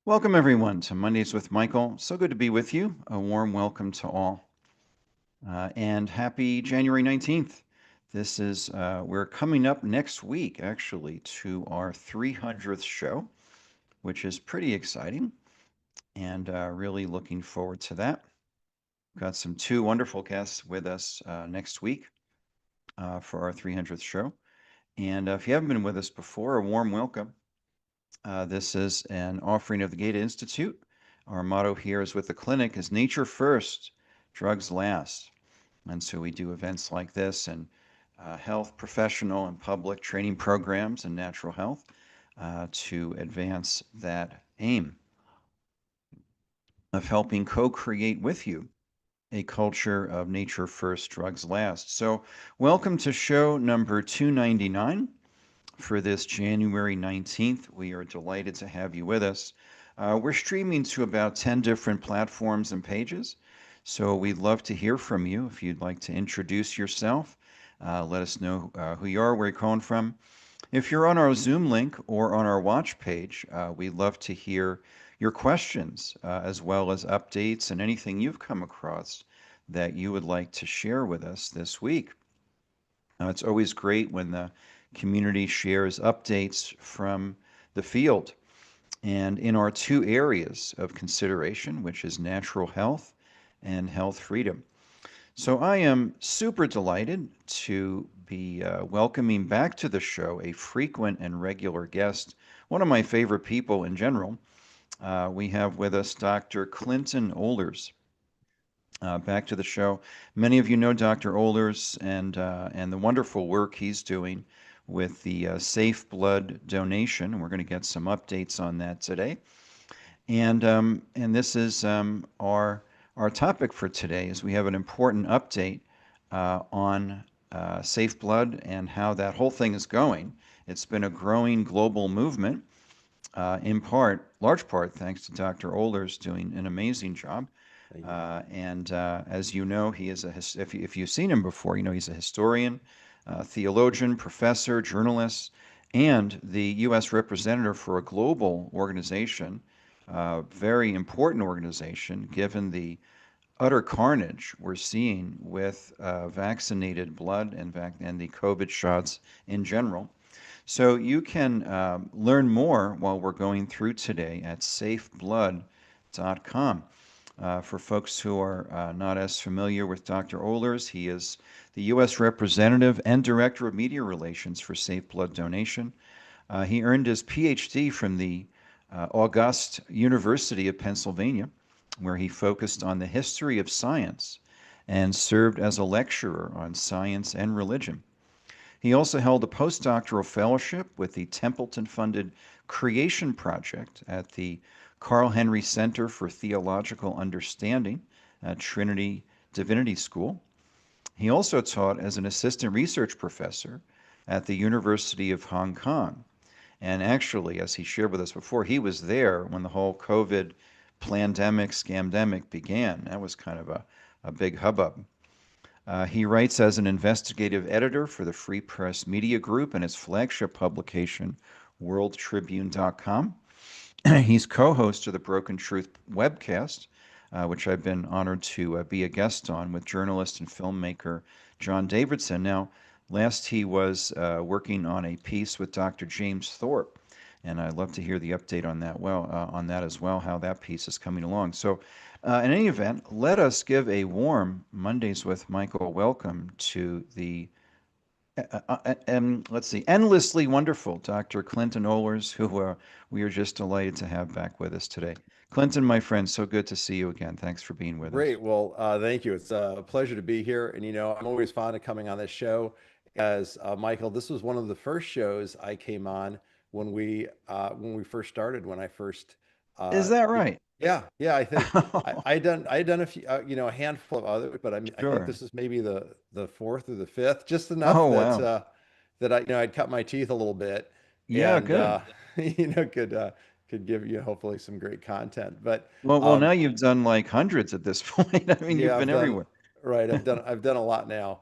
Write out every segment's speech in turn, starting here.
Welcome, everyone, to Mondays with Michael. So good to be with you. A warm welcome to all. And happy January 19th. We're coming up next week, actually, to our 300th show, which is pretty exciting and really looking forward to that. We've got two wonderful guests with us next week for our 300th show. And if you haven't been with us before, a warm welcome. This is an offering of the Gaeta Institute. Our motto here is with the clinic is nature first, drugs last. And so we do events like this and health professional and public training programs in natural health to advance that aim of helping co-create with you a culture of nature first, drugs last. So welcome to show number 299. For this January 19th. We are delighted to have you with us. We're streaming to about 10 different platforms and pages, so we'd love to hear from you. If you'd like to introduce yourself, let us know who you are, where you're calling from. If you're on our Zoom link or on our watch page, we'd love to hear your questions as well as updates and anything you've come across that you would like to share with us this week. It's always great when the community shares updates from the field. And in our two areas of consideration, which is natural health and health freedom. So I am super delighted to be welcoming back to the show a frequent and regular guest, one of my favorite people in general. We have with us Dr. Clinton Ohlers. Back to the show. Many of you know Dr. Ohlers and the wonderful work he's doing with the safe blood donation. We're going to get some updates on that today. And this is our topic for today is we have an important update on safe blood and how that whole thing is going. It's been a growing global movement, in part, large part, thanks to Dr. Ohlers doing an amazing job. As you know, he is if you've seen him before, you know he's a historian, theologian, professor, journalist, and the U.S. representative for a global organization, very important organization, given the utter carnage we're seeing with vaccinated blood and the COVID shots in general. So you can learn more while we're going through today at safeblood.com. For folks who are not as familiar with Dr. Ohlers, he is the U.S. Representative and Director of Media Relations for Safe Blood Donation. He earned his PhD from the August University of Pennsylvania, where he focused on the history of science and served as a lecturer on science and religion. He also held a postdoctoral fellowship with the Templeton-funded Creation Project at the Carl Henry Center for Theological Understanding at Trinity Divinity School. He also taught as an assistant research professor at the University of Hong Kong. And actually, as he shared with us before, he was there when the whole COVID pandemic, scamdemic began. That was kind of a big hubbub. He writes as an investigative editor for the Free Press Media Group and his flagship publication, worldtribune.com. He's co-host of the Broken Truth webcast, which I've been honored to be a guest on with journalist and filmmaker John Davidson. Now, last he was working on a piece with Dr. James Thorpe, and I'd love to hear the update on that as well, how that piece is coming along. So, in any event, let us give a warm Mondays with Michael welcome to the let's see, endlessly wonderful Dr. Clinton Ohlers, who we are just delighted to have back with us today. Clinton, my friend, so good to see you again. Thanks for being with us. Great. Well, thank you. It's a pleasure to be here. And, I'm always fond of coming on this show as Michael, this was one of the first shows I came on when we first started, when I first, Is uh, that y- right? yeah, I think I done a few, a handful of others, but I think Sure. this is maybe the fourth or the fifth, just enough Oh, that, wow. that I'd cut my teeth a little bit Yeah, and, good. could give you hopefully some great content. But, Well, now um, you've done like hundreds at this point. I mean, you've yeah, been I've done everywhere. right. I've done a lot now,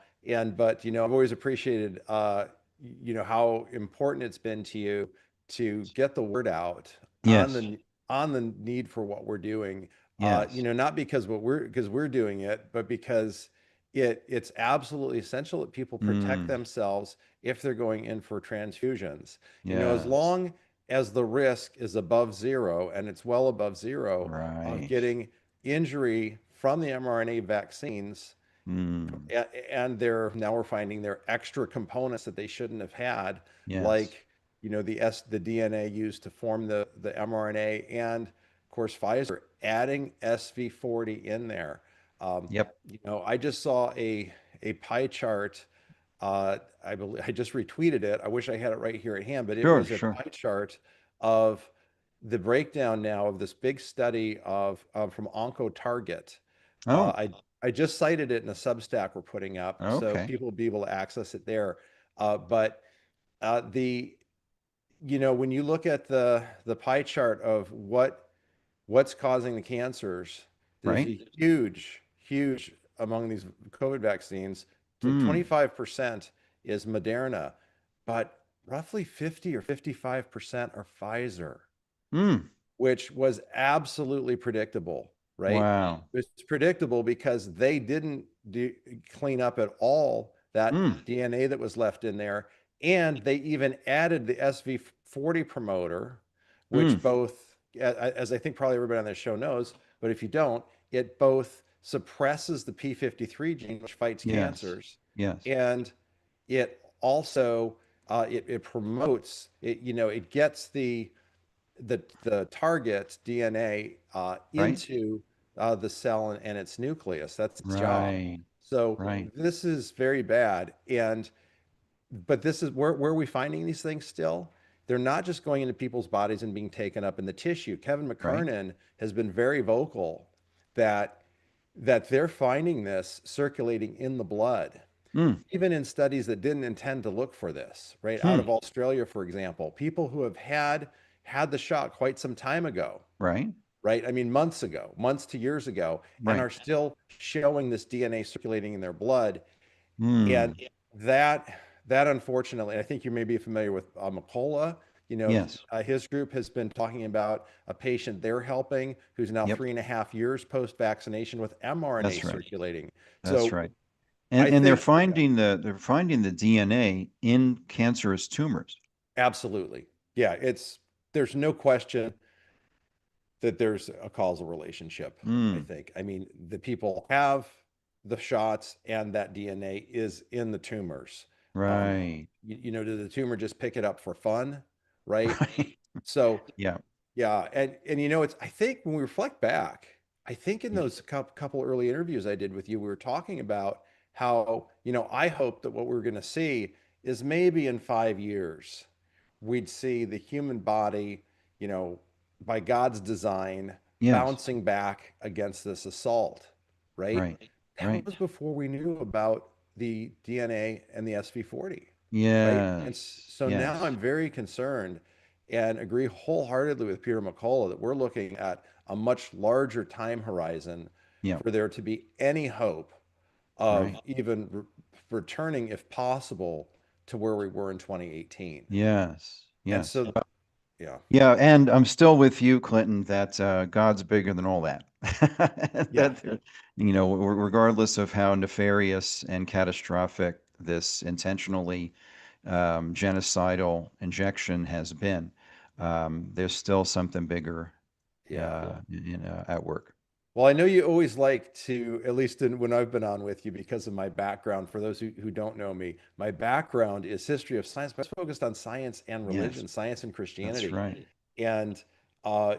but I've always appreciated how important it's been to you to get the word out on Yes. the on the need for what we're doing. Yes. Not because we're doing it, but because it's absolutely essential that people protect Mm. themselves if they're going in for transfusions. As Yes. long as the risk is above zero, and it's well above zero, of Right. getting injury from the mRNA vaccines, Mm. and they're now we're finding there are extra components that they shouldn't have had, Yes. like the DNA used to form the mRNA, and of course Pfizer adding SV40 in there. Yep. I just saw a pie chart. I believe I just retweeted it. I wish I had it right here at hand, but it Sure, was a sure. pie chart of the breakdown now of this big study of from OncoTarget. Oh, I just cited it in a Substack we're putting up, so okay. people will be able to access it there. But the when you look at the pie chart of what's causing the cancers, there's Right. a huge among these COVID vaccines. To Mm. 25% is Moderna, but roughly 50 or 55% are Pfizer, Mm. which was absolutely predictable, right? Wow. It's predictable because they didn't clean up at all that Mm. DNA that was left in there. And they even added the SV40 promoter, Mm. which both, as I think probably everybody on this show knows, but if you don't, it both suppresses the P53 gene, which fights Yes. cancers, Yes. and it also it promotes it. It gets the target DNA Right. into the cell and its nucleus. That's its job. Right. So Right. this is very bad. But this is where are we finding these things still? They're not just going into people's bodies and being taken up in the tissue. Kevin Right. McKernan has been very vocal that they're finding this circulating in the blood, Mm. even in studies that didn't intend to look for this, right? Out Hmm. of Australia, for example, people who have had the shot quite some time ago, Right. right? I mean, months ago, months to years ago, and Right. are still showing this DNA circulating in their blood. And Mm. that unfortunately, I think you may be familiar with McCullough. Yes. His group has been talking about a patient they're helping who's now Yep. 3.5 years post-vaccination with mRNA That's right. circulating. That's So right. I And think they're finding the DNA in cancerous tumors. absolutely, yeah, there's no question that there's a causal relationship. I Mm. think. I mean, the people have the shots, and that DNA is in the tumors. Um, Right. did the tumor just pick it up for fun, right? Right. So Yeah. yeah, and it's. I think when we reflect back, I think in Yeah. those couple early interviews I did with you, we were talking about how I hope that what we're going to see is maybe in 5 years we'd see the human body, you know, by God's design, Yes. bouncing back against this assault, right? Right. That Right. was before we knew about the DNA and the SV40, right? And Yes. so now Yes. I'm very concerned and agree wholeheartedly with Peter McCullough that we're looking at a much larger time horizon Yeah. for there to be any hope of Right. even returning, if possible, to where we were in 2018. Yes. And Yes. so, yeah, Yeah, and I'm still with you, Clinton, that God's bigger than all that. yeah, That regardless of how nefarious and catastrophic this intentionally genocidal injection has been, there's still something bigger, yeah. at work. Well, I know you always like to, at least when I've been on with you, because of my background. For those who don't know me, my background is history of science, but I was focused on science and Yes, religion, science and that's Christianity. right. And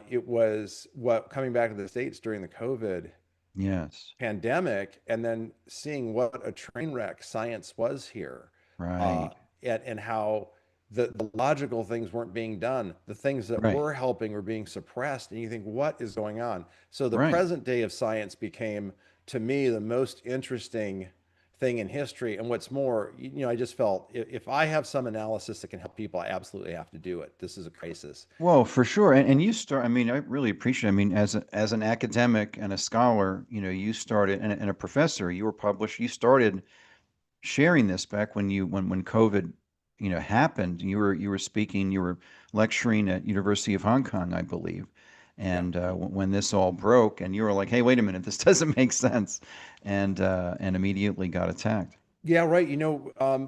it was coming back to the States during the COVID Yes, pandemic, and then seeing what a train wreck science was here, uh, right, and how the logical things weren't being done. The things that right, were helping were being suppressed. And you think, what is going on? So the right. present day of science became, to me, the most interesting thing in history. And what's more, I just felt if I have some analysis that can help people, I absolutely have to do it. This is a crisis. Well, for sure. And you start, I mean, I really appreciate, I mean, as an academic and a scholar, you started and a professor, you were published, you started sharing this back when COVID, happened. You were speaking, you were lecturing at University of Hong Kong, I believe. Yeah. And when this all broke, and you were like, "Hey, wait a minute, this doesn't make sense," and immediately got attacked. Yeah, right.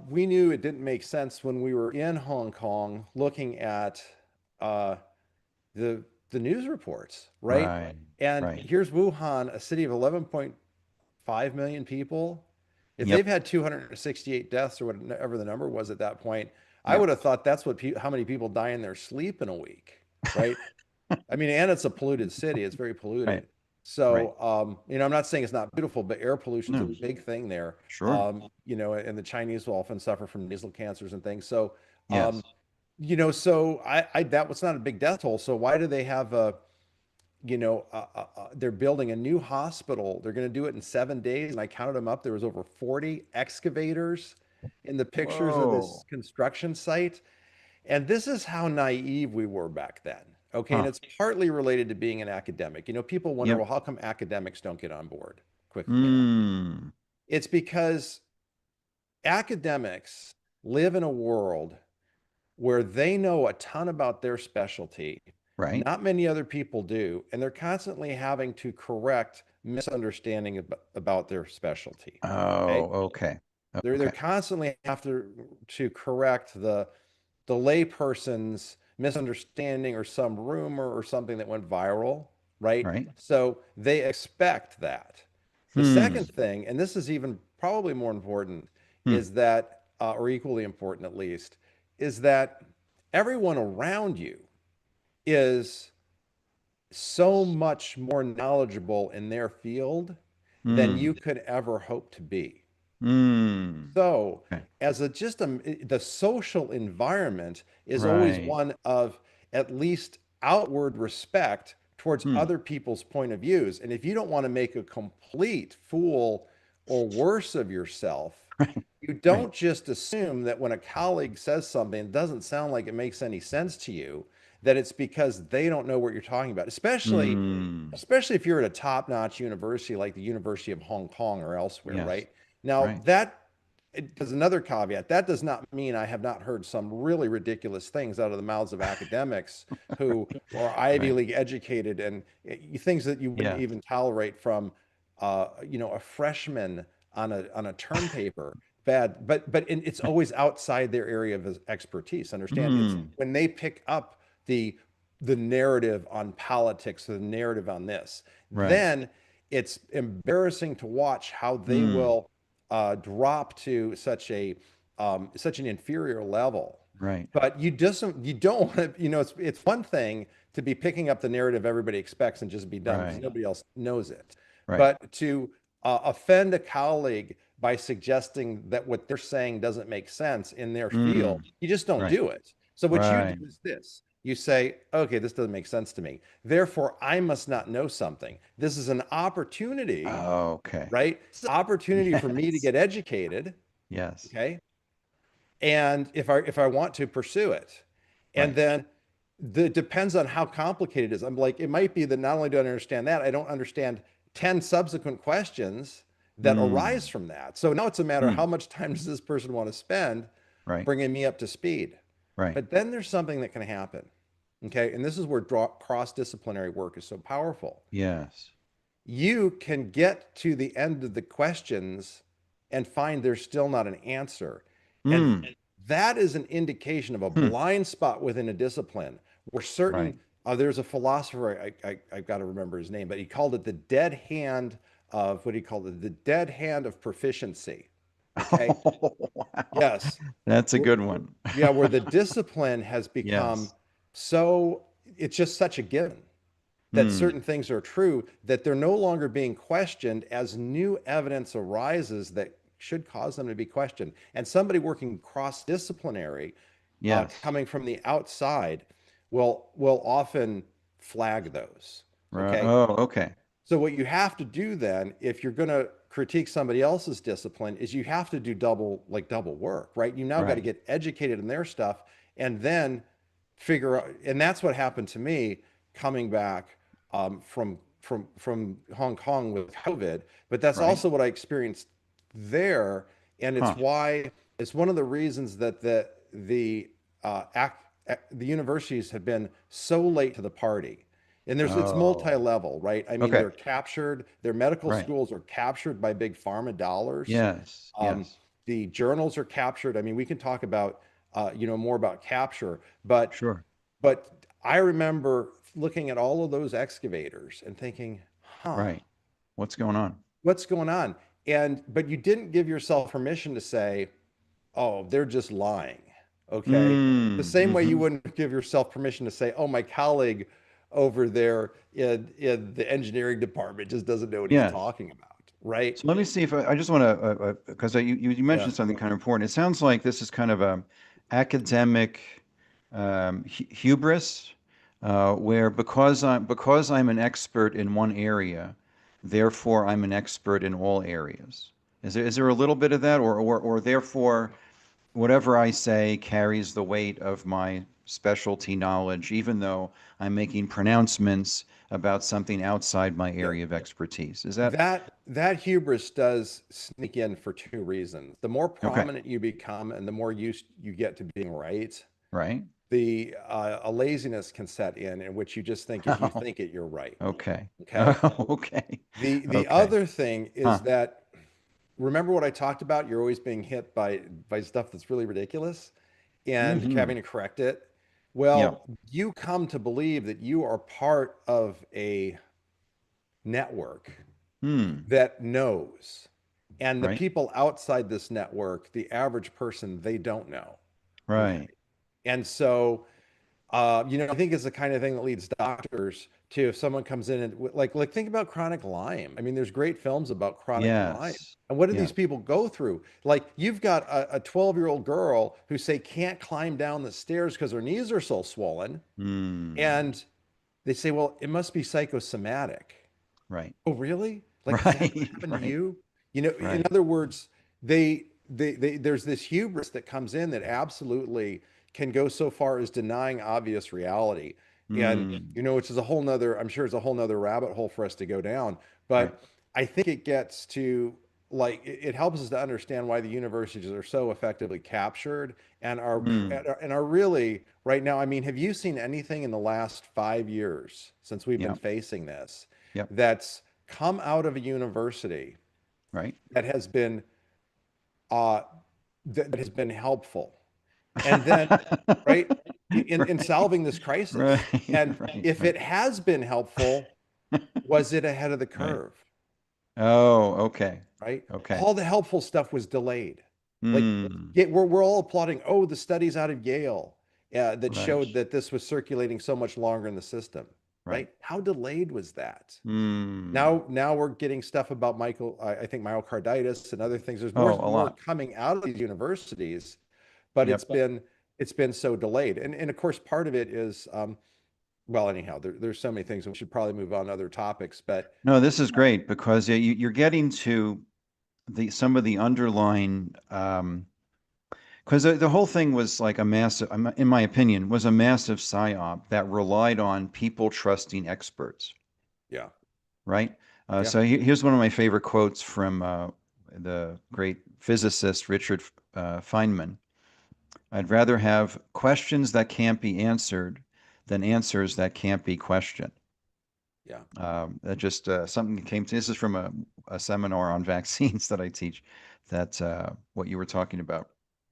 We knew it didn't make sense when we were in Hong Kong looking at uh, the news reports, right? Right, And right. here's Wuhan, a city of 11.5 million people. If they've Yep, had 268 deaths or whatever the number was at that point, I yep. would have thought that's how many people die in their sleep in a week, right? I mean, and it's a polluted city. It's very Right, polluted. right. So, I'm not saying it's not beautiful, but air pollution is a No, big thing there. sure. And the Chinese will often suffer from nasal cancers and things. So, um, Yes. so that was not a big death toll. So why do they have they're building a new hospital. They're going to do it in 7 days. And I counted them up. There was over 40 excavators in the pictures of this Whoa. construction site. And this is how naive we were back then. Okay. And Huh. it's partly related to being an academic. People wonder, well, Yep. how come academics don't get on board quickly enough? Mm. It's because academics live in a world where they know a ton about their specialty. Right. Not many other people do. And they're constantly having to correct misunderstanding about their specialty. Okay. Oh, okay. They're Okay. constantly have to correct the layperson's misunderstanding or some rumor or something that went viral, right? Right. So they expect that. The Hmm. second thing, and this is even probably more important, Hmm. is that, or equally important at least, is that everyone around you is so much more knowledgeable in their field than Hmm. you could ever hope to be. Hmm. So, Okay. as the social environment is always Right. one of at least outward respect towards Hmm. other people's point of views. And if you don't want to make a complete fool or worse of yourself, Right. you Right. don't just assume that when a colleague says something that doesn't sound like it makes any sense to you, that it's because they don't know what you're talking about, Hmm. especially if you're at a top-notch university like the University of Hong Kong or elsewhere, Yes. right? Now, Right. there's another caveat. That does not mean I have not heard some really ridiculous things out of the mouths of academics who are Ivy Right. League educated and things that you wouldn't Yes. even tolerate from, a freshman on a term paper. Bad, but it's always outside their area of expertise. Understand? It's Hmm. when they pick up the narrative on politics, the narrative on this, Right. then it's embarrassing to watch how they Hmm. will drop to such an inferior level. Right. But you don't want to, it's one thing to be picking up the narrative everybody expects and just be done because Right. nobody else knows it. Right. But to offend a colleague by suggesting that what they're saying doesn't make sense in their Hmm. field, you just don't Right. do it. So what you do Right. is this. You say, okay, this doesn't make sense to me. Therefore, I must not know something. This is an opportunity, Okay. right? It's an opportunity for me to Yes. get educated, Yes. okay? And if I want to pursue it. And Right. then depends on how complicated it is. I'm like, it might be that not only do I understand that, I don't understand 10 subsequent questions that arise Hmm. from that. So now it's a matter of Hmm. how much time does this person want to spend Right. bringing me up to speed? Right. But then there's something that can happen. Okay. And this is where cross-disciplinary work is so powerful. Yes. You can get to the end of the questions and find there's still not an answer. And Hmm. that is an indication of a Hmm. blind spot within a discipline where Right. there's a philosopher, I've got to remember his name, but he called it the dead hand of, what he called it, the dead hand of proficiency. Okay. Oh, wow. Yes. That's a good one. Yeah, where the discipline has become Yes. so, it's just such a given that Hmm. certain things are true that they're no longer being questioned as new evidence arises that should cause them to be questioned. And somebody working cross-disciplinary, Yes. coming from the outside, will often flag those. Right. Okay. Oh, okay. So what you have to do then, if you're going to critique somebody else's discipline, is you have to do double work, right? You now got to Right. get educated in their stuff and then figure out. And that's what happened to me coming back from Hong Kong with COVID. But that's Right. also what I experienced there, and Huh. it's one of the reasons that the universities have been so late to the party And it's Oh, multi-level, right? I mean, okay. they're captured, their medical Right. schools are captured by big pharma dollars. Yes. Um, Yes. the journals are captured. I mean, we can talk about, more about capture, but Sure. I remember looking at all of those excavators and thinking, huh, Right. What's going on? what's going on? But you didn't give yourself permission to say, oh, they're just lying. Okay. The Mm, same way you mm-hmm. wouldn't give yourself permission to say, oh, my colleague over there in the engineering department just doesn't know what he's Yes. talking about. Right. So let me see if I just want to, because you Yeah. mentioned something kind of important. It sounds like this is kind of a academic hubris, where because I'm an expert in one area, therefore I'm an expert in all areas. Is there a little bit of that, or therefore whatever I say carries the weight of my specialty knowledge, even though I'm making pronouncements about something outside my Yeah. area of expertise? Is that That hubris does sneak in for two reasons. The more okay? prominent you become and the more used you get to being right, Right? the a laziness can set in which you just think if you Oh, think it, you're right. okay. Okay. Oh, okay. The Okay. other thing is Huh. that, remember what I talked about? You're always being hit by stuff that's really ridiculous and Mm-hmm. having to correct it. Yep. Well, you come to believe that you are part of a network Hmm. that knows. And the Right. people outside this network, the average person, they don't know. Okay. Right. And so, I think it's the kind of thing that leads doctors to, if someone comes in and like think about chronic Lyme. I mean, there's great films about chronic Lyme. Yes. And what do these Yes. people go through? Like you've got a 12-year-old girl who say can't climb down the stairs because her knees are so swollen. Hmm. And they say, well, it must be psychosomatic. Right. Oh, really? Like, is that what Right. happened to Right. you? In Right. other words, there's this hubris that comes in that absolutely can go so far as denying obvious reality. And, Hmm. which is a whole nother, I'm sure it's a whole nother rabbit hole for us to go down. Right. But I think it gets to, like, it helps us to understand why the universities are so effectively captured and Hmm. are really right now. I mean, have you seen anything in the last 5 years since we've been Yep. facing this Yep. that's come out of a university Right. that has been uh, that has been helpful, and then right in Right. solving this crisis? Right. And Right. if it Right. has been helpful, was it ahead of the Right. curve? Oh, okay. Right? Okay. All the helpful stuff was delayed. Like Hmm. we're all applauding. Oh, the studies out of Yale that Right. showed that this was circulating so much longer in the system. Right. Right? How delayed was that? Hmm. Now we're getting stuff about I think myocarditis and other things. There's more Oh, a more lot. coming out of these universities, but Yep. it's been so delayed. And of course, part of it is well, anyhow, there's so many things. We should probably move on to other topics, but No, this is great because yeah, you're getting to the some of the underlying because the whole thing was like a massive, in my opinion, was a massive psyop that relied on people trusting experts, yeah, right? yeah. So here's one of my favorite quotes from the great physicist Richard Feynman. I'd rather have questions that can't be answered than answers that can't be questioned. Yeah. That just something that came to. This is from a seminar on vaccines that I teach. That what you were talking about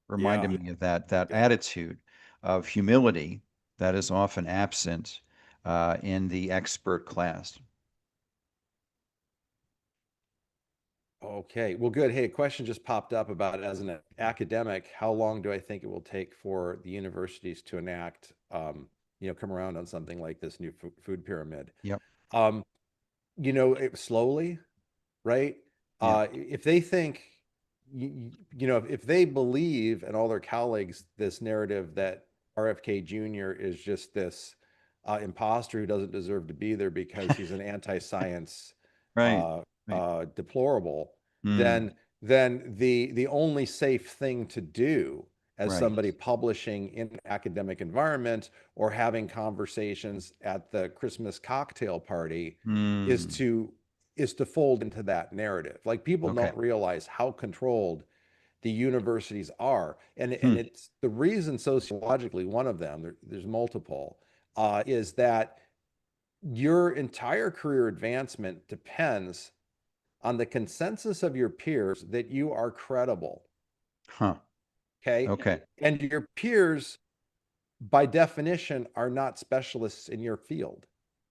reminded Yeah. me of that attitude of humility that is often absent in the expert class. Okay. Well, good. Hey, a question just popped up about, as an academic, how long do I think it will take for the universities to enact, come around on something like this new food pyramid? Yep. Um, slowly, right? Yep. If they think, if they believe, and all their colleagues, this narrative that RFK Jr. is just this imposter who doesn't deserve to be there because he's an anti-science Right. uh, Right. deplorable, Mm, then the only safe thing to do as right. somebody publishing in an academic environment or having conversations at the Christmas cocktail party is Mm, to fold into that narrative. Like, people okay. don't realize how controlled the universities are, and Hmm. it's the reason sociologically. One of them, there's multiple, is that your entire career advancement depends on the consensus of your peers that you are credible. Huh. Okay. Okay. And your peers, by definition, are not specialists in your field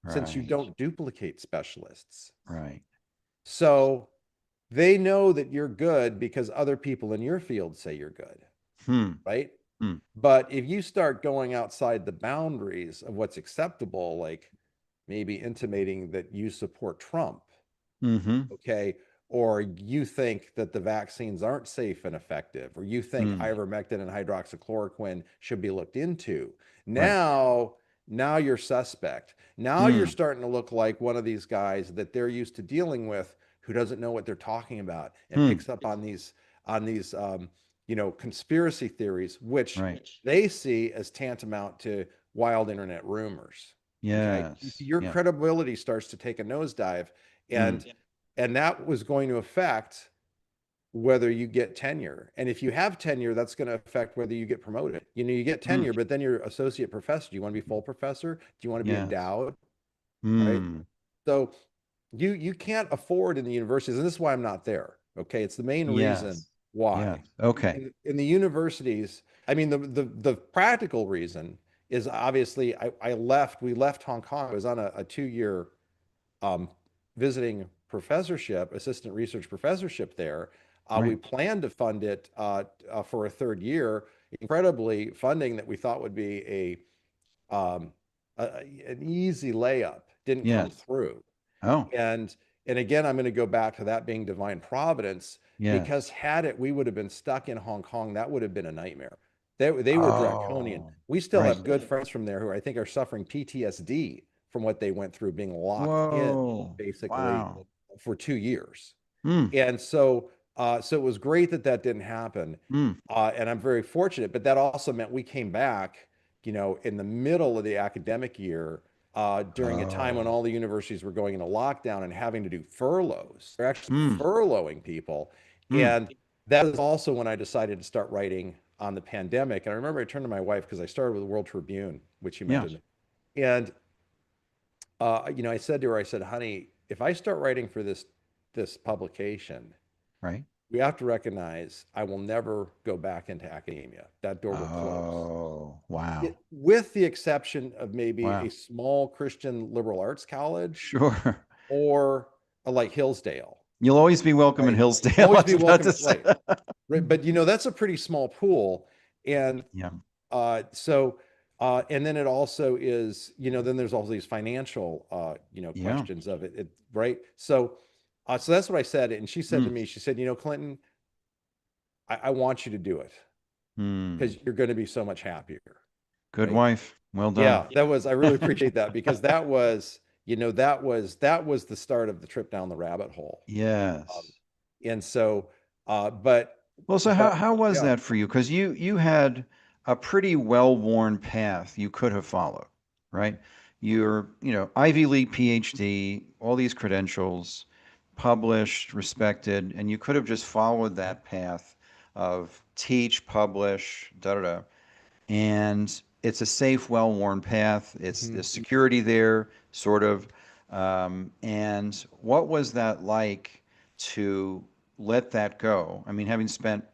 since you Right. don't duplicate specialists. Right. So they know that you're good because other people in your field say you're good, Hmm. right? Hmm. But if you start going outside the boundaries of what's acceptable, like maybe intimating that you support Trump, Mm-hmm. okay, or you think that the vaccines aren't safe and effective, or you think Mm. ivermectin and hydroxychloroquine should be looked into, Right. now you're suspect. Now you're Mm. starting to look like one of these guys that they're used to dealing with who doesn't know what they're talking about and Hmm. picks up on these conspiracy theories, which Right. they see as tantamount to wild internet rumors. Okay, Yes. your Yeah. credibility starts to take a nosedive, Mm. and that was going to affect whether you get tenure. And if you have tenure, that's going to affect whether you get promoted. You get Mm. tenure, but then you're associate professor. Do you want to be full professor? Do you want to be Yes. endowed? Right. Mm. So you can't afford in the universities, and this is why I'm not there. Okay, it's the main reason Yes. Yes. why. Okay. In the universities, I mean, the practical reason is obviously we left Hong Kong. I was on a 2 year um, visiting professorship, assistant research professorship there. We Right. planned to fund it for a third year. Incredibly, funding that we thought would be um, an easy layup didn't come Yes. through. Oh. And and again, I'm going to go back to that being divine providence, because Yes. had it, we would have been stuck in Hong Kong. That would have been a nightmare. They were draconian. Oh. We still Right. have good friends from there who I think are suffering PTSD from what they went through being locked in Whoa. basically Wow. for 2 years. Mm. And so it was great that that didn't happen. Mm. And I'm very fortunate, but that also meant we came back, in the middle of the academic year, during a time when Oh. all the universities were going into lockdown and having to do furloughs. They're actually Mm. furloughing people. Mm. And that was also when I decided to start writing on the pandemic. And I remember I turned to my wife because I started with the World Tribune, which you Yes. mentioned. And I said to her, I said, honey, if I start writing for this publication, Right. we have to recognize I will never go back into academia. That door will close. Oh. Wow. With the exception of maybe a Wow. small Christian liberal arts college Sure. or like Hillsdale, You'll always be welcome in right? Hillsdale, I Always was be about to welcome, say. right? Right. But that's a pretty small pool. And Yeah. so and then it also is, then there's all these financial Yeah. questions of it, right? So that's what I said. And she said to Mm. me, she said, Clinton, I want you to do it Mm. because you're going to be so much happier, Good right? wife. Well done. Yeah, I really appreciate that, because that was the start of the trip down the rabbit hole. Um, Yes. and so, but, Well, so but how was yeah, that for you? Because you had a pretty well-worn path you could have followed, right? You're, Ivy League PhD, all these credentials, published, respected, and you could have just followed that path of teach, publish, da da da. And it's a safe, well-worn path. It's mhm. the security there, sort of. And what was that like to let that go? I mean, having spent,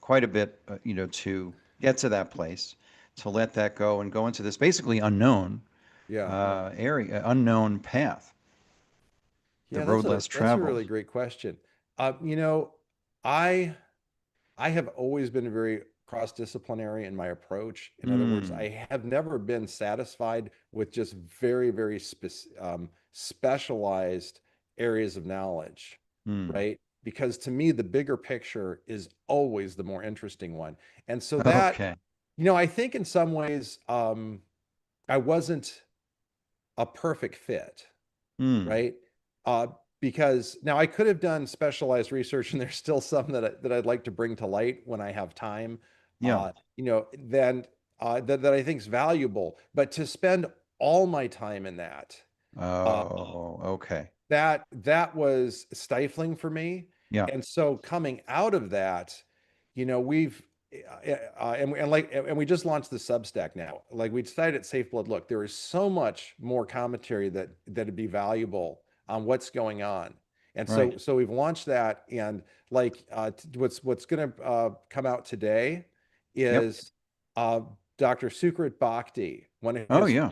quite a bit, to get to that place, to let that go and go into this basically unknown Yeah. area, unknown path, the Yeah, road that's a less that's a traveled. really great question. I I have always been very cross-disciplinary in my approach. In other words, Mm, I have never been satisfied with just very, very specialized areas of knowledge, mm. right? Because to me, the bigger picture is always the more interesting one. And so that, Okay. I think in some ways, I wasn't a perfect fit, Mm, right? Uh, because now I could have done specialized research, and there's still some that I'd like to bring to light when I have time. yeah. Then that I think is valuable. But to spend all my time in that, uh, Oh, okay. that was stifling for me. Yeah. And so coming out of that, we've and we just launched the Substack now. Like we decided at Safe Blood, look, there is so much more commentary that'd be valuable on what's going on. And Right. so we've launched that, and like what's going to come out today Yep. is uh, Dr. Sukrit Bhakti. One of Oh his, yeah.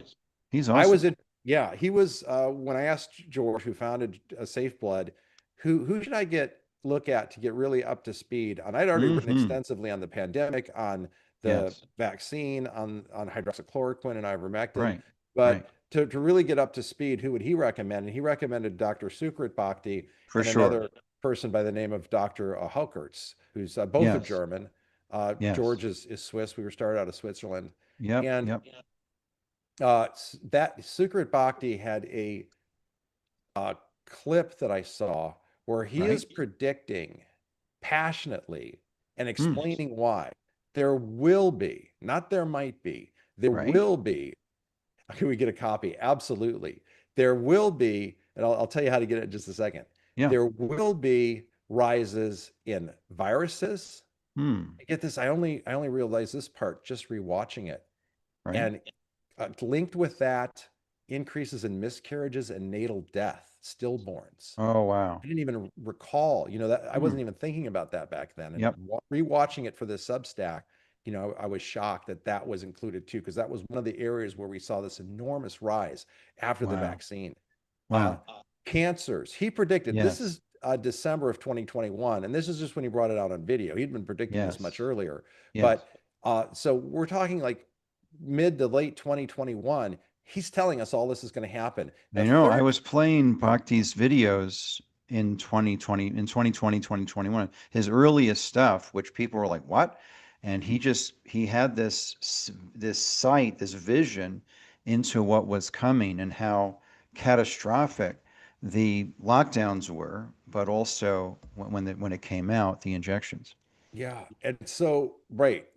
He's I was awesome. at, yeah, he was when I asked George, who founded Safe Blood, who should I look at to get really up to speed on? I'd already written Hmm. extensively on the pandemic, on the Yes. vaccine, on hydroxychloroquine and ivermectin, Right. but Right. to really get up to speed, who would he recommend? And he recommended Dr. Sukrit Bhakti For and sure. another person by the name of Dr. Haukertz, who's both are Yes. German. Yes. George is Swiss. We were started out of Switzerland. Yep. And Yep. that Sukrit Bhakti had a clip that I saw where he Right. is predicting passionately and Mm. explaining why there will be, not there might be, there Right. will be. Can we get a copy? Absolutely. There will be, and I'll tell you how to get it in just a second. Yeah. There will be rises in viruses. Hmm. Get this, I only realized this part just rewatching it. Right. And linked with that, increases in miscarriages and natal death, stillborns. Oh I wow. didn't even recall, that I Hmm. wasn't even thinking about that back then. And Yep. rewatching it for this Substack, I was shocked that that was included too, because that was one of the areas where we saw this enormous rise after the Wow. vaccine. Uh, Wow. Cancers. He predicted this Yes. is December of 2021, and this is just when he brought it out on video. He'd been predicting this much Yes. earlier, Yes. but so we're talking like mid to late 2021. He's telling us all this is going to happen. The I know. I third, was playing Bhakti's videos in 2020, in 2020, 2021. His earliest stuff, which people were like, "What?" And he had this sight, this vision into what was coming and how catastrophic the lockdowns were, but also when it came out, the injections. yeah, and so right.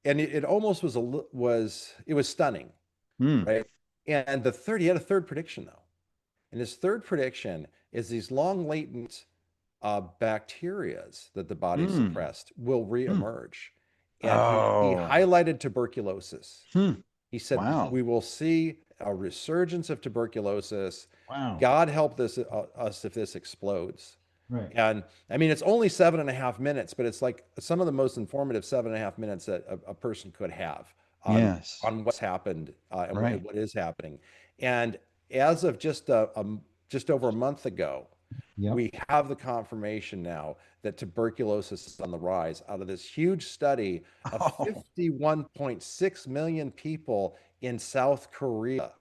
It almost it was stunning, Hmm. right? And he had a third prediction though. And his third prediction is these long latent bacterias that the body Hmm. suppressed will Hmm. reemerge. And he Oh. highlighted tuberculosis. Hmm. He said, Wow. we will see a resurgence of tuberculosis. Wow. God help us if this explodes. Right. And I mean, it's only 7.5 minutes, but it's like some of the most informative 7.5 minutes that a person could have Yes. on what's happened and Right. what is happening. And as of just over a month ago, Yep. we have the confirmation now that tuberculosis is on the rise out of this huge study of Oh, 51.6 million people in South Korea.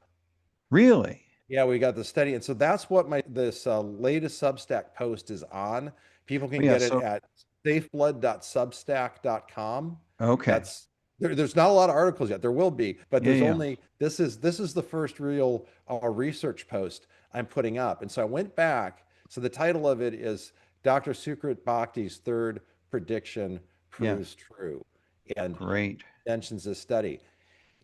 really? Yeah, we got the study. And so that's what this latest Substack post is on. People Oh, can yeah. get it So, at safeblood.substack.com. okay. That's there's not a lot of articles yet. There will be, but Yeah, there's yeah. only this is the first real research post I'm putting up. And so I went back. So the title of it is Dr. Sukrit Bhakti's third prediction proves Yes. true, and Great. mentions this study.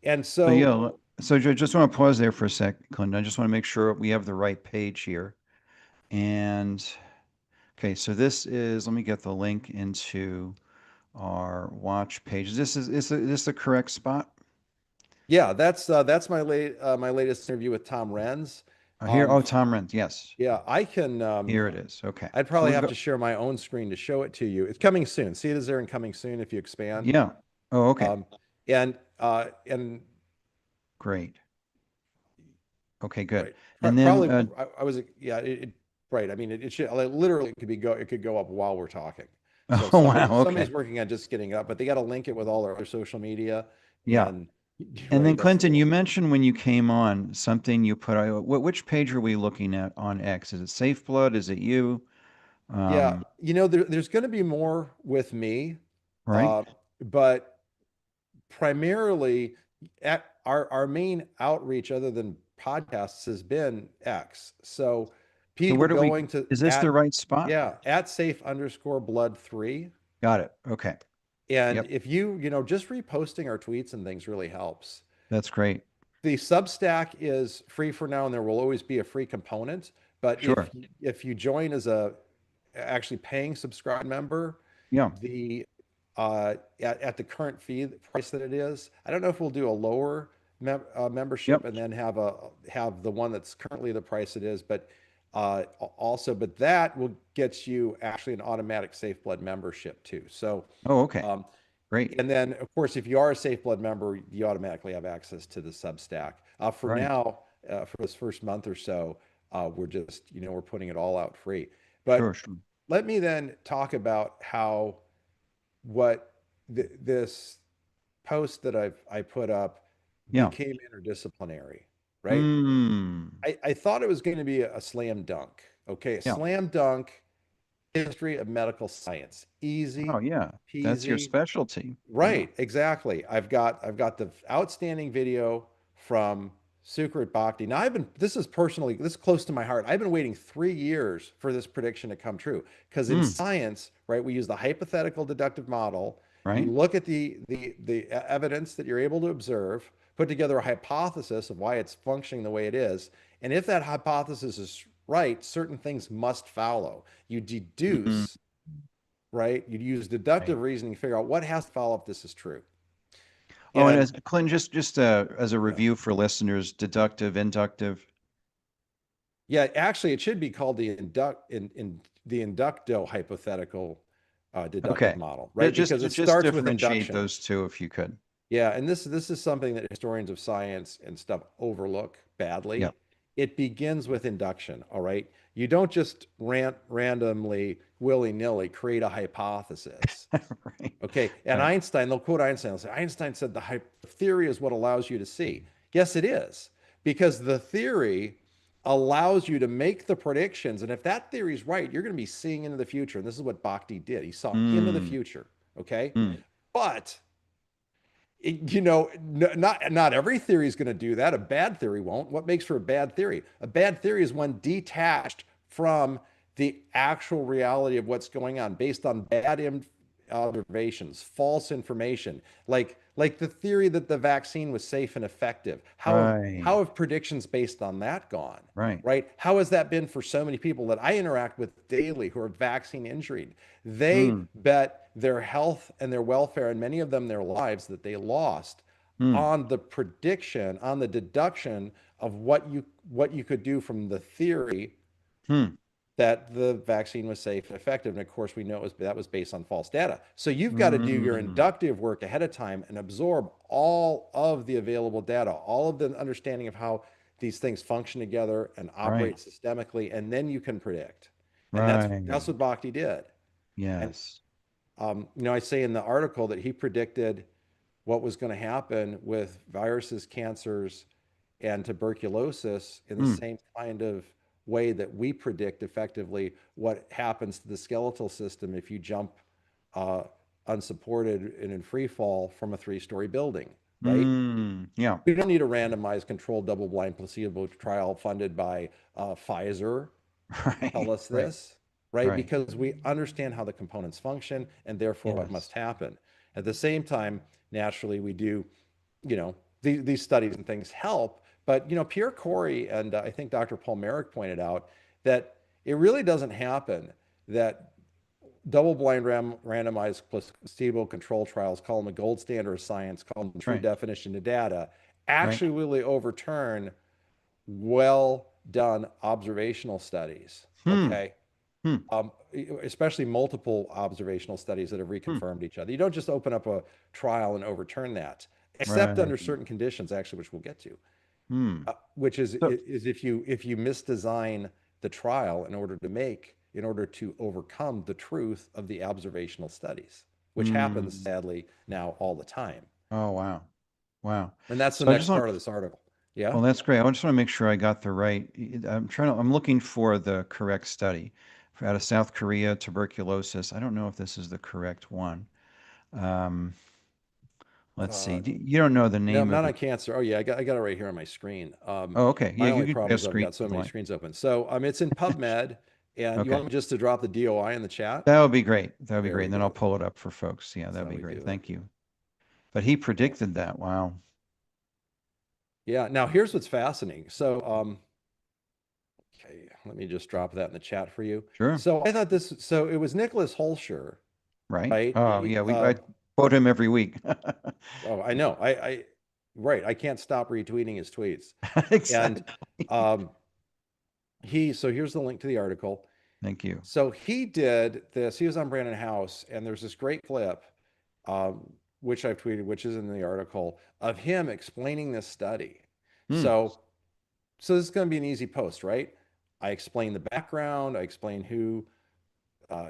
And So, yeah. so So, just want to pause there for a sec, Clinton. I just want to make sure we have the right page here. And, okay. So, this is, let me get the link into our watch page. Is this the correct spot? yeah, that's my latest interview with Tom Renz. Here. Um, Oh, Tom Renz. Yes. yeah, I can. Here it is. Okay. I'd So, probably we've have got, to share my own screen to show it to you. It's coming soon. See it as there and coming soon if you expand. yeah. Oh, okay. Um, and Great. Okay, good. right, And then, probably I was yeah right. I mean it should literally it could go up while we're talking. So oh, wow. somebody's Okay. working on just getting it up, but they got to link it with all their other social media Yeah. and And right. then That's the Clinton, goal. you mentioned when you came on something you put, which page are we looking at on X? Is it Safe Blood? Is it you? Yeah, Um, there's going to be more with me, right? uh, but primarily at our main outreach other than podcasts has been X. So So people where do we, going to is this the right spot? at safe_blood3. Got it. Okay. And Yep. if just reposting our tweets and things really helps. That's great. The Substack is free for now, and there will always be a free component. But Sure. if you join as a actually paying subscribe member, Yeah. the at the current fee price that it is. I don't know if we'll do a lower membership Yep. and then have the one that's currently the price it is, but also, but that will get you actually an automatic Safe Blood membership too. So, Oh, okay. um, Great. and then of course, if you are a Safe Blood member, you automatically have access to the Substack. For Right. now, for this first month or so, we're just, we're putting it all out free. Sure, But sure. let me then talk about how what this post that I put up Yeah. became interdisciplinary, right? Mm. I thought it was going to be a slam dunk. Okay, a Yeah. slam dunk history of medical science. Oh, Easy yeah. That's your peasy. specialty. Yeah. Right, exactly. I've got the outstanding video from Sukrit Bhakti. Now this is personally, this is close to my heart. I've been waiting 3 years for this prediction to come true. Because in Mm. science, right, we use the hypothetical deductive model. You Right. look at the evidence that you're able to observe, put together a hypothesis of why it's functioning the way it is. And if that hypothesis is right, certain things must follow. You Mm. deduce, right? You use Right. deductive reasoning to figure out what has to follow if this is true. Oh, and And as Clint, just as a yeah, review for listeners, deductive, inductive. yeah, actually, it should be called in the inducto hypothetical deductive Okay. model, right? Because it Just starts with differentiate induction. those two if you could. Yeah, and this is something that historians of science and stuff overlook badly. Yep. It begins with induction, all right? You don't just randomly, willy-nilly create a hypothesis. Right. Okay, and Right. Einstein, they'll quote Einstein. They'll say, Einstein said the theory is what allows you to see. Yes, it is, because the theory allows you to make the predictions. And if that theory is right, you're going to be seeing into the future. And this is what Bhakti did. He saw into the Mm. future. Okay, Mm. but not every theory is going to do that. A bad theory won't. What makes for a bad theory? A bad theory is one detached from the actual reality of what's going on, based on bad observations, false information, like the theory that the vaccine was safe and effective. Right. How have predictions based on that gone? Right. Right? How has that been for so many people that I interact with daily who are vaccine injured? They Mm. bet their health and their welfare, and many of them their lives that they lost, Mm. on the prediction, on the deduction of what you could do from the theory Mm. that the vaccine was safe and effective. And of course, we know that was based on false data. So you've got to do your Mm. inductive work ahead of time and absorb all of the available data, all of the understanding of how these things function together and Right. operate systemically, and then you can predict. And that's Right. what Bhakti did. And Yes. I say in the article that he predicted what was going to happen with viruses, cancers, and tuberculosis in the Mm. same kind of way that we predict effectively what happens to the skeletal system if you jump uh, unsupported and in free fall from a 3-story building, right? Mm. Yeah. We don't need a randomized controlled double-blind placebo trial funded by Pfizer to tell Right. us Right. this, right? Right. Because we understand how the components function and therefore what Yes. must happen. At the same time, naturally, we do, these studies and things help, but, Pierre Corey and I think Dr. Paul Merrick pointed out that it really doesn't happen that double-blind randomized placebo control trials, call them the gold standard of science, call them true Right. definition of data, Right. actually really overturn well done observational studies. Hmm. Okay. Hmm. Um, Especially multiple observational studies that have Hmm. reconfirmed each other. You don't just open up a trial and overturn that, except Right. under certain conditions, actually, which we'll get to. Hmm. Which is So, if you misdesign the trial in order to overcome the truth of the observational studies, which happens mm. sadly now all the time. Oh, wow. Wow. And that's the So I just next want, part of this article. Yeah. well, that's great. I just want to make sure I got the right. I'm looking for the correct study out of South Korea, tuberculosis. I don't know if this is the correct one. Um, let's see. Uh, You don't know the No, name of not the. on cancer. Oh yeah, I got it right here on my screen. Oh, okay. Yeah, My you only could problem share is I've screen got so if you many like. screens open. So it's in PubMed, and you Okay. want me just to drop the DOI in the chat? That would be great. That would be There great. we And then I'll go. pull it up for folks. Yeah, That's that'd how be we great. do it. Thank you. But he Yeah. predicted that. Wow. Yeah. Now here's what's fascinating. So okay, let me just drop that in the chat for you. Sure. So I thought this. So it was Nicholas Holscher Right. right? Oh, yeah. I quote him every week. Oh, I know. Right. I can't stop retweeting his tweets. And Exactly. um, so here's the link to the article. Thank you. So he did this. He was on Brandon House, and there's this great clip, which I've tweeted, which is in the article, of him explaining this study. Hmm. So, so this is going to be an easy post, right? I explain the background. I explain who uh,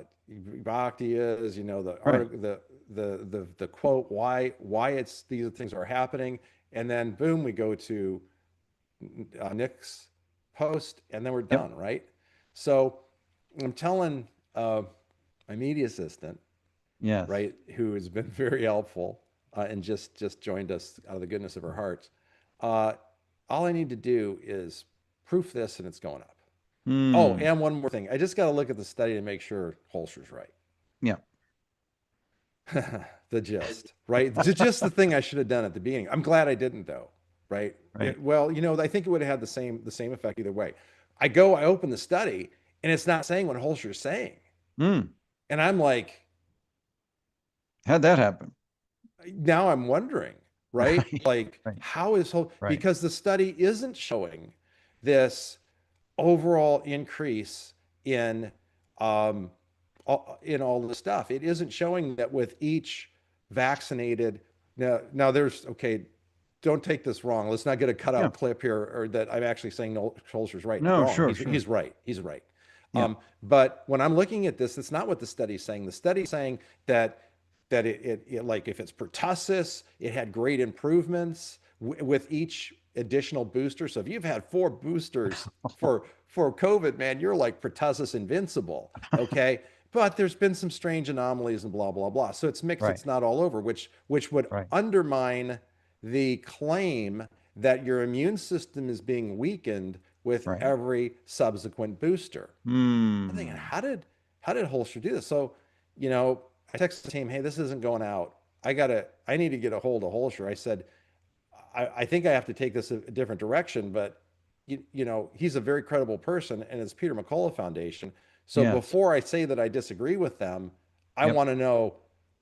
Bhakti is. You know, the Right. article, the quote, why it's these things are happening, and then boom, we go to Nick's post, and then we're Yep. done, right? So I'm telling my media assistant, Yes. right, who has been very helpful and just joined us out of the goodness of her heart. Uh, all I need to do is proof this, and it's going up. Oh, Hmm. and one more thing, I just got to look at the study to make sure Holster's right. Yeah. The gist, right? Just the thing I should have done at the beginning. I'm glad I didn't though, right? Right. Well, I think it would have had the same effect either way. I open the study, and it's not saying what Holster's saying, Hmm. and I'm like, How'd that happen? now I'm wondering, right? Right. Like, Right. how is Hol Right. because the study isn't showing this overall increase in um, in all the stuff. It isn't showing that with each vaccinated. Now there's okay. Don't take this wrong. Let's not get a Yeah. cutout clip here, or that I'm actually saying no, Schulzer's right. No, Wrong. sure, sure. He's right. He's right. Yeah. But when I'm looking at this, that's not what the study's saying. The study's saying that it like if it's pertussis, it had great improvements with each additional booster. So if you've had 4 boosters for COVID, man, you're like pertussis invincible. Okay. But there's been some strange anomalies and blah, blah, blah. So it's mixed, Right. it's not all over, which would Right. undermine the claim that your immune system is being weakened with Right. every subsequent booster. I'm thinking, Hmm. how did Holster do this? So, I texted the team, hey, this isn't going out. I need to get a hold of Holster. I said, I think I have to take this a different direction, but he's a very credible person, and it's Peter McCullough Foundation. So Yes. before I say that I disagree with them, I Yep. want to know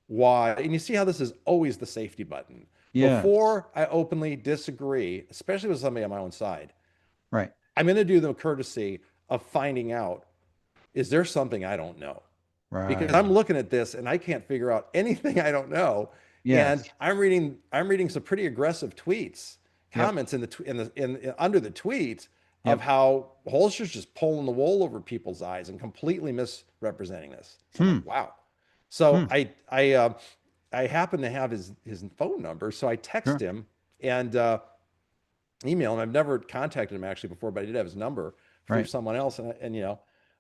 why. And you see how this is always the safety button. Yes. Before I openly disagree, especially with somebody on my own side, Right. I'm going to do the courtesy of finding out, is there something I don't know? Because Right. I'm looking at this and I can't figure out anything I don't know. And Yes. I'm reading some pretty aggressive tweets, Yep. comments under the tweet of Yep. how Holster's just pulling the wool over people's eyes and completely misrepresenting this. So I'm Hmm. like, wow. So Hmm. I happen to have his phone number, so I text Sure. him and email him. I've never contacted him actually before, but I did have his number through Right. someone else, and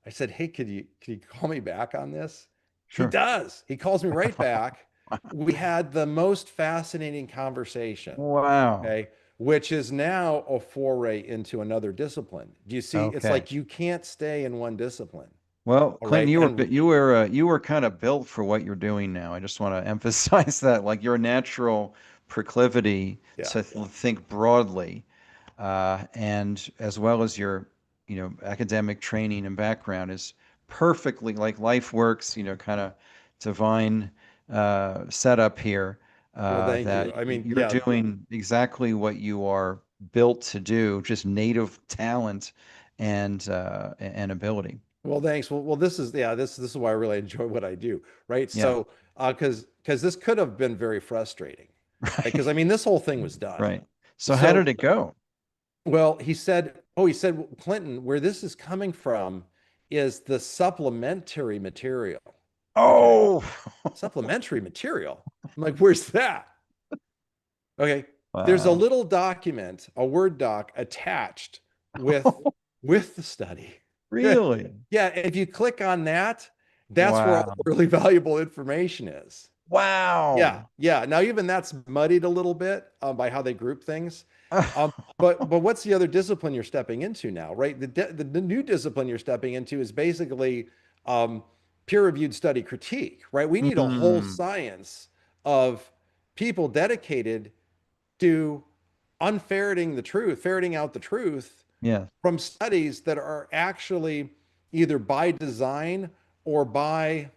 I said, hey, could you call me back on this? He Sure. does. He calls me right back. We had the most fascinating conversation. Wow. Okay. Which is now a foray into another discipline. Do you see? It's Okay. like you can't stay in one discipline. Well, All Clinton, right. And you were kind of built for what you're doing now. I just want to emphasize that, like your natural proclivity yeah, to think broadly, and as well as your, academic training and background is perfectly like life works, kind of divine setup here, well, thank you. that I mean, you're yeah. doing exactly what you are built to do, just native talent and ability. Well, thanks. Well, this is why I really enjoy what I do, right? Yeah. So, because this could have been very frustrating, right? Because I Right. mean, this whole thing was done. Right. So how did So, it go? well, he said, Clinton, where this is coming from is the supplementary material. Okay, Oh, supplementary material. I'm like, where's that? Okay, there's a wow. little document, a Word doc attached with with the study. Really? Yeah, if you click on that, that's where all Wow. the really valuable information is. Yeah, Wow. yeah. Now even that's muddied a little bit by how they group things. But what's the other discipline you're stepping into now, right? The new discipline you're stepping into is basically um, peer-reviewed study critique, right? We need a whole Hmm. science of people dedicated to ferreting out the truth Yes. from studies that are actually either by design or by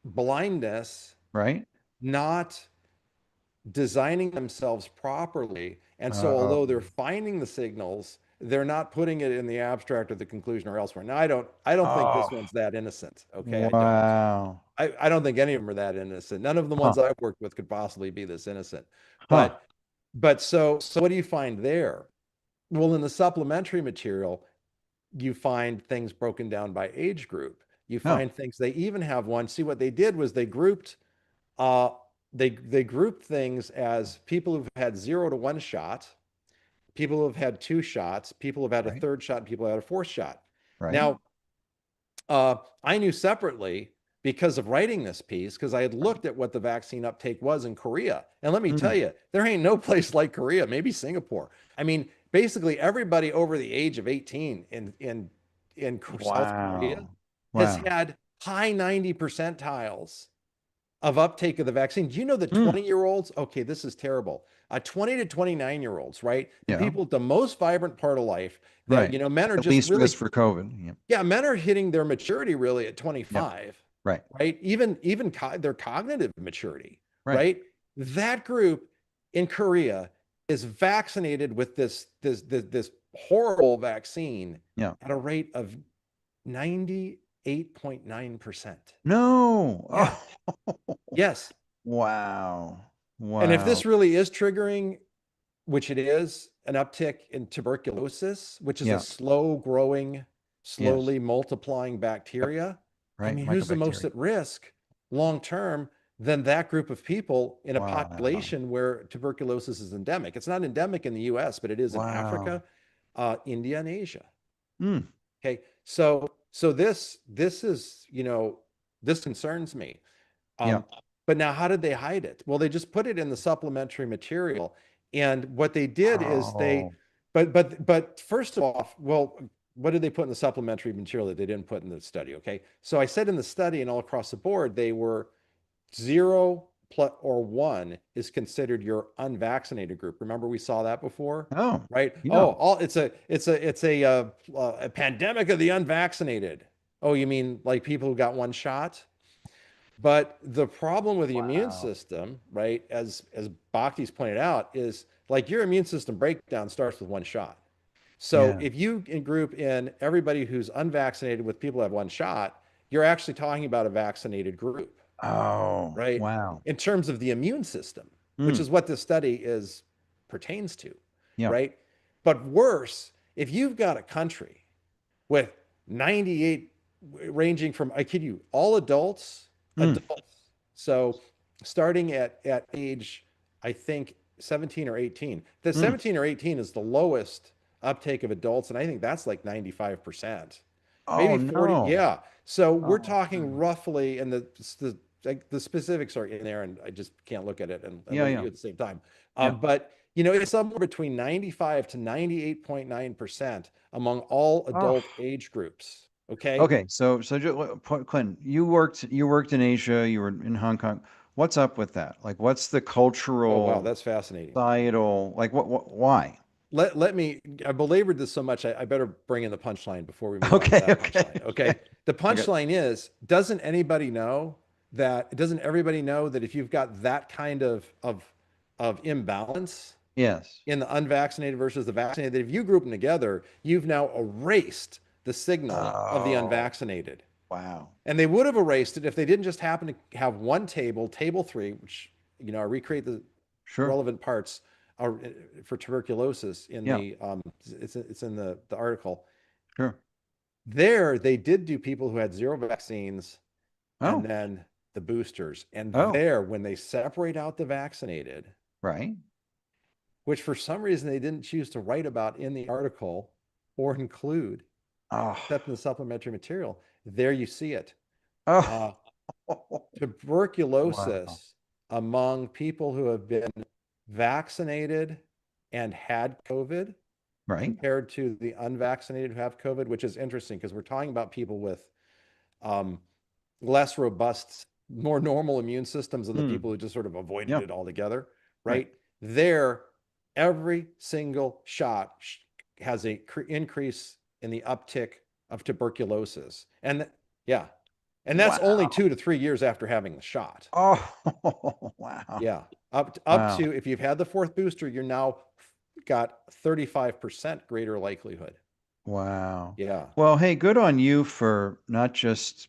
blindness, Right? not designing themselves properly. And so, Uh, although they're finding the signals, they're not putting it in the abstract or the conclusion or elsewhere. Now, I don't think oh, this one's that innocent. Okay, I don't. wow. I don't think any of them are that innocent. None of the Huh. ones I've worked with could possibly be this innocent. Huh. But so what do you find there? Well, in the supplementary material, you find things broken down by age group. You Oh, find things, they even have one. See, what they did was they grouped uh they grouped things as people who've had 0 to 1 shot, people who've had 2 shots, people who've had a right. third shot, and people who had a fourth shot. Right. Now, I knew separately because of writing this piece, because I had looked at what the vaccine uptake was in Korea. And let me tell Mm. you, there ain't no place like Korea, maybe Singapore. I mean, basically everybody over the age of 18 in South Korea Wow. has Wow. had high 90 percentiles of uptake of the vaccine. Do you know that Mm. 20-year-olds, okay, this is terrible. 20 to 29-year-olds, right? The Yeah. people at the most vibrant part of life that, Right. men are At just least really, risk for COVID. Yeah. yeah, men are hitting their maturity really at Yep. 25, Right. right? Even their cognitive maturity, Right. right? That group in Korea is vaccinated with this horrible vaccine Yeah. at a rate of 98.9%. No. Yeah. Oh, Yes. wow. And if Wow. this really is triggering, which it is, an uptick in tuberculosis, which is a Yeah. slow growing, Yes. slowly multiplying Yep. bacteria, I Right. mean, who's the most Mycobacteria. at risk long term than that group of people in a Wow. population where tuberculosis is endemic? It's not endemic in the US, but it is in Wow. Africa, India, and Asia. Mm. Okay. So this is, this concerns me. Yeah. Um, but now, how did they hide it? Well, they just put it in the supplementary material. And what they did is Oh. but first off, well, what did they put in the supplementary material that they didn't put in the study? Okay. So I said in the study and all across the board, they were 0 or 1 is considered your unvaccinated group. Remember, we saw that before, Oh. right? Yeah. Oh, it's a pandemic of the unvaccinated. Oh, you mean like people who got 1 shot? But the problem with the immune Wow. system, right, as Bhakti's pointed out, is like your immune system breakdown starts with 1 shot. So Yeah. if you group in everybody who's unvaccinated with people who have 1 shot, you're actually talking about a vaccinated group, Oh. right? Wow. In terms of the immune system, which Mm. is what this study is pertains to, Yeah. right? But worse, if you've got a country with 98, ranging from, I kid you, all Mm. adults. So starting at age, I think 17 or 18. The Mm. 17 or 18 is the lowest uptake of adults, and I think that's like 95%, Oh maybe 40. no. Yeah. So we're Oh talking no. roughly, and the like the specifics are in there, and I just can't look at it and Yeah. look at Yeah. you at the same time. Yeah. But it's somewhere between 95 to 98.9% among all Oh. adult age groups. Okay. Okay. Clinton, you worked in Asia. You were in Hong Kong. What's up with that? Like, what's the Oh, wow, cultural, that's fascinating. societal? Like, why? Let me, I belabored this so much, I better bring in the punchline before we move on to Okay. that Okay. punchline. Okay. The I got. punchline is, doesn't everybody know that if you've got that kind of imbalance Yes. in the unvaccinated versus the vaccinated, that if you group them together, you've now erased the signal of the Oh. unvaccinated. Wow. And they would have erased it if they didn't just happen to have one table, table 3, which, I recreate the Sure. relevant parts for tuberculosis in Yeah. it's in the article. Sure. There, they did do people who had 0 vaccines and Oh. then the boosters. And Oh. there, when they separate out the vaccinated, Right. which for some reason they didn't choose to write about in the article or include, Oh. except in the supplementary material, there you see it. Oh. Uh, Wow. Tuberculosis among people who have been vaccinated and had COVID Right. compared to the unvaccinated who have COVID, which is interesting because we're talking about people with um, less robust, more normal immune systems than the Hmm. people who just sort of avoided Yeah. it altogether, Right. right? There, every single shot has a increase in the uptick of tuberculosis. And yeah, And that's only Wow. 2 to 3 years after having the shot. Oh, wow. Yeah. Up Wow. to, if you've had the fourth booster, you're now got 35% greater likelihood. Wow. Yeah. Well, hey, good on you for not just,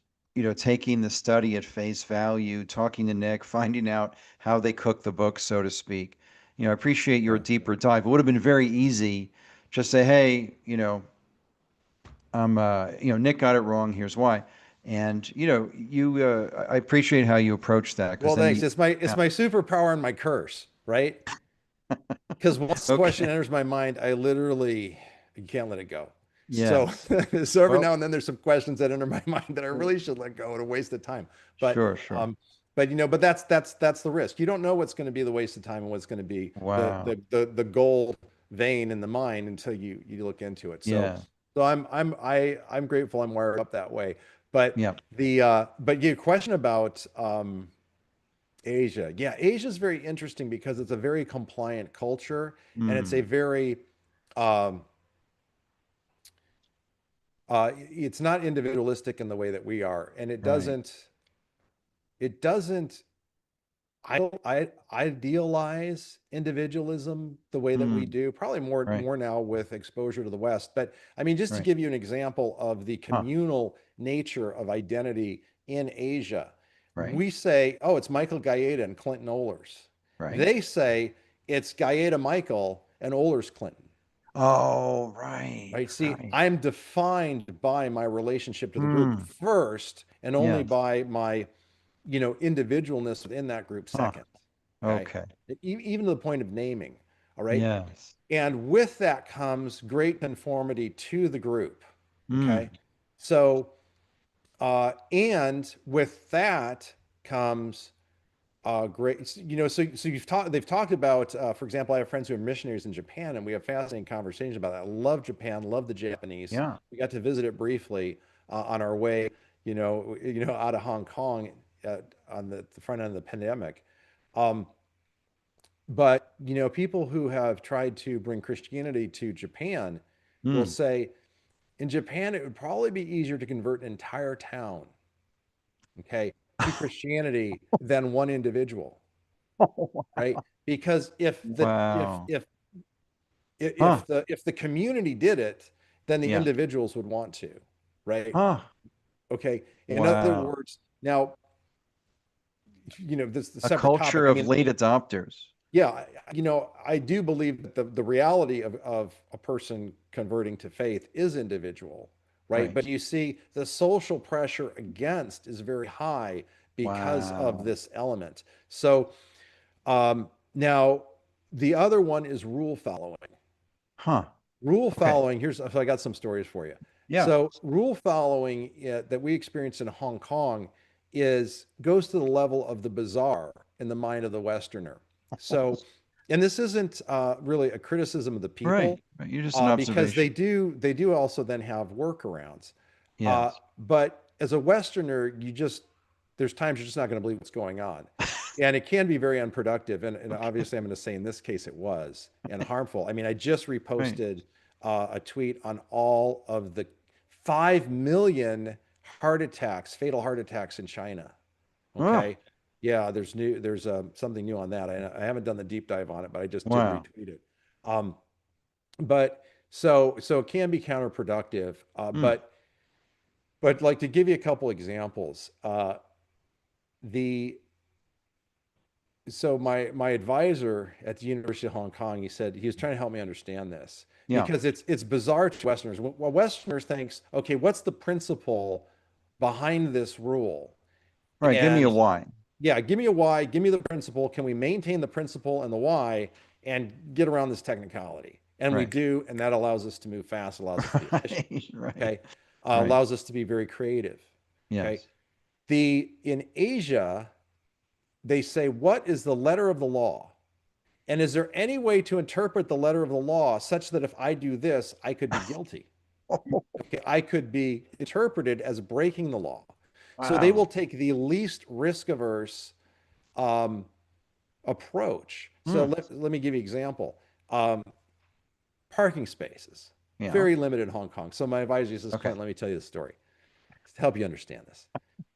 taking the study at face value, talking to Nick, finding out how they cook the book, so to speak. I appreciate your Yeah. deeper dive. It would have been very easy just say, hey, Nick got it wrong. Here's why. And, I appreciate how you approach that because Well, then thanks. you, It's yeah. my superpower and my curse, right? Because once the question Okay. enters my mind, I literally, you can't let it go. So, Yes. so every Well, now and then there's some questions that enter my mind that I really should let go and a waste of time. But, sure, sure. but that's the risk. You don't know what's going to be the waste of time and what's going to be Wow. the gold vein in the mine until you look into it. So, Yeah. I'm grateful I'm wired up that way. But Yeah. but your question about Asia. Yeah, Asia is very interesting because it's a very compliant culture and it's a Mm, very um it's not individualistic in the way that we are. And right. it doesn't I idealize individualism the way that we Mm, do, probably right. more now with exposure to the West. But I mean, just to Right. give you an example of the Huh. communal nature of identity in Asia, Right. we say, "Oh, it's Michael Gaeta and Clinton Ohlers." Right. They say it's Gaeta Michael and Ohlers Clinton. Oh, right. Right? See, Right. I'm defined by my relationship to the group Mm, first, and only yes. by my individualness within that group Huh. second. Okay. Okay. Even to the point of naming. All right. Yes. And with that comes great conformity to the group. Okay. Mm, So, and with that comes great, so they've talked about, for example, I have friends who are missionaries in Japan, and we have fascinating conversations about that. I love Japan, love the Japanese. yeah. We got to visit it briefly on our way, out of Hong Kong on the front end of the pandemic. Um, but people who have tried to bring Christianity to Japan will Mm. say, in Japan, it would probably be easier to convert an entire town, okay, to Christianity than one individual. Right? Because Wow. Huh. if the community did it, then the Yeah. individuals would want to, right? Huh. Okay. In other Wow. words, now, this is a A separate topic. culture I of mean, late adopters. yeah, I do believe that the reality of a person converting to faith is individual, right? Right. But you see, the social pressure against is very high because of Wow. this element. So now the other one is rule following. Huh. Rule Okay. following, so I got some stories for you. Yeah. So rule following that we experience in Hong Kong goes to the level of the bizarre in the mind of the Westerner. So, and this isn't really a criticism of the Right. people, Right. You're just an because observation. they do also then have workarounds. Yes. But as a Westerner, there's times you're just not going to believe what's going on. And it can be very unproductive. And Okay. obviously, I'm going to say in this case it was, and harmful. I mean, I just Right. reposted a tweet on all of the 5 million fatal heart attacks in China. Oh, Okay. Yeah, there's something new on that. I haven't done the deep dive on it, but I just did wow. retweet it. Um, but so it can be counterproductive. Mm. But like to give you a couple examples, the so my advisor at the University of Hong Kong, he said he was trying to help me understand this Yeah. because it's bizarre to Westerners. Well, Westerners thinks, okay, what's the principle behind this rule? Right. Give me a And why. yeah, give me a why, give me the principle. Can we maintain the principle and the why and get around this technicality? And we Right. do, and that allows us to move fast, allows us to be efficient. Right. Right. Okay, Right. allows us to be very creative. Okay, Yes. the in Asia they say, what is the letter of the law? And is there any way to interpret the letter of the law such that if I do this, I could be guilty? Okay, I could be interpreted as breaking the law. So they will Wow. take the least risk averse um, approach. So Mm. let me give you an example. Um, Parking spaces, Yeah. very limited in Hong Kong. So my advisor says, Okay. Clint, let me tell you the story to help you understand this.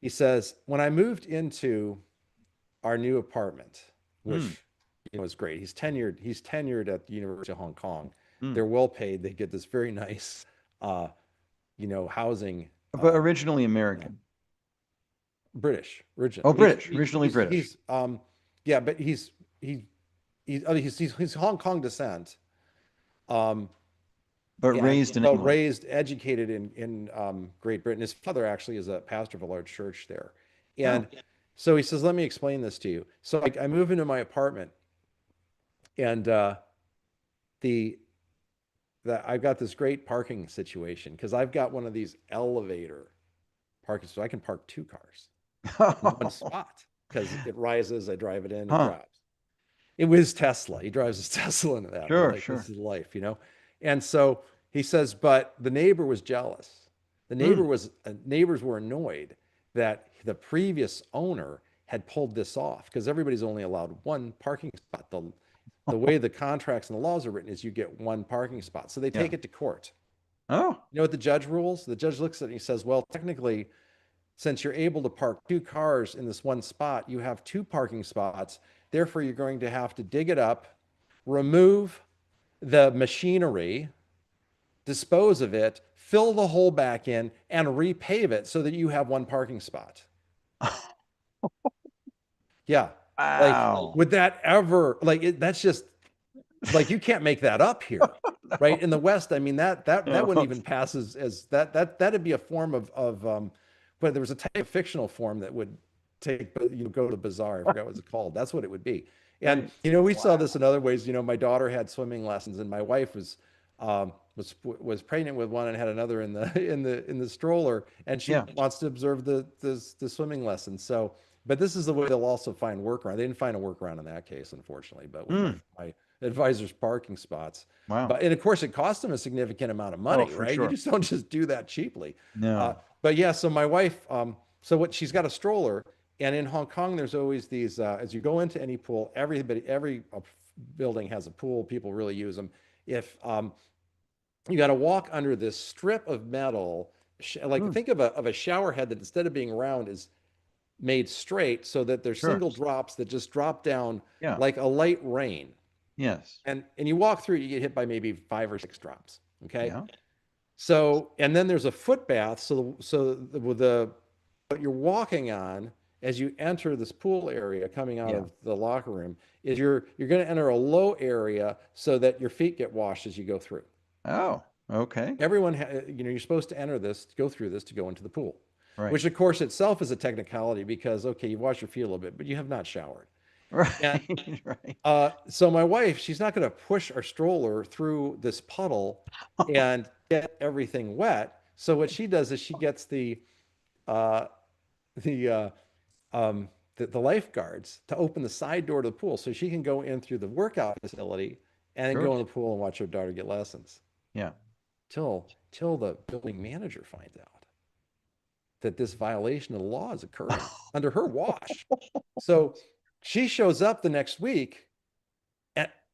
He says, when I moved into our new apartment, Mm, which is great. He's tenured at the University of Hong Kong. mm. They're well paid. They get this very nice uh, housing. But originally American. British origin. Oh, British, originally British, Yeah, but he he's Hong Kong descent. Um, but and raised in well, England. raised, educated in Great Britain. His father actually is a pastor of a large church there, Oh, and so he says, "Let me explain this to you." So I move into my apartment, and the that I've got this great parking situation because I've got one of these elevator parking, so I can park two cars in one spot because it rises. I drive it in, it huh? drops. It was Tesla. He drives his Tesla into that. Sure, Like this sure. is life. And so he says, but the neighbor was jealous. Mm. Neighbors were annoyed that the previous owner had pulled this off because everybody's only allowed one parking spot. The way the contracts and the laws are written is you get one parking spot. So they Yeah. take it to court. Oh, You know what the judge rules? The judge looks at it and he says, well, technically, since you're able to park two cars in this one spot, you have two parking spots. Therefore, you're going to have to dig it up, remove the machinery, dispose of it, fill the hole back in, and repave it so that you have one parking spot. Yeah. Like, wow. would that ever, that's just like, you can't make that up here. Right. In the West, I mean, that wouldn't No. even pass as that'd be a form but there was a type of fictional form that would go to the bazaar. I forgot what it's called. That's what it would be. And, Right. we saw Wow. this in other ways. My daughter had swimming lessons and my wife was pregnant with one and had another in the in the stroller, and she Yeah. wants to observe the swimming lesson. So, but this is the way they'll also find workaround. They didn't find a workaround in that case, unfortunately, but with my Mm. my advisor's parking spots. Wow. And of course, it cost them a significant amount of Oh, money, for right? You sure. just don't just do that cheaply. No. But yeah, so my wife, so what she's got a stroller, and in Hong Kong, there's always these. As you go into any pool, every building has a pool. People really use them. If You got to walk under this strip of metal, like Mm. think of a shower head that instead of being round is made straight, so that there's Sure. single drops that just drop down Yeah. like a light rain. Yes. And you walk through, you get hit by maybe 5 or 6 drops. Okay. Yeah. So, and then there's a foot bath. So what you're walking on as you enter this pool area coming out Yeah. of the locker room is you're going to enter a low area so that your feet get washed as you go through. Oh, okay. You're supposed to enter this, to go through this, to go into the pool, Right. which of course itself is a technicality because, okay, you wash your feet a little bit, but you have not showered. And Right. Right. so my wife, she's not going to push our stroller through this puddle and get everything wet. So what she does is she gets uh, the, uh, the lifeguards to open the side door to the pool so she can go in through the workout facility and then Sure. go in the pool and watch her daughter get lessons. Yeah. Till the building manager finds out that this violation of the law is occurring under her watch. So she shows up the next week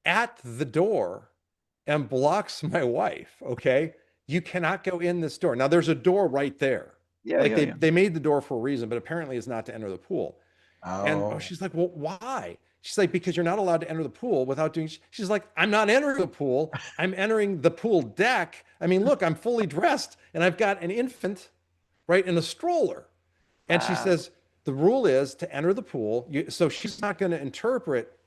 at the door and blocks my wife. Okay. You cannot go in this door. Now there's a door right there. Yeah. Like Yeah. they, Yeah. they made the door for a reason, but apparently it's not to enter the pool. And Oh. she's like, well, why? She's like, because you're not allowed to enter the pool without doing. She's like, I'm not entering the pool. I'm entering the pool deck. I mean, look, I'm fully dressed and I've got an infant, right, in a stroller. And she Wow. says, the rule is to enter the pool. So she's not going to interpret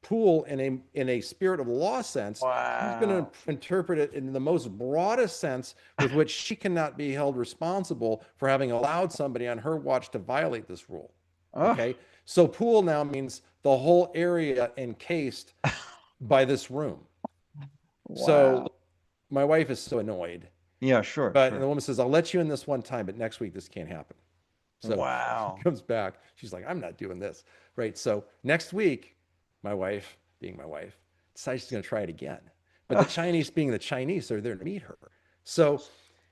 pool in a spirit of law sense. She's going to Wow. interpret it in the most broadest sense with which she cannot be held responsible for having allowed somebody on her watch to violate this rule. Oh. Okay. So pool now means the whole area encased by this room. So Wow. my wife is so annoyed. Yeah. Sure. And the Sure. woman says, I'll let you in this one time, but next week this can't happen. So she Wow. comes back. She's like, I'm not doing this. Right. So next week, my wife, being my wife, decides she's going to try it again. But the Chinese, being the Chinese, are there to meet her. So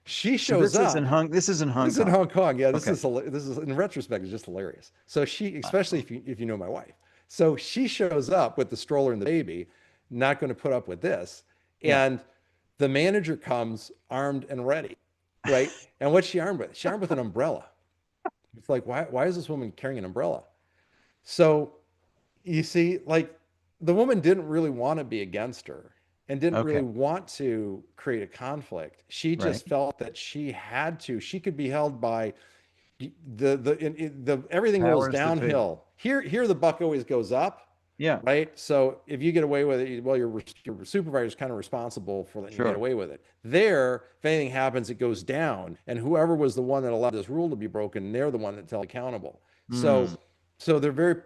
she So shows up. This is in Hong This is in Kong. Hong Kong. Yeah, Okay. this is in retrospect, it's just hilarious. So she, especially if you know my wife, so she shows up with the stroller and the baby, not going to put up with this, Yeah. and the manager comes armed and ready, right? And what's she armed with? She armed with an umbrella. It's like, why is this woman carrying an umbrella? So you see, like the woman didn't really want to be against her and didn't really Okay. want to create a conflict. She Right. just felt that she had to. She could be held by the everything rolls Powers that be. downhill. Here the buck always goes up, Yeah. right? So if you get away with it, well, your supervisor is kind of responsible for letting you get Sure. away with it. There, if anything happens, it goes down, and whoever was the one that allowed this rule to be broken, they're the one that's held accountable. Hmm. So they're very,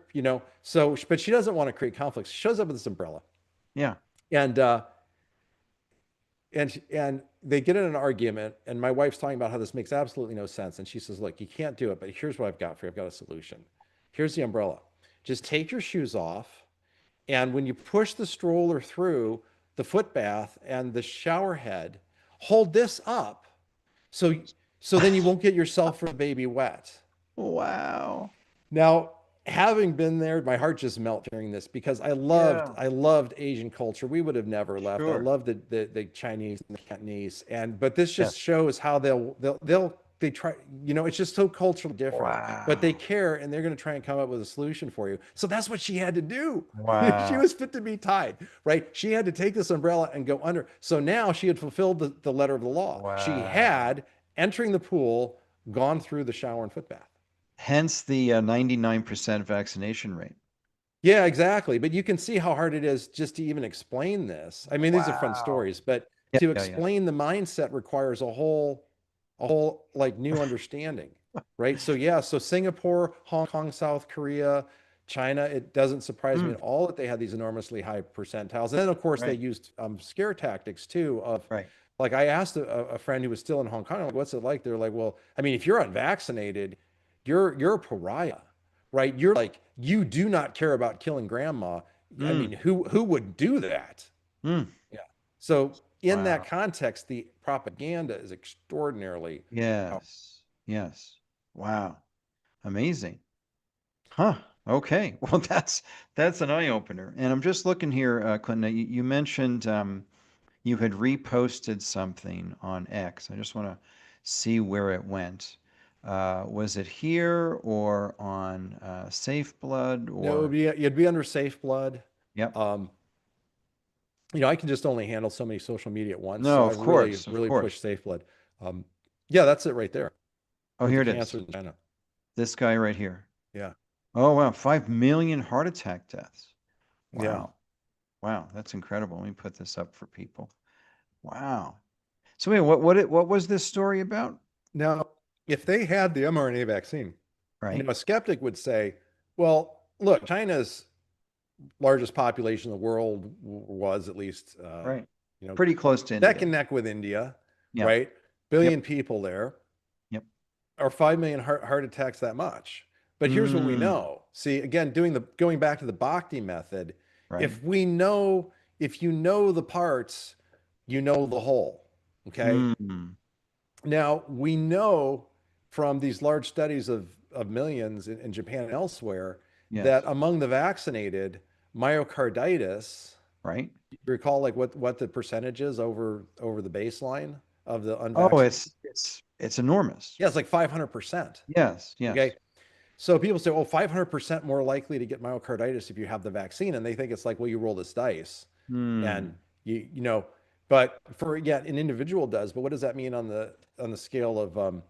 so but she doesn't want to create conflicts. She shows up with this umbrella, Yeah. and and they get in an argument, and my wife's talking about how this makes absolutely no sense, and she says, look, you can't do it, but here's what I've got for you. I've got a solution. Here's the umbrella. Just take your shoes off, and when you push the stroller through the foot bath and the shower head, hold this up so then you won't get yourself or the baby wet. Wow. Now, having been there, my heart just melted hearing this because Yeah. I loved Asian culture. We would have never left. I Sure. loved the Chinese and the Cantonese, but this just Yes. shows how they try. It's just so culturally different, but they Wow. care and they're going to try and come up with a solution for you. So that's what she had to do. She Wow. was fit to be tied, right? She had to take this umbrella and go under. So now she had fulfilled the letter of the law. She Wow. had entering the pool, gone through the shower and foot bath. Hence the 99% vaccination rate. Yeah, exactly. But you can see how hard it is just to even explain this. I mean, these are fun Wow. stories, but Yeah. to Yeah. Yeah. explain the mindset requires a whole like new understanding, right? So yeah, so Singapore, Hong Kong, South Korea, China, it doesn't surprise me Mm. at all that they had these enormously high percentiles. And then of course they Right. used scare tactics too of Right. like I asked a friend who was still in Hong Kong, like, what's it like? They're like, well, I mean, if you're unvaccinated, you're a pariah, right? You're like, you do not care about killing grandma. I Mm. mean, who would do that? Mm. Yeah. So in that Wow. context, the propaganda is extraordinarily powerful. Yes. Yes. Wow. Amazing. Huh. Okay. Well, that's an eye opener. And I'm just looking here, Clinton. You mentioned you had reposted something on X. I just want to see where it went. Was it here or on Safe Blood No, or? you'd be under safe blood. Yep. Um, I can just only handle so many social media at once. No, So of I've really, course, of really course. pushed safe blood. Um, yeah, that's it right there Oh, with here the it is. cancer in China. This guy right here. Yeah. Oh, wow. 5 million heart attack deaths. Yeah. Wow. Wow. That's incredible. Let me put this up for people. Wow. So wait, what was this story about? Now, if they had the mRNA vaccine, Right. a skeptic would say, well, look, China's largest population in the world was at least, Right. you know, Pretty close to neck India. and neck with India, Yep. right? Yep. Billion people there, Yep. or 5 million heart attacks that much. But here's what we Mm. know. See, again, going back to the Bhakti method, Right. if you know the parts, you know the whole. Okay. Mm. Now we know from these large studies of millions in Japan and elsewhere that Yes. among the vaccinated, myocarditis, Right. you recall like what the percentage is over the baseline of the Oh, unvaccinated? it's enormous. Yeah, it's like 500%. Yes. Okay. Yes. So people say, oh, 500% more likely to get myocarditis if you have the vaccine. And they think it's like, well, you roll this dice and Mm. but for, yeah, an individual does, but what does that mean on the scale of, a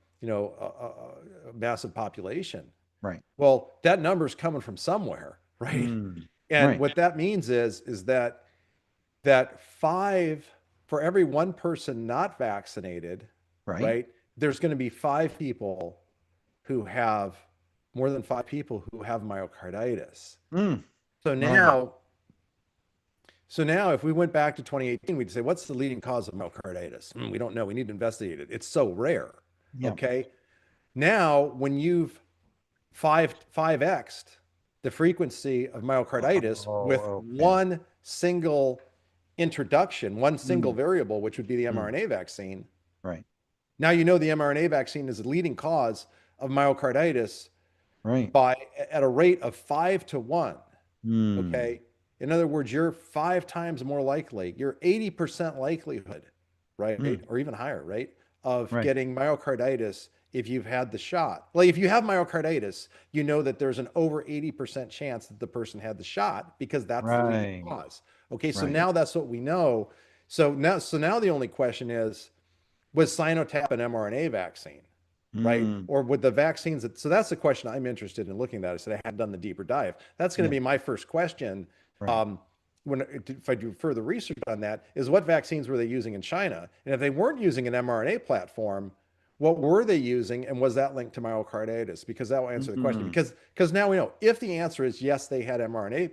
massive population? Right. Well, that number is coming from somewhere, right? Mm. And Right. what that means is that for every one person not vaccinated, Right. right, there's going to be five people who have more than five people who have myocarditis. Mm. So Wow. now, so now if we went back to 2018, we'd say, what's the leading cause of myocarditis? We don't know. We need to investigate it. It's so rare. Yeah. Okay. Now, when you've 5x'd the frequency of myocarditis with Oh, okay. one single introduction, one single Mm. variable, which would be the Mm. mRNA vaccine. Right. Now you know the mRNA vaccine is the leading cause of myocarditis Right. at a rate of 5 to 1. Mm. Okay. In other words, you're 5 times more likely, you're 80% likelihood, right? Mm. Or even higher, right? Of Right. getting myocarditis if you've had the shot. Like if you have myocarditis, you know that there's an over 80% chance that the person had the shot because that's the leading Right. cause. Okay, so Right. now that's what we know. So now the only question is, was Sinotap an mRNA vaccine? Right? Mm. Or would the vaccines that, so that's the question I'm interested in looking at. I said I hadn't done the deeper dive. That's going to Yeah. be my first question. Right. Um, if I do further research on that, is what vaccines were they using in China? And if they weren't using an mRNA platform, what were they using? And was that linked to myocarditis? Because that will answer the question. Mm. Because now we know if the answer is yes, they had mRNA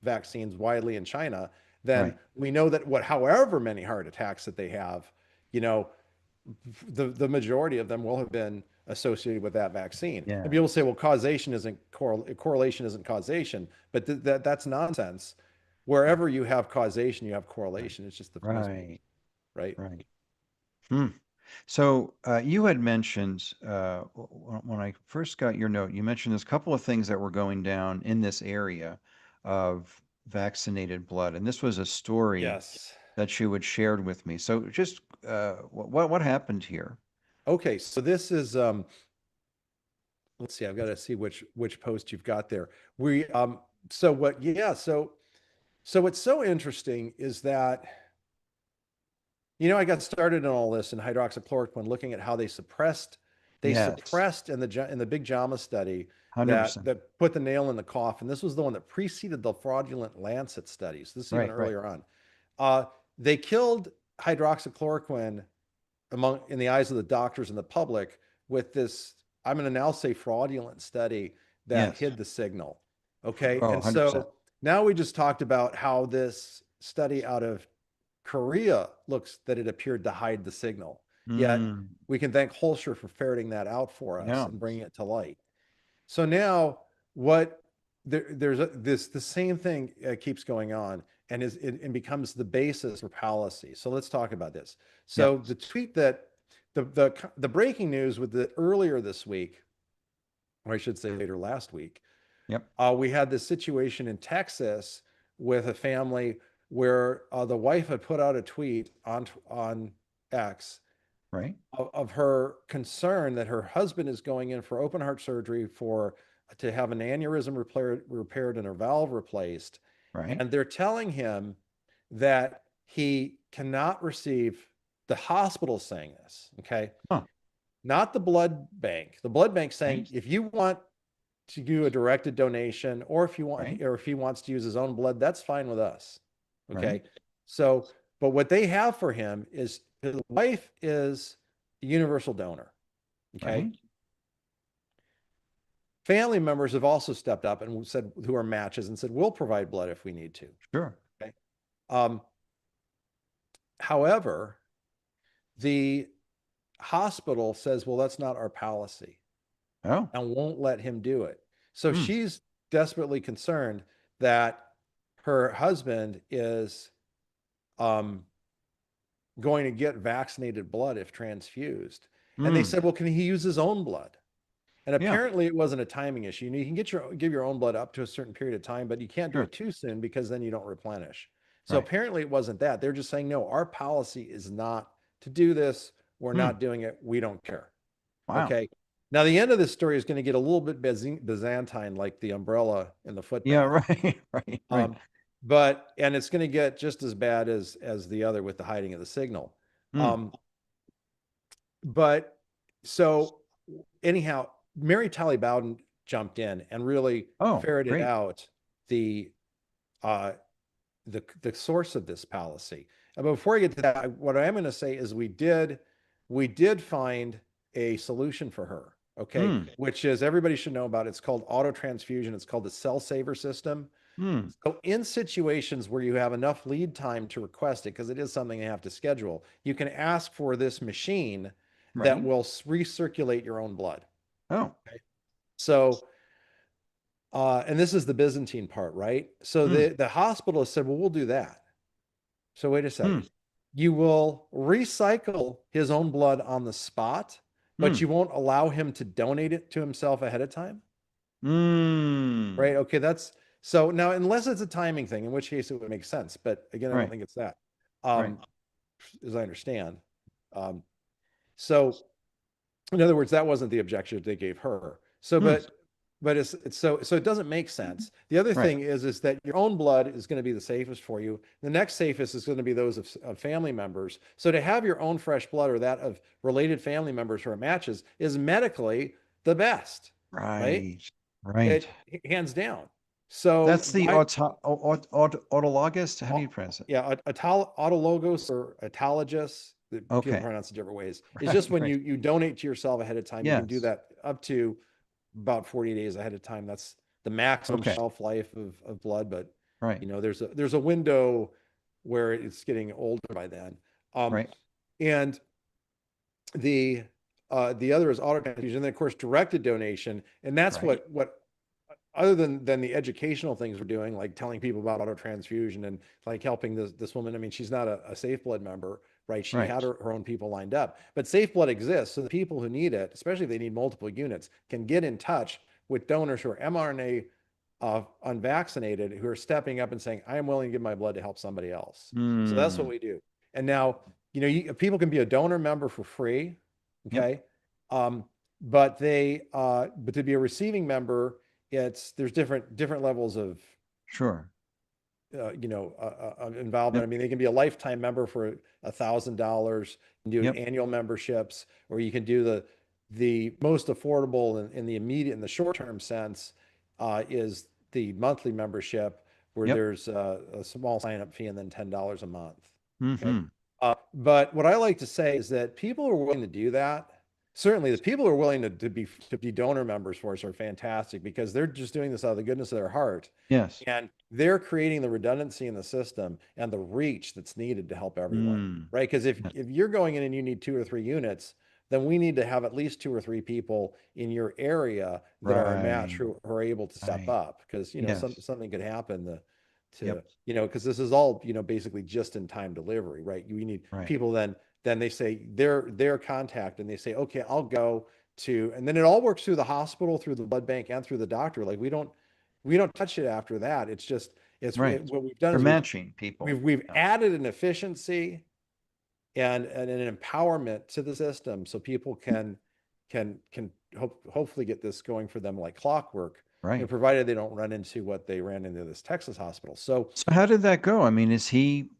vaccines widely in China, then Right. we know that however many heart attacks that they have, you know, the majority of them will have been associated with that vaccine. And Yeah. people say, well, correlation isn't causation, but that's nonsense. Wherever you have causation, you have Right. correlation. It's just the Right. right? Right. Hmm. So you had mentioned when I first got your note, you mentioned there's a couple of things that were going down in this area of vaccinated blood, and this was a story Yes. that you had shared with me. So just what happened here? Okay, so this is let's see, I've got to see which post you've got there. We so what yeah, so what's so interesting is that I got started in all this in hydroxychloroquine, looking at how they Yes, suppressed in the Big JAMA study 100%. that put the nail in the coffin. This was the one that preceded the fraudulent Lancet studies. This is even Right, right. earlier on. Uh, they killed hydroxychloroquine in the eyes of the doctors and the public with this, I'm going to now say fraudulent study that Yes. hid the signal. Okay. Oh, And 100%. so now we just talked about how this study out of Korea looks that it appered to hide the signal. Yet Mm, we can thank Holscher for ferreting that out for us yeah. and bringing it to light. So now what there's the same thing keeps going on and it becomes the basis for policy. So let's talk about this. So Yep. the tweet that the breaking news with the earlier this week, or I should say later last week, Yep. we had this situation in Texas with a family where the wife had put out a tweet on X Right. of her concern that her husband is going in for open heart surgery to have an aneurysm repaired and a valve replaced, Right. and they're telling him that he cannot receive, the hospital saying this, okay, Huh. not the blood bank. The blood bank saying Right. if you want to do a directed donation, or Right. if he wants to use his own blood, that's fine with us. Right. Okay. So, but what they have for him is his wife is a universal donor. Okay. Right. Family members have also stepped up and said, who are matches, and said, we'll provide blood if we need to. Sure. Okay. Um, However, the hospital says, well, that's not our policy, Oh. and won't let him do it. So Hmm. she's desperately concerned that her husband is going to get vaccinated blood if transfused. And they Hmm. said, well, can he use his own blood? And Yeah. apparently it wasn't a timing issue. You can give your own blood up to a certain period of time, but you can't do Sure. it too soon because then you don't replenish. So Right. apparently it wasn't that. They're just saying, no, our policy is not to do this. We're Hmm. not doing it. We don't care. Wow. Okay. Now the end of this story is going to get a little bit Byzantine, like the umbrella in the Yeah. footbath. Right. Right. Right. Um, and it's going to get just as bad as the other with the hiding of the signal. Hmm. Um, but so anyhow, Mary Talley Bowden jumped in and really Oh, ferreted great. out the uh, the source of this policy. But before I get to that, what I am going to say is we did find a solution for her. Okay, Hmm. which is everybody should know about. It's called auto transfusion. It's called the cell saver system. Hmm. So in situations where you have enough lead time to request it, because it is something you have to schedule, you can ask for this machine that Right. will recirculate your own blood. Oh. Okay? So, and this is the Byzantine part, right? So Hmm. the hospital has said, well, we'll do that. So wait a Hmm. second. You will recycle his own blood on the spot, Hmm. but you won't allow him to donate it to himself ahead of time, Hmm. right? Okay, that's so now, unless it's a timing thing, in which case it would make sense. But again, I don't Right. think it's that, Right. as I understand. Um, so In other words, that wasn't the objection they gave her. So, Hmm. but it's so it doesn't make sense. The other Right. thing is that your own blood is going to be the safest for you. The next safest is going to be those of family members. So to have your own fresh blood or that of related family members who are matches is medically the best, right? Right. Right. It hands down. So That's the why autologous. How do you pronounce it? yeah, autologous or autologous, people Okay. pronounce it different ways. It's Right. just when Right. you donate to yourself ahead of time, you can do Yes. that up to about 40 days ahead of time. That's the maximum Okay. shelf life of blood, but Right. there's a window where it's getting older by then. Um, Right. and the other is auto transfusion, and then of course directed donation, and that's Right. what other than the educational things we're doing, like telling people about auto transfusion and like helping this woman. I mean, she's not a Safe Blood member, right? She Right. had her own people lined up, but Safe Blood exists, so the people who need it, especially if they need multiple units, can get in touch with donors who are mRNA unvaccinated, who are stepping up and saying, "I am willing to give my blood to help somebody else." So that's what Hmm. we do. And now, people can be a donor member for free, Yep. okay? Um, but to be a receiving member, there's different levels of Sure. involvement. I Yep. mean, they can be a lifetime member for $1,000, and do Yep. annual memberships, or you can do the most affordable in the immediate, in the short term sense, is the monthly membership, where Yep. there's a small sign up fee and then $10 a month. Okay. Hmm. But what I like to say is that people are willing to do that. Certainly, the people who are willing to be donor members for us are fantastic, because they're just doing this out of the goodness of their heart, Yes. and they're creating the redundancy in the system and the reach that's needed to help everyone, Mm. right? Because if Yes. if you're going in and you need 2 or 3 units, then we need to have at least 2 or 3 people in your area that are a match, Right. who are able to step Right. up, because Yes. something could happen Yep. because this is all basically just in time delivery, right? You need Right. people, then they say their contact, and they say, okay, I'll go to, and then it all works through the hospital, through the blood bank, and through the doctor. Like, we don't touch it after that. It's just Right. what we've done You're is matching people. we've Yeah. added an efficiency and an empowerment to the system, so people can hopefully get this going for them like clockwork, Right. provided they don't run into what they ran into this Texas hospital. So, So how did that go? I mean, is he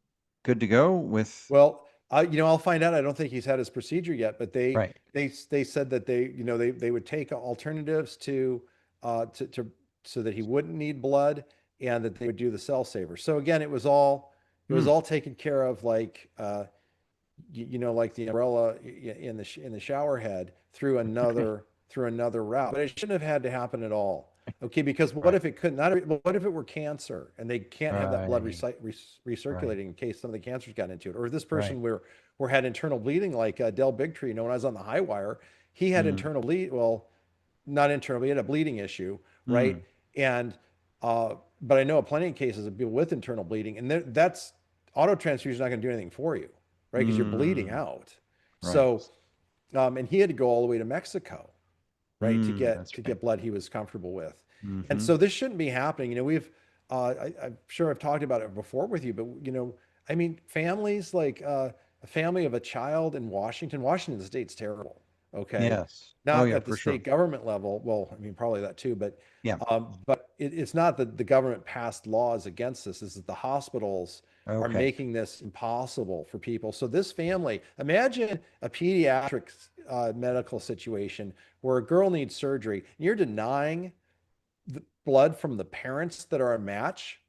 good to go with? well, I'll find out. I don't think he's had his procedure yet, but Right. they said that they would take alternatives to so that he wouldn't need blood, and that they would do the cell saver. So again, it was Hmm. all taken care of, like like the umbrella in the shower head, Okay. through another route. But it shouldn't have had to happen at all. Okay, because what Right. if it could not? What if it were cancer, and they can't have that blood Right. Right. recirculating in case some of the cancers got into it? Or if this Right. person were had internal bleeding, like Del Bigtree, when I was on the high wire, he had Mm. internal bleed. Well, not internal, he had a bleeding issue, right? Mm. And but I know of plenty of cases of people with internal bleeding, and that's auto transfusion not going to do anything for you, right? Because you're bleeding Mm. out. Right. So, and he had to go all the way to Mexico, right, to Mm. get That's right. blood he was comfortable with. And Mm-hmm. so this shouldn't be happening. I'm sure I've talked about it before with you, but I mean, families like a family of a child in Washington State's terrible. Okay, Yes. Oh not yeah, at the for sure. state government level. Well, I mean, probably that too, but Yeah. it's not that the government passed laws against this. This is the hospitals are Okay. making this impossible for people. So this family, imagine a pediatric medical situation where a girl needs surgery, and you're denying the blood from the parents that are a match,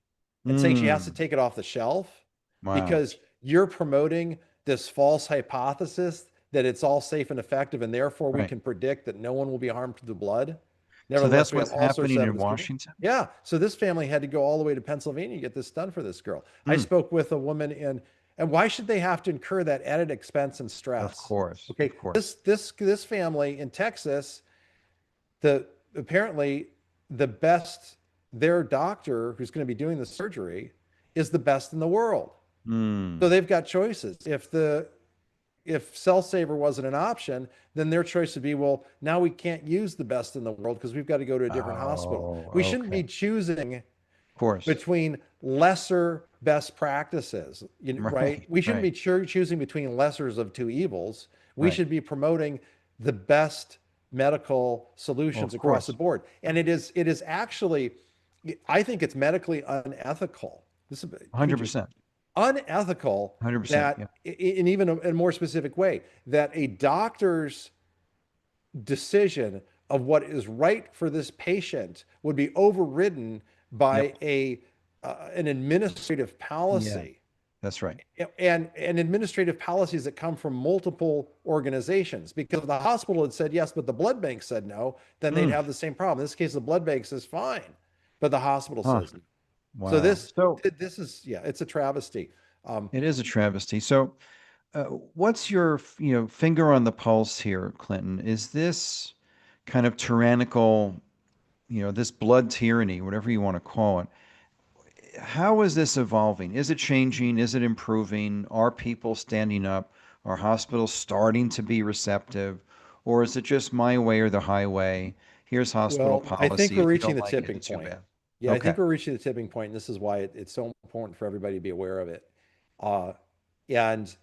and saying she has to Mm. take it off the shelf Wow. because you're promoting this false hypothesis that it's all safe and effective, and therefore we Right. can predict that no one will be harmed to the blood. So Nevertheless, that's we have what's all sorts of happening in evidence people. Washington? Yeah. So this family had to go all the way to Pennsylvania to get this done for this girl. I Mm. spoke with a woman and why should they have to incur that added expense and Of stress? course. Okay. Of course. This family in Texas, apparently the best, their doctor who's going to be doing the surgery is the best in the world. So Mm. they've got choices. If cell saver wasn't an option, then their choice would be, well, now we can't use the best in the world because we've got to go to a different hospital. Oh, We shouldn't okay. be Of choosing course. between lesser best practices, right? Right. We shouldn't Right. be choosing between lessers of two evils. We Right. should be promoting the best medical Well, solutions of across the course. board. And it is actually, I think it's medically unethical. This is huge. 100%. Unethical 100%. that, Yeah. in even a more specific way, that a doctor's decision of what is right for this patient would be overridden by Yep. an administrative Yeah. policy, That's right. and administrative policies that come from multiple organizations. Because if the hospital had said yes, but the blood bank said no, then they'd Mm. have the same problem. In this case, the blood bank says fine, but the hospital Huh. says no. So Wow. So this is, yeah, it's a travesty. Um, it is a travesty. So what's your, finger on the pulse here, Clinton? Is this kind of tyrannical, this blood tyranny, whatever you want to call it? How is this evolving? Is it changing? Is it improving? Are people standing up? Are hospitals starting to be receptive? Or is it just my way or the highway? Here's hospital well, I think policy. we're If you reaching don't the like it, tipping it's too point. bad. Yeah, I Okay, think we're reaching the tipping point, and this is why it's so important for everybody to be aware of it. Uh, and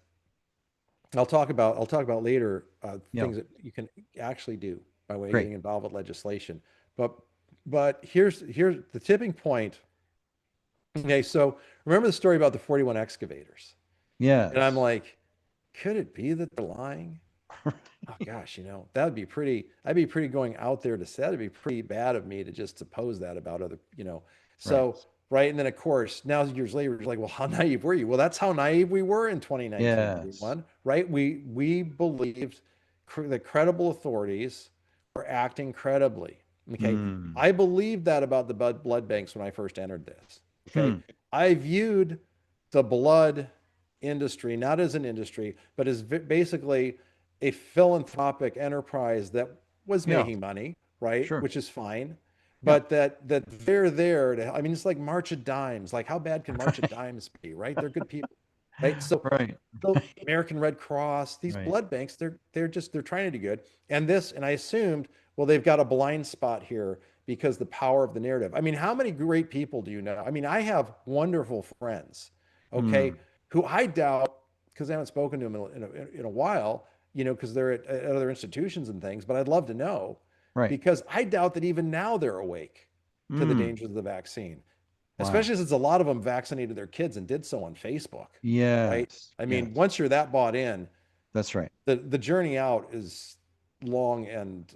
I'll talk about later yeah, things that you can actually do by way of great. getting involved with legislation. But here's the tipping point. Okay, so remember the story about the 41 excavators, and I'm Yes. like, could it be that they're lying? Oh gosh, that would be pretty. I'd be pretty going out there to say that'd be pretty bad of me to just suppose that about other. Right. So right, and then of course, now years later, it's like, well, how naive were you? Well, that's how naive we were in 2019, Yes. everyone. Right? We believed the credible authorities were acting credibly. Okay, Hmm. I believed that about the blood banks when I first entered this. Okay, Hmm. I viewed the blood industry not as an industry, but as basically a philanthropic enterprise that was Yeah, making money, right? sure. Which is fine, Yeah. but that they're there to. I mean, it's like March of Dimes. Like, how bad can March of Right. Dimes be, right? They're good people, right? So, Right. American Red Cross, these Right. blood banks, they're trying to do good. And I assumed, well, they've got a blind spot here because the power of the narrative. I mean, how many great people do you know? I mean, I have wonderful friends, okay, Hmm. who I doubt, because I haven't spoken to them in a while, because they're at other institutions and things, but I'd love to know, Right. because I doubt that even now they're awake to the Hmm. dangers of the vaccine, Wow. especially since a lot of them vaccinated their kids and did so on Facebook, right? Yes. I mean, Yes. once you're that bought in, That's right. the journey out is long and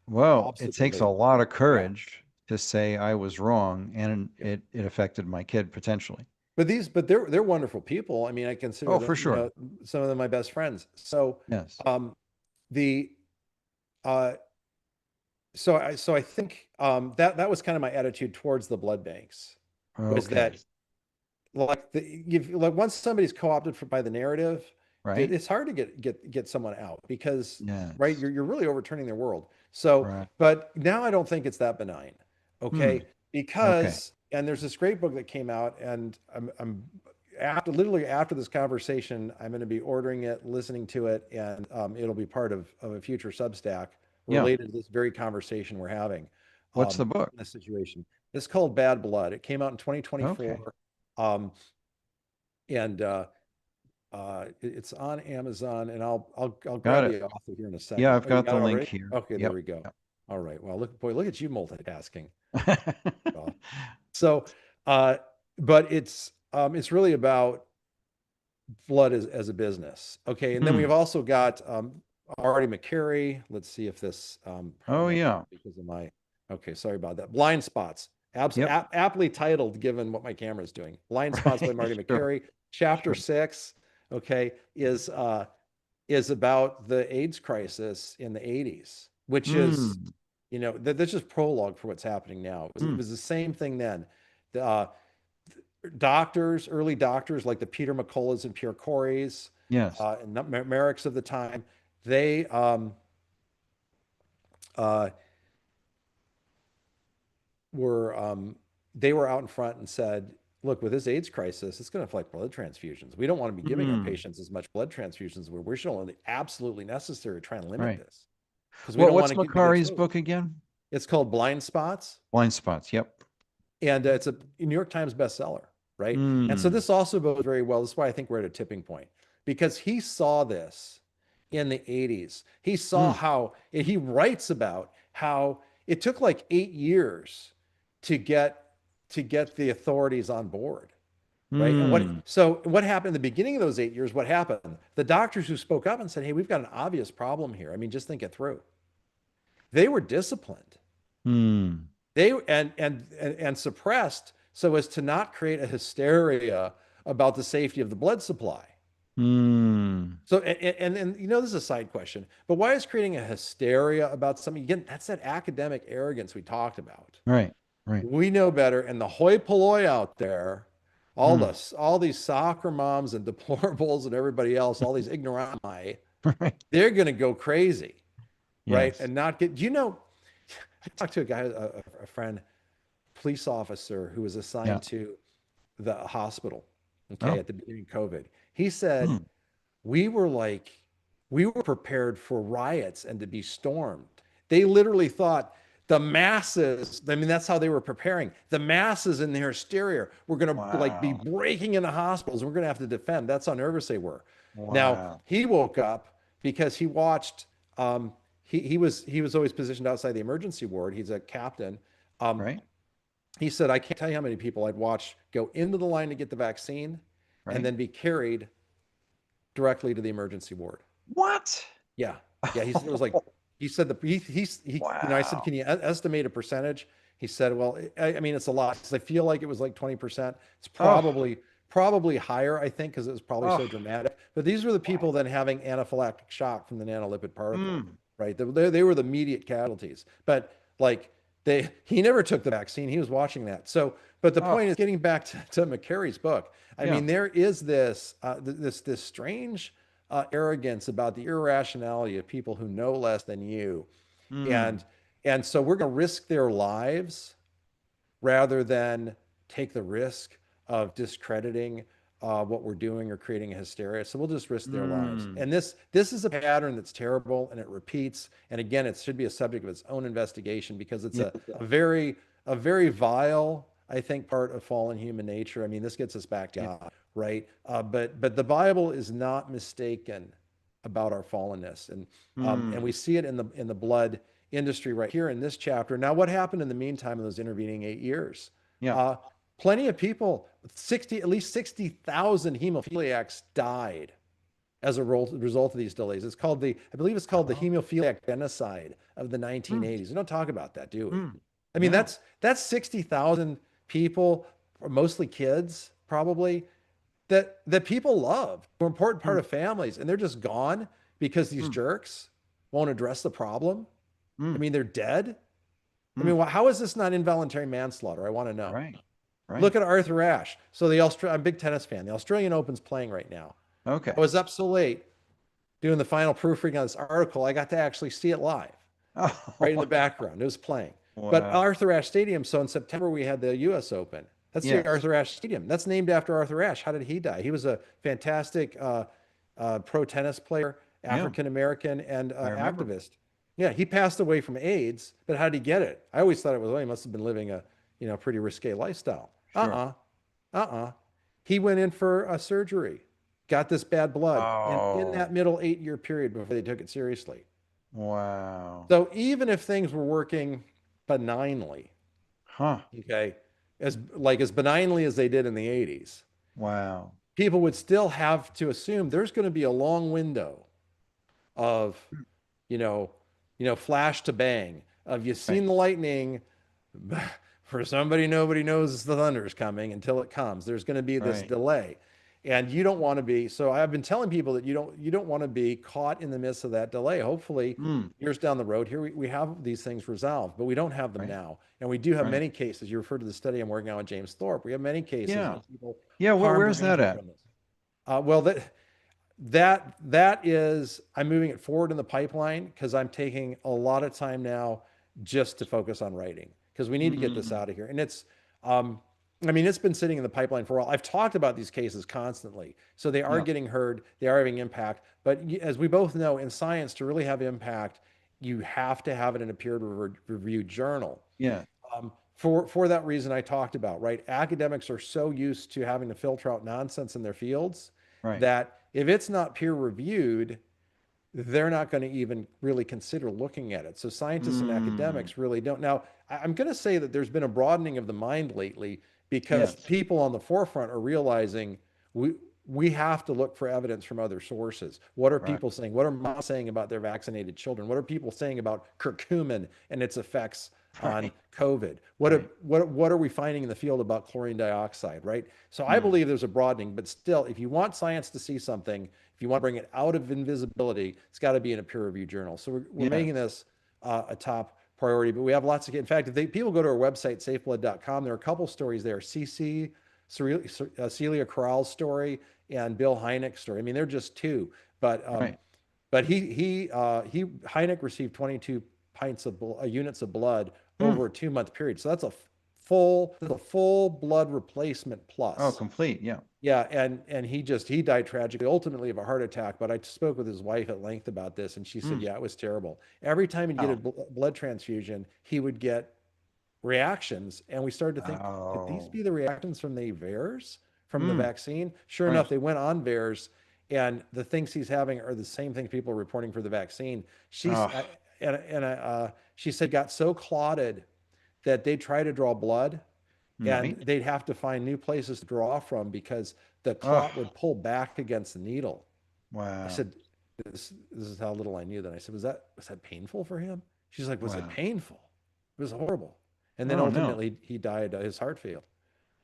Well, it obstacle takes a laden. lot of Yeah. courage to say I was wrong, and Yeah. it affected my kid potentially. But they're wonderful people. I mean, I consider Oh, them, for sure. some of them my best friends. So, Yes. um, the uh, so I think that was kind of my attitude towards the blood banks, was Okay. that, like, like, once somebody's co-opted by the narrative, Right? it's hard to get someone out, because, right, Yes. you're really overturning their world. So, Right. but now I don't think it's that benign, Hmm. okay? Okay. Because, and there's this great book that came out, and I'm literally after this conversation, I'm going to be ordering it, listening to it, and it'll be part of a future Substack Yeah. related to this very conversation we're having, What's the in book? this situation. It's called Bad Blood. It came out in Okay. 2024. Um, and it's on Amazon, and I'll Got grab it. the author here in a Yeah, second. I've Oh, you got got the it link already? here. Okay, there Yep. we go. Yep. All right. Well, look at you multitasking. Uh, So, uh, but it's really about blood as a business. Okay, and then we've Hmm. also got Artie McCary. Let's see if this probably Oh, not yeah. because of my. Okay, sorry about that. Blind Spots, Yep. aptly titled given what my camera is doing. Blind Spots by Right. Marty Sure. McCary. Chapter Sure. 6, okay, is about the AIDS crisis in the 80s, which is, Hmm. that's just prologue for what's happening now. It Hmm. was the same thing then. The, doctors, early doctors like the Peter McCulloughs and Pierre Coreys, Yes. and the Merricks of the time, they uh, were they were out in front and said, "Look, with this AIDS crisis, it's going to affect blood transfusions. We don't want to be giving our Hmm. patients as much blood transfusions. We should only absolutely necessary to try and limit Right. this, because we Well, don't want what's to be Macari's exposed." book again? It's called Blind Spots, Blind Spots. Yep. and it's a New York Times bestseller, right? And so Hmm. this also goes very well. This is why I think we're at a tipping point, because he saw this in the 80s. He saw Mm. how he writes about how it took like 8 years to get the authorities on board, right? And Mm. what happened in the beginning of those 8 years? What happened? The doctors who spoke up and said, "Hey, we've got an obvious problem here. I mean, just think it through." They were disciplined. Mm. They and suppressed so as to not create a hysteria about the safety of the blood supply. Mm. So, and this is a side question, but why is creating a hysteria about something? Again, that's that academic arrogance we talked about. Right. Right. We know better, and the hoi polloi out there, Mm. all these soccer moms and deplorables and everybody else, all these ignoranti, Right. they're going to go crazy, right? Yes. And not get. I talked to a guy, a friend, police officer who was Yeah. assigned to the hospital, okay, Oh. at the beginning of COVID. He said, Mm. we were like, we were prepared for riots and to be stormed. They literally thought the masses, I mean, that's how they were preparing. The masses in their hysteria were going to like be Wow. breaking into hospitals and we're going to have to defend. That's how nervous they were. Now, Wow. he woke up because he watched, he was always positioned outside the emergency ward. He's a captain. Um, Right. he said, I can't tell you how many people I'd watch go into the line to get the vaccine and Right. then be carried directly to the emergency ward. What? Yeah. Yeah. He said it was like, he said I said, Wow. can you estimate a percentage? He said, well, I mean, it's a lot. I feel like it was like 20%. It's Oh. probably higher, I think, because it was probably so Oh. dramatic. But these were the people Wow. then having anaphylactic shock from the nanolipid particle, Mm. right? They were the immediate casualties. But like he never took the vaccine. He was watching that. So, but the Oh. point is getting back to McCarry's book. I Yeah. mean, there is this strange arrogance about the irrationality of people who know less than you, Mm. and and so we're going to risk their lives rather than take the risk of discrediting what we're doing or creating a hysteria. So we'll just risk their lives. Mm. And this is a pattern that's terrible and it repeats. And again, it should be a subject of its own investigation because it's Yeah. a very vile, I think, part of fallen human nature. I mean, this gets us back to Yeah. God, right? But the Bible is not mistaken about our fallenness, and we Mm. see it in the blood industry right here in this chapter. Now, what happened in the meantime in those intervening 8 years? Yeah. Uh, Plenty of people, at least 60,000 hemophiliacs died as a result of these delays. I believe it's called the Oh. hemophiliac genocide of the Mm. 1980s. We don't talk about that, do we? Mm. I mean, No. that's 60,000 people, mostly kids, probably, that people love, were an important part Mm. of families, and they're just gone because these Mm. jerks won't address the problem. I Mm. mean, they're dead. I Mm. mean, how is this not involuntary manslaughter? I want to know. Right. Right. Look at Arthur Ashe. So I'm a big tennis fan. The Australian Open's playing right now. Okay. I was up so late doing the final proofreading on this article, I got to actually see it live, right in the Oh. background. It was playing. But Wow. Arthur Ashe Stadium, so in September we had the US Open. That's the Yes. Arthur Ashe Stadium. That's named after Arthur Ashe. How did he die? He was a fantastic pro tennis player, Yeah. African American, and I remember. activist. Yeah, he passed away from AIDS, but how did he get it? I always thought it was, well, he must have been living a pretty risque lifestyle. Sure. He went in for a surgery, got this bad blood, and in Oh. that middle 8 year period before they took it seriously. Wow. So even if things were working benignly, Huh. okay, as benignly as they did in the 80s, Wow. people would still have to assume there's going to be a long window of, you know, flash to bang, of you've Right. seen the lightning. For somebody, nobody knows the thunder is coming until it comes. There's going to be this Right. delay, and you don't want to be. So I've been telling people that you don't want to be caught in the midst of that delay. Hopefully, Mm. years down the road, here we have these things resolved, but we don't have them Right. now, and we do have Right. many cases. You referred to the study I'm working on with James Thorpe. We have many cases Yeah. of people Yeah. harmed or Where's that injured at? from this. Well, that is, I'm moving it forward in the pipeline because I'm taking a lot of time now just to focus on writing because we need to get this Mm. out of here. And I mean, it's been sitting in the pipeline for a while. I've talked about these cases constantly, so they are Yeah. getting heard, they are having impact. But as we both know, in science, to really have impact, you have to have it in a peer-reviewed journal. Yeah. For that reason I talked about, right? Academics are so used to having to filter out nonsense in their fields Right. that if it's not peer reviewed, they're not going to even really consider looking at it. So scientists and Mm. academics really don't. Now, I'm going to say that there's been a broadening of the mind lately because Yes. people on the forefront are realizing we we have to look for evidence from other sources. What are Right. people saying? What are moms saying about their vaccinated children? What are people saying about curcumin and its effects on Right. COVID? Right. What are we finding in the field about chlorine dioxide, right? So I Mm. believe there's a broadening, but still, if you want science to see something, if you want to bring it out of invisibility, it's got to be in a peer-reviewed journal. So we're making Yes. this a top priority, but we have lots of, in fact, if people go to our website, safeblood.com, there are a couple stories there. Celia Corral's story and Bill Heineck's story. I mean, they're just two, but Right. Heineck received 22 units of blood Mm. over a 2 month period. So that's a full blood replacement Oh, plus. complete. Yeah. Yeah, and he died tragically, ultimately of a heart attack. But I spoke with his wife at length about this, and she said, Mm. yeah, it was terrible. Every time he'd get a Oh. blood transfusion, he would get reactions, and we started to think, could these Oh. be the reactions from the VAERS from the Mm. vaccine? Sure enough, Right. they went on VAERS, and the things he's having are the same things people are reporting for the vaccine. She's Oh. she said got so clotted that they try to draw blood and Right. they'd have to find new places to draw from because the clot Oh. would pull back against the needle. I Wow. said, this is how little I knew that. I said, was that painful for him? She's like, was it Wow. painful? It was horrible. And then Oh no. ultimately he died, his heart failed.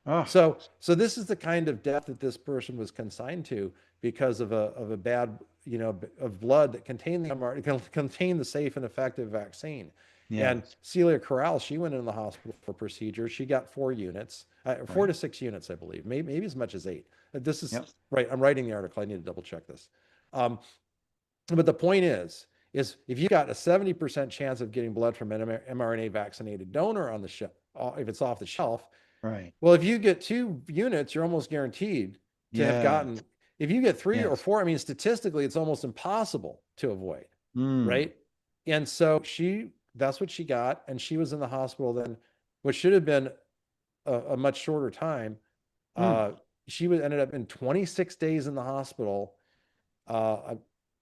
Oh. So this is the kind of death that this person was consigned to because of a bad, of blood that contained the mRNA, contained the safe and effective vaccine. And Yes. Celia Corral, she went in the hospital for procedure. She got 4 units, four Right. to 6 units, I believe, maybe as much as 8. This is Yep. right. I'm writing the article. I need to double check this. Um, but the point is if you got a 70% chance of getting blood from an mRNA vaccinated donor on the shelf, if it's off the shelf, Right. well, if you get 2 units, you're almost guaranteed to have Yes. gotten. If you get 3 or Yes. 4, I mean, statistically, it's almost impossible to avoid, Mm. right? And so that's what she got, and she was in the hospital then, which should have been a much shorter time. Mm. Uh, she ended up in 26 days in the hospital uh,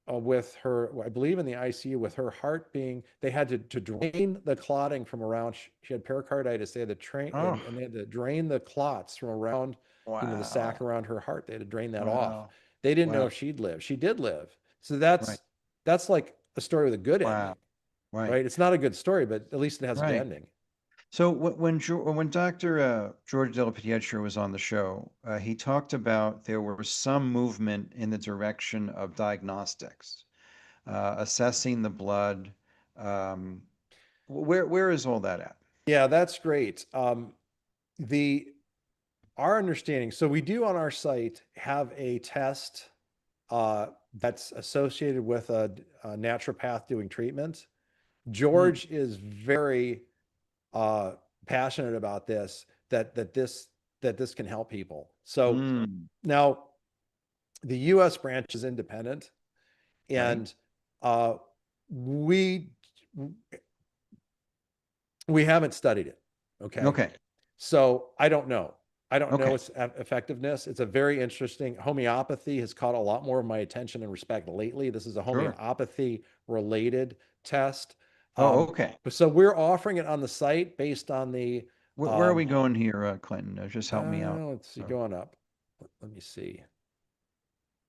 with her, I believe, in the ICU with her heart being. They had to drain the clotting from around. She had pericarditis. They had to train Oh. and they had to drain the clots from around, the sac Wow. around her heart. They had to drain that off. Wow. They didn't know Wow. if she'd live. She did live. So Right. that's like a story with a good Wow. ending, Right. right? It's not a good story, but at least it has a good Right. ending. So when Dr. George Della Pietro was on the show, he talked about there was some movement in the direction of diagnostics, assessing the blood. Um, where is all that at? Yeah, that's great. The Our understanding. So we do on our site have a test that's associated with a naturopath doing treatment. Mm. George is very uh, passionate about this. That this can help people. So Mm. now the U.S. branch is independent, Right. and uh, we we haven't studied it. Okay, Okay. so I don't know. I don't know Okay. its effectiveness. It's a very interesting. Homeopathy has caught a lot more of my attention and respect lately. This is a Sure. homeopathy related test. Oh, okay. So we're offering it on the site based on the, Where are we um, going here, Clinton? Just help me out. let's see, So, going up. Let me see.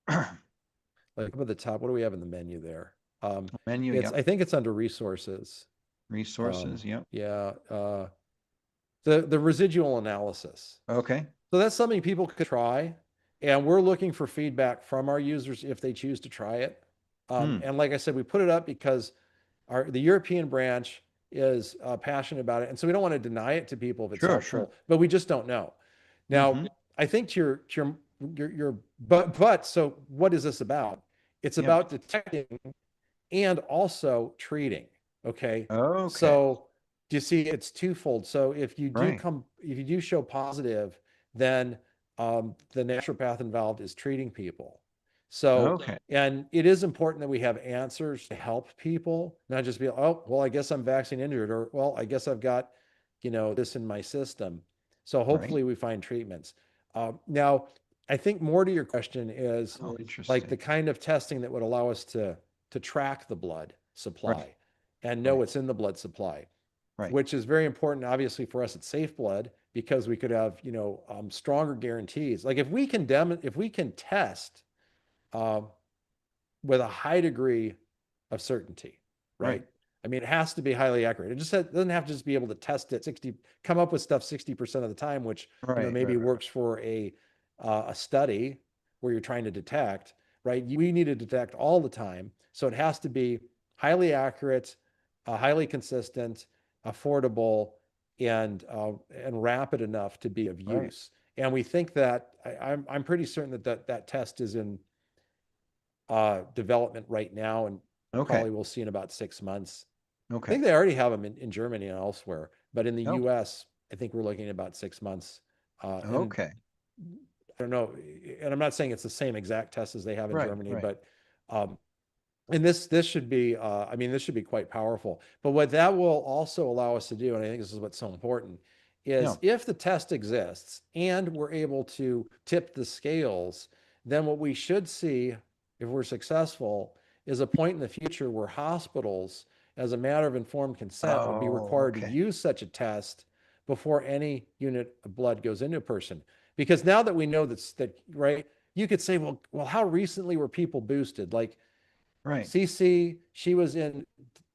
Like up at the top, what do we have in the menu there? menu. I Yep. think it's under resources. Resources. Yep. Yeah. The residual analysis. Okay. So that's something people could try. And we're looking for feedback from our users if they choose to try it. Mm. And like I said, we put it up because the European branch is passionate about it. And so we don't want to deny it to people if it's Sure. Sure. helpful, but we just don't know. Now, Mm-hmm. I think but so what is this about? It's Yep. about detecting and also treating. Okay. Okay. So do you see it's twofold? So Right. if you do show positive, then the naturopath involved is treating people. So, Okay. and it is important that we have answers to help people, not just be, oh, well, I guess I'm vaccine injured, or, well, I guess I've got, this in my system. So Right. hopefully we find treatments. Now, I think more to your question is Oh, like interesting. the kind of testing that would allow us to to track the blood Right. supply and know Right. what's in the blood supply, Right. which is very important, obviously, for us at Safe Blood, because we could have, stronger guarantees. Like if we can test um, with a high degree of certainty, Right. right? I mean, it has to be highly accurate. It just doesn't have to just be able to test it 60, come up with stuff 60% of the time, which, Right. Right. maybe works for a study where you're trying to detect, right? We need to detect all the time. So it has to be highly accurate, highly consistent, affordable, and rapid enough to be of Right. use. And we think that I'm pretty certain that test is in development right now, and Okay. probably we'll see in about 6 months. I Okay. think they already have them in Germany and elsewhere, but in the Oh. US, I think we're looking at about 6 months. And Okay. I don't know, and I'm not saying it's the same exact test as they have in Right. Germany, Right. but and this should be I mean, this should be quite powerful. But what that will also allow us to do, and I think this is what's so important, Yeah. is if the test exists and we're able to tip the scales, then what we should see, if we're successful, is a point in the future where hospitals, as a matter of informed consent, would be Oh, required to okay. use such a test before any unit of blood goes into a person. Because now that we know that, right, you could say, well, how recently were people boosted? Like Right. CC, she was in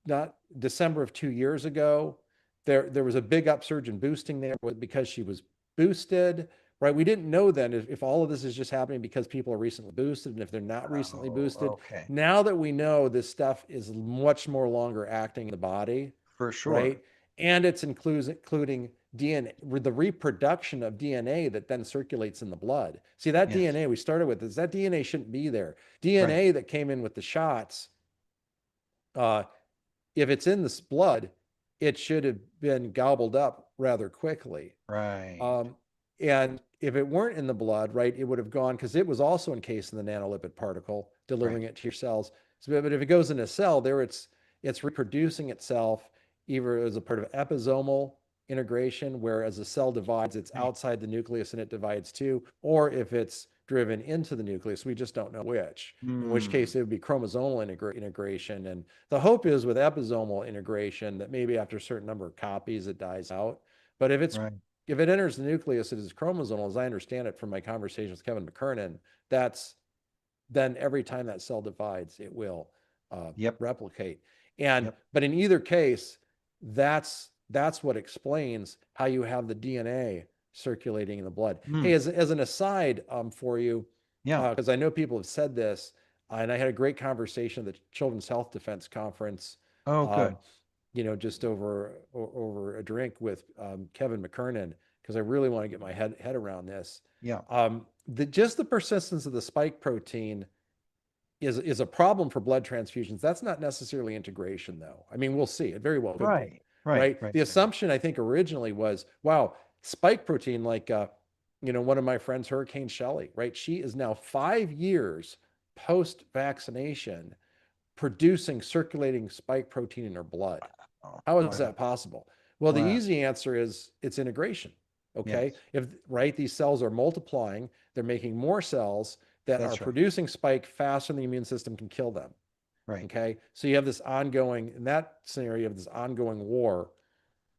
not December of 2 years ago. There was a big upsurge in boosting there because she was boosted, right? We didn't know then if all of this is just happening because people are recently boosted, and if they're not recently Oh, boosted. okay. Now that we know this stuff is much more longer acting in the body, For sure. right? And it's including DNA, the reproduction of DNA that then circulates in the blood. See, that Yes. DNA we started with is that DNA shouldn't be there. Right. DNA that came in with the shots, uh, if it's in this blood, it should have been gobbled up rather quickly. Right. Um, and if it weren't in the blood, right, it would have gone, because it was also encased in the nanolipid particle, Right. delivering it to your cells. So, but if it goes in a cell, there it's reproducing itself either as a part of episomal integration, where as the cell divides, it's Right. outside the nucleus and it divides too, or if it's driven into the nucleus, we just don't know which. In which Hmm. case, it would be chromosomal integration. And the hope is with episomal integration that maybe after a certain number of copies, it dies out. But Right. if it enters the nucleus, it is chromosomal, as I understand it from my conversation with Kevin McKernan. That's then every time that cell divides, it will Yep. replicate. And Yep. but in either case, that's what explains how you have the DNA circulating in the blood. Hey, Hmm. as an aside for you, Yeah. because I know people have said this, and I had a great conversation at the Children's Health Defense Conference, Oh, um, good. just over a drink with Kevin McKernan, because I really want to get my head around this. Yeah. Just the persistence of the spike protein is a problem for blood transfusions. That's not necessarily integration, though. I mean, we'll see. It very well could be, Right. Right. right? Right. The Right. assumption I think originally was, wow, spike protein, like one of my friends, Hurricane Shelley, right? She is now 5 years post vaccination producing circulating spike protein in her blood. Oh, How is wow. that possible? Well, the Wow. easy answer is it's integration. Okay. Yes. If, right, these cells are multiplying, they're making more cells that are That's right. producing spike faster than the immune system can kill them. Right. Okay. So you have this ongoing, in that scenario, you have this ongoing war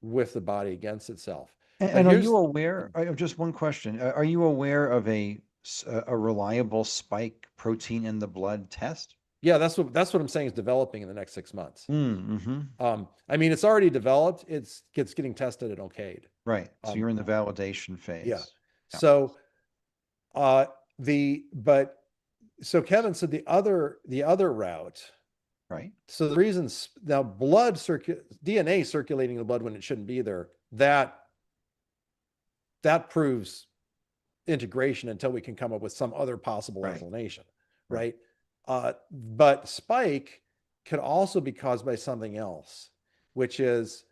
with the body against itself. But And are you here's, aware, I have just one question. Are you aware of a reliable spike protein in the blood test? yeah, that's what I'm saying is developing in the next 6 months. Mm-hmm. I mean, it's already developed. It's getting tested and okayed. Right. So Um, you're in the validation yeah. phase. Yeah. So uh, the but so Kevin said the other route. Right. So the reasons now DNA circulating in the blood when it shouldn't be there, that proves integration until we can come up with some other possible Right. explanation, Right. right? But spike could also be caused by something else, which is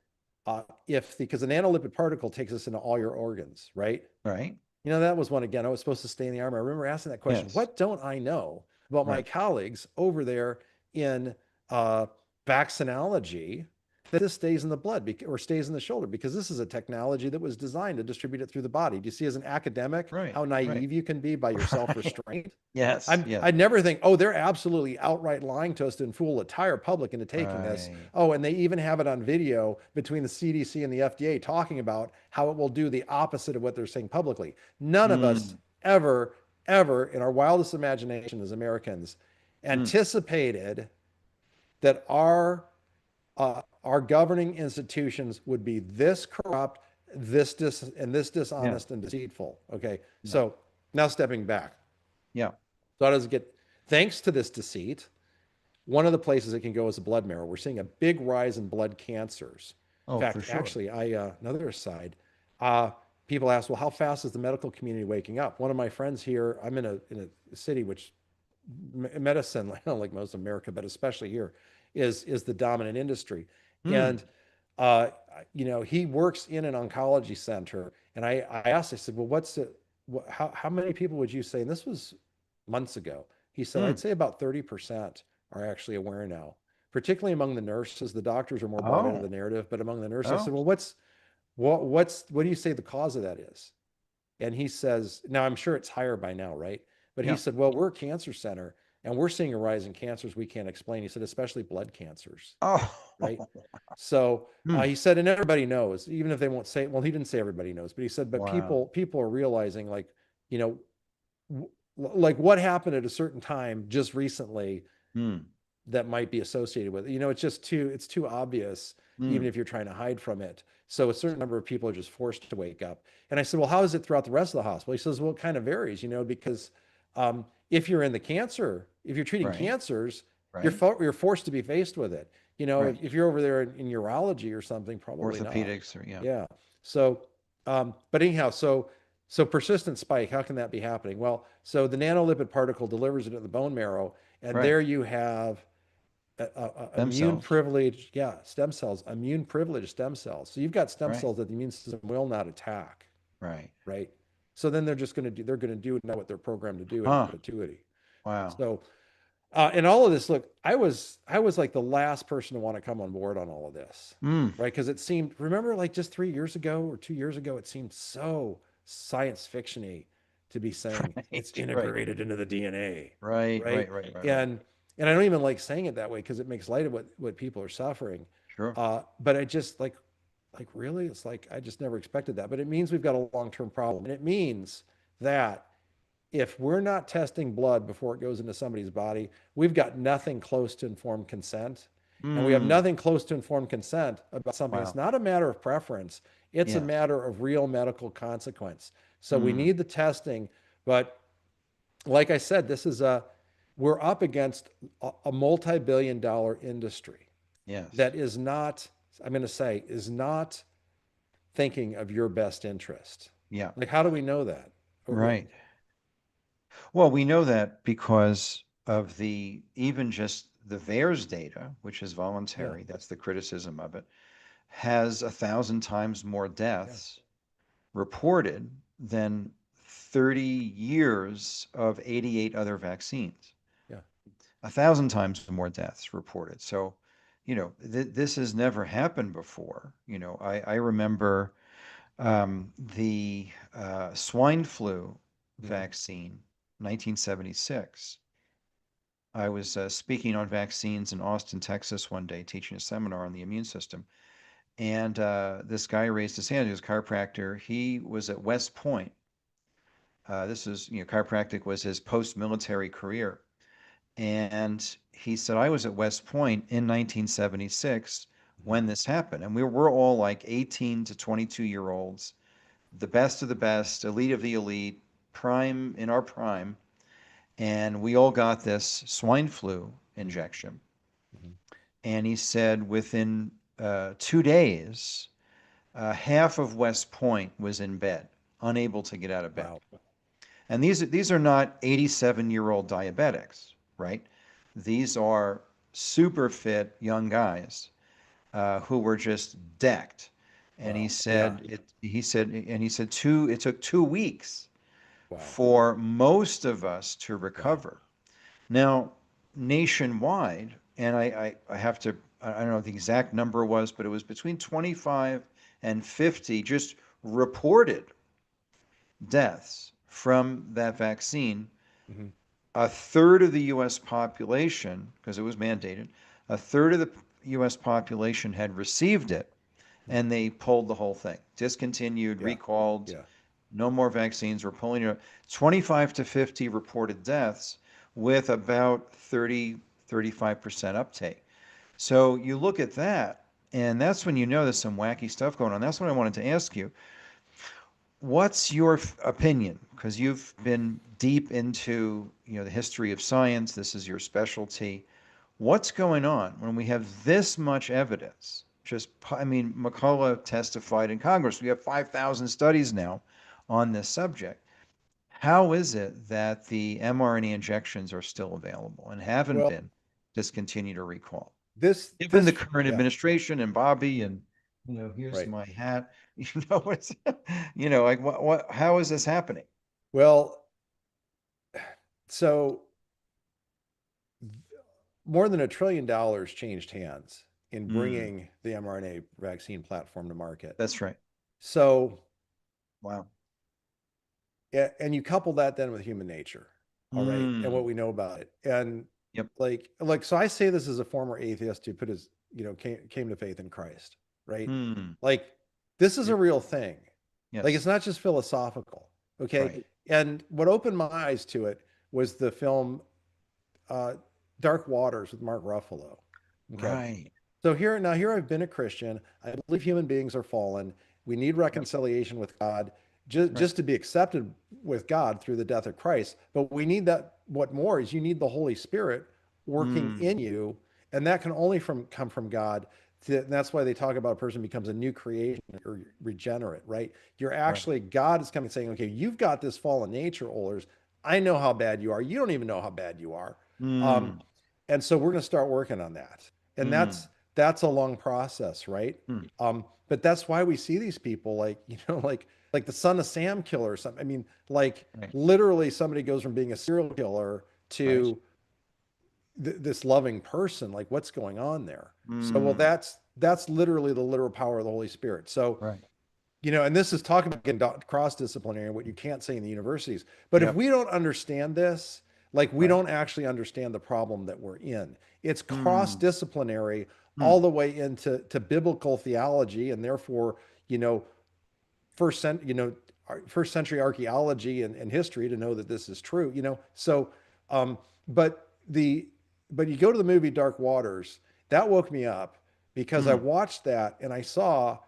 because the nanolipid particle takes us into all your organs, right? Right. That was one again. I was supposed to stay in the army. I remember asking that question. Yes. What don't I know about my Right. colleagues over there in uh, vaccinology that this stays in the blood or stays in the shoulder, because this is a technology that was designed to distribute it through the body. Do you see, as an academic, Right. how Right. naive you can be by your Right. self-restraint? Yes. Yes. I'd never think, oh, they're absolutely outright lying to us to fool the entire public into taking this. Right. Oh, and they even have it on video between the CDC and the FDA talking about how it will do the opposite of what they're saying publicly. None of us Mm. ever in our wildest imagination as Americans Mm. anticipated that our governing institutions would be this corrupt, this Yeah. dishonest and deceitful. Okay, Yeah. so now stepping back, Yeah. so how does it get? Thanks to this deceit, one of the places it can go is the blood marrow. We're seeing a big rise in blood cancers. In Oh, for fact, sure. actually, another aside, uh, people ask, well, how fast is the medical community waking up? One of my friends here, I'm in a city which medicine, like most of America, but especially here, is the dominant industry. Mm. And he works in an oncology center, and I asked, I said, well, how many people would you say? And this was months ago. He said, I'd Mm. say about 30% are actually aware now, particularly among the nurses. The doctors are more bought into Oh. the narrative, but among the nurses, I Oh. said, well, what do you say the cause of that is? And he says, now I'm sure it's higher by now, right? But he Yeah. said, well, we're a cancer center and we're seeing a rise in cancers we can't explain. He said, especially blood cancers, right? Oh. So Mm. he said, and everybody knows, even if they won't say it. Well, he didn't say everybody knows, but he said, but Wow. people are realizing, like, you know, like what happened at a certain time just recently Mm. that might be associated with it. It's too obvious, even Mm. if you're trying to hide from it. So a certain number of people are just forced to wake up. And I said, well, how is it throughout the rest of the hospital? He says, well, it kind of varies, because if you're if you're treating Right. cancers, Right. you're forced to be faced with it. Right. If you're over there in urology or something, probably not. Orthopedics or yeah. Yeah. So, but anyhow, so persistent spike, how can that be happening? Well, so the nanolipid particle delivers it in the bone marrow, and Right. there you have Stem immune cells. privileged, yeah, stem cells, immune privileged stem cells. So you've got stem Right. cells that the immune system will not attack, Right. right? So then they're going to do now what they're programmed to do in Huh. perpetuity. Wow. So, and all of this, look, I was like the last person to want to come on board on all of this, Mm. right? Because it seemed, remember, like just 3 years ago or 2 years ago, it seemed so science fictiony to be saying it's Right. Right. integrated into the DNA, Right. right? Right. Right. Right. Right. And I don't even like saying it that way because it makes light of what people are suffering. Sure. But I just like really, it's like I just never expected that. But it means we've got a long-term problem, and it means that if we're not testing blood before it goes into somebody's body, we've got nothing close to informed consent. And we have Mm. nothing close to informed consent about something. It's Wow. not a matter of preference, it's a Yes. matter of real medical consequence. So we Mm. need the testing. But like I said, we're up against a multi-billion-dollar industry Yes. that is not, I'm going to say, is not thinking of your best interest. Yeah. Like, how do we know that? Right. Well, we know that because of even just the VAERS data, which is Yeah, voluntary, that's the criticism of it, has 1,000 times more yeah, deaths reported than 30 years of 88 other vaccines. yeah, 1,000 times more deaths reported. So, this has never happened before. I remember the swine flu yeah. vaccine, 1976. I was speaking on vaccines in Austin, Texas one day, teaching a seminar on the immune system. And this guy raised his hand. He was a chiropractor. He was at West Point. This is, chiropractic was his post-military career. And he said, I was at West Point in 1976 Mhm. when this happened. And we're all like 18 to 22-year-olds, the best of the best, elite of the elite, prime in our prime. And we all got this swine flu injection. Mhm. And he said within 2 days, half of West Point was in bed, unable to get out of bed. Wow. And these are not 87-year-old diabetics, right? These are super fit young guys who were just decked. And he Wow. Yeah. said it took 2 weeks Wow. for most of us to Wow. recover. Now, nationwide, and I have to I don't know what the exact number was, but it was between 25 and 50 just reported deaths from that vaccine. Mhm. A third of the US population, because it was mandated, a third of the US population had received it, Mhm. and they pulled the whole thing, discontinued, Yeah. recalled, Yeah. no more vaccines. We're pulling it. 25 to 50 reported deaths with about 30, 35% uptake. So you look at that, and that's when you know there's some wacky stuff going on. That's what I wanted to ask you. What's your opinion? Because you've been deep into, the history of science. This is your specialty. What's going on when we have this much evidence? I mean, McCullough testified in Congress. We have 5,000 studies now on this subject. How is it that the mRNA injections are still available and haven't Well, been discontinued or recalled? Given the this current yeah, administration and Bobby and, here's right. my hat, it's, like how is this happening? Well, so more than $1 trillion changed hands in Mm, bringing the mRNA vaccine platform to market. that's right. So, Wow. and you couple that then with human nature, all right, and what Mm, we know about it, and yep. so I say this as a former atheist who put his, came to faith in Christ, right? Mm, Like, this is a yep. real thing. Like, it's Yes. not just philosophical, okay? Right. And what opened my eyes to it was the film uh, Dark Waters with Mark Ruffalo. Okay. Right. So here I've been a Christian. I believe human beings are fallen. We need Yep. reconciliation with God just, Right. just to be accepted with God through the death of Christ. But we need that. What more is you need the Holy Spirit working Mm, in you. And that can only come from God. And that's why they talk about a person becomes a new creation or regenerate, right? You're right. actually, God is coming saying, okay, you've got this fallen nature, Ollers. I know how bad you are. You don't even know how bad you are. Um, Mm, and so we're going to start working on that. And mm, that's a long process, right? mm. But that's why we see these people like, like the Son of Sam killer or something. I mean, like Right. literally somebody goes from being a serial killer Right. to this loving person. Like what's going on there? So, well, Mm, that's literally the literal power of the Holy Spirit. So, right. and this is talking about getting cross-disciplinary and what you can't say in the universities. But if Yep. we don't understand this, like we Right. don't actually understand the problem that we're in. It's Mm, cross-disciplinary all mm, the way into biblical theology, and therefore, you know, first cent, you know, first century archaeology and history to know that this is true. So, um, but the but you go to the movie Dark Waters, that woke me up because I mm. watched that and I saw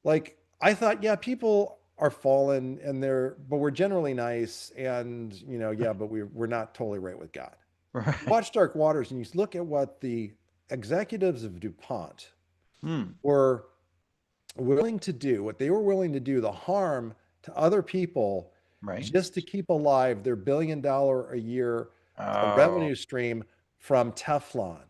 like I thought, yeah, people are fallen and but we're generally nice and yeah, but we're not totally right with God. Right. Watch Dark Waters and you look at what the executives of DuPont Mm, were willing to do, what they were willing to do, the harm to other people right. just to keep alive their $1 billion a year Oh, revenue stream from Teflon.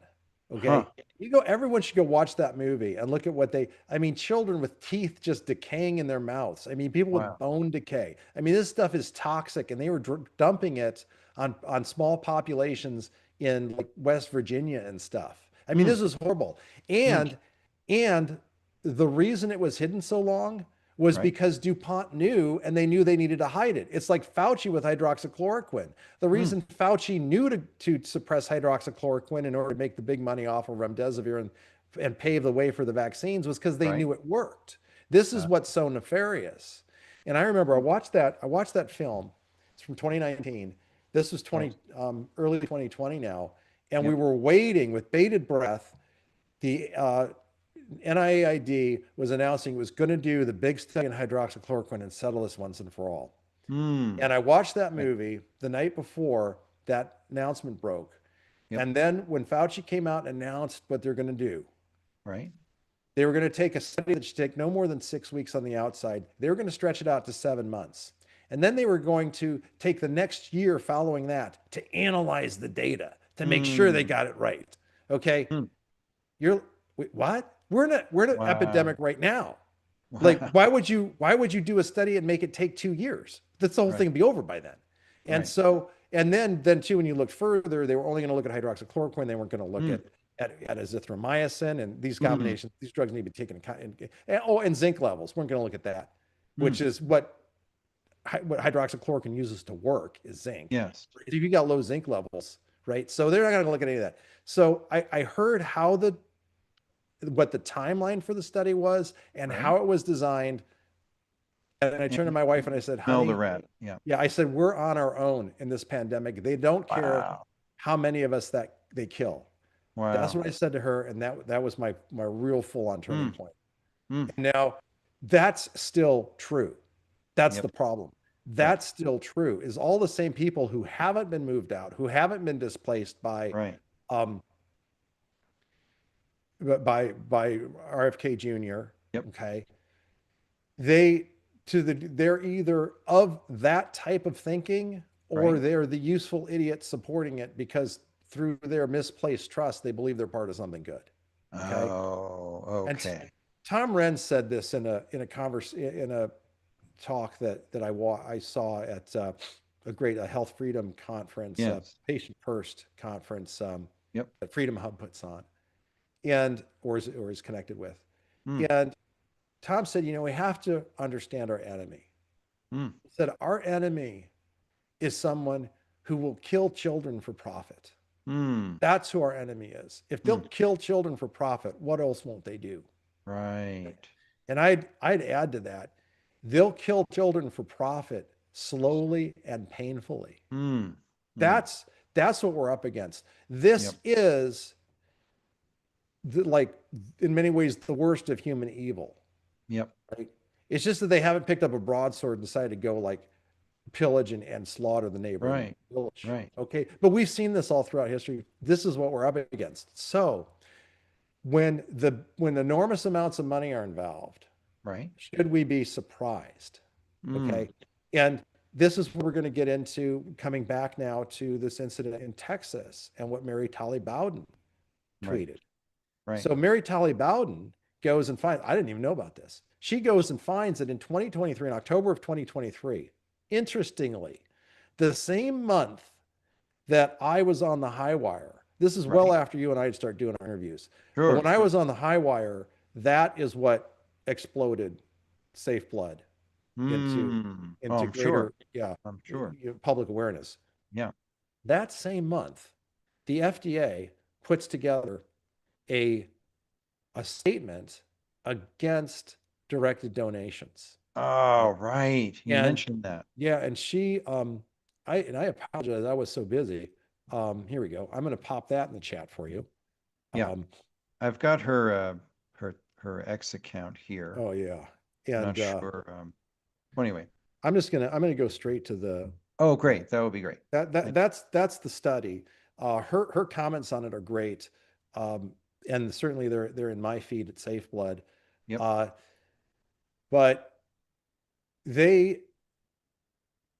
huh. Okay. Everyone should go watch that movie and look at I mean, children with teeth just decaying in their mouths. I mean, people with Wow. bone decay. I mean, this stuff is toxic and they were dumping it on small populations in like West Virginia and stuff. I mean, Mm, this is horrible. mm, And the reason it was hidden so long was right. because DuPont knew and they knew they needed to hide it. It's like Fauci with hydroxychloroquine. The Mm, reason Fauci knew to suppress hydroxychloroquine in order to make the big money off of remdesivir and pave the way for the vaccines was because they right. knew it worked. This is Uh, what's so nefarious. And I remember I watched that film. It's from 2019. This was right. early 2020 now. And we Yep. were waiting with bated breath. The NIAID was announcing it was going to do the big study in hydroxychloroquine and settle this once and for all. Mm, And I watched that right. movie the night before that announcement broke. Yep. And then when Fauci came out and announced what they're going to do, Right. they were going to take a study that should take no more than 6 weeks on the outside. They were going to stretch it out to 7 months. And then they were going to take the next year following that to analyze the data to make sure they Mm, got it right. Okay. mm. You're Wait, what? We're in an epidemic Wow. right now. Like, Wow. why would you do a study and make it take 2 years? That's the whole Right. thing be over by then. And Right. so, and then too, when you look further, they were only going to look at hydroxychloroquine. They weren't going to look Mm, at at azithromycin, and these Mm. combinations, these drugs need to be taken and zinc levels. We're going to look at that, Mm. which is what hydroxychloroquine uses to work is zinc. Yes. If you got low zinc levels, right? So they're not going to look at any of that. So I heard what the timeline for the study was and Right. how it was designed. And I turned to And my wife and I said, smell the honey, rat. Yeah. yeah, I said, we're on our own in this pandemic. They don't care Wow. how many of us that they kill. That's Wow. what I said to her. And that was my real full on turning Mm. point. Mm. And now that's still true. That's Yep. the problem. Yep. That's still true is all the same people who haven't been moved out, who haven't been displaced Right. um, by RFK Jr. Yep. Okay. They're either of that type of thinking or Right. they're the useful idiots supporting it because through their misplaced trust, they believe they're part of something good. Okay. Oh, And okay. Tom Renz said this in a talk that I saw at a health freedom conference, Yes. patient first conference Yep. that Freedom Hub puts on, or is connected with. Mm. And Tom said, we have to understand our enemy. Mm. He said, our enemy is someone who will kill children for profit. Mm. That's who our enemy is. If they'll kill children for profit, what else won't they do? Right. And I'd add to that, they'll kill children for profit slowly and painfully. Mm. Mm. That's what we're up against. Yep. This is like in many ways the worst of human evil. Yep. Right? It's just that they haven't picked up a broadsword and decided to go like pillage and slaughter the neighboring Right. village. Right. Okay. But we've seen this all throughout history. This is what we're up against. So when enormous amounts of money are involved, Right. should we be surprised? Mm. Okay. And this is what we're going to get into coming back now to this incident in Texas and what Mary Tolly Bowden Right. tweeted. Right. So Mary Tolly Bowden goes and finds, I didn't even know about this. She goes and finds that in 2023, in October of 2023, interestingly, the same month that I was on the high wire, this is well Right. after you and I had started doing our interviews. Sure. But when I was on the high wire, that is what exploded Safe Blood into Mm. Oh, I'm greater, sure. I'm sure. public awareness. Yeah. That same month, the FDA puts together a statement against directed donations. Oh, right. You And mentioned that. yeah, and she I apologize, I was so busy. Here we go. I'm going to pop that in the chat for you. Yeah. I've got her X account here. Oh yeah. I'm And not sure. Well, anyway, I'm going to go straight to the. Oh, great. That would be great. That's the study. Her comments on it are great. And certainly they're in my feed at Safe Blood. Yep. But the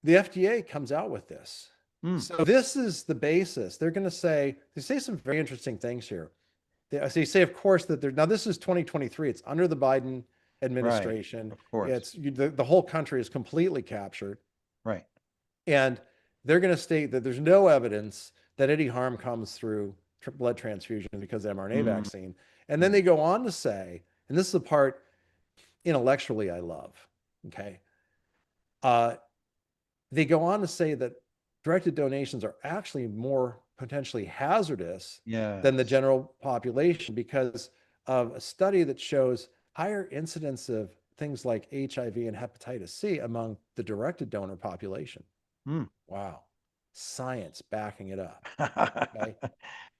FDA comes out with this. Mm. So this is the basis. They say some very interesting things here. They say, of course, that now this is 2023. It's under the Biden administration. Right. Of course. It's the whole country is completely captured. Right. And they're going to state that there's no evidence that any harm comes through blood transfusion because of mRNA vaccine. And then they go on to say, and this is the part intellectually I love, okay? They go on to say that directed donations are actually more potentially hazardous than the general population because of a study that shows higher incidence of things like HIV and hepatitis C among the directed donor population. Wow. Science backing it up. Okay?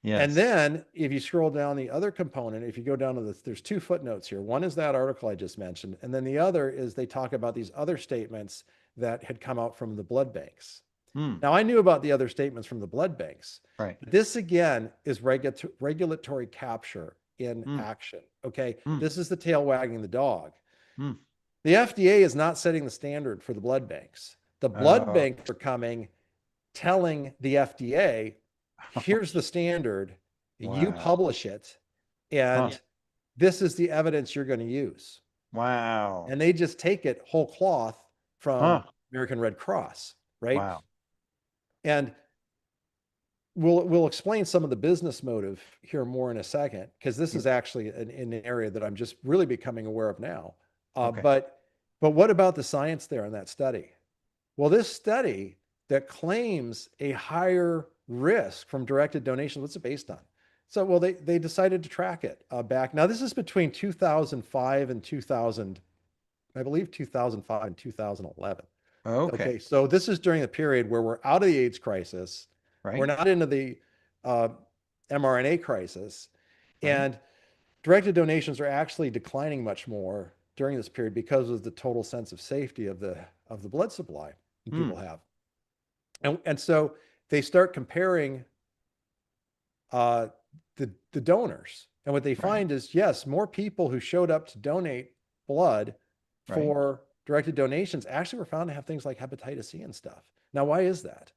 Yes. And then if you scroll down the other component, if you go down to there's two footnotes here. One is that article I just mentioned. And then the other is they talk about these other statements that had come out from the blood banks. Now, I knew about the other statements from the blood banks. Right. This, again, is regulatory capture in action. Okay. This is the tail wagging the dog. The FDA is not setting the standard for the blood banks. The blood banks are coming, telling the FDA, here's the standard. Wow. You publish it. And this is the evidence you're going to use. Wow. And they just take it whole cloth from American Red Cross. Right. Wow. And we'll explain some of the business motive here more in a second, because this Yeah. is actually an area that I'm just really becoming aware of now. Okay. But what about the science there in that study? Well, this study that claims a higher risk from directed donations, what's it based on? So, well, they decided to track it back. Now, this is between 2005 and 2000, I believe 2005 and 2011. Okay. Okay, so this is during the period where we're out of the AIDS crisis, we're Right. not into the uh, mRNA crisis, Right. and directed donations are actually declining much more during this period because of the total sense of safety of the blood supply that Hmm. people have. And so they start comparing uh, the donors. And what they Right. find is, yes, more people who showed up to donate blood Right. for directed donations actually were found to have things like hepatitis C and stuff. Now, why is that?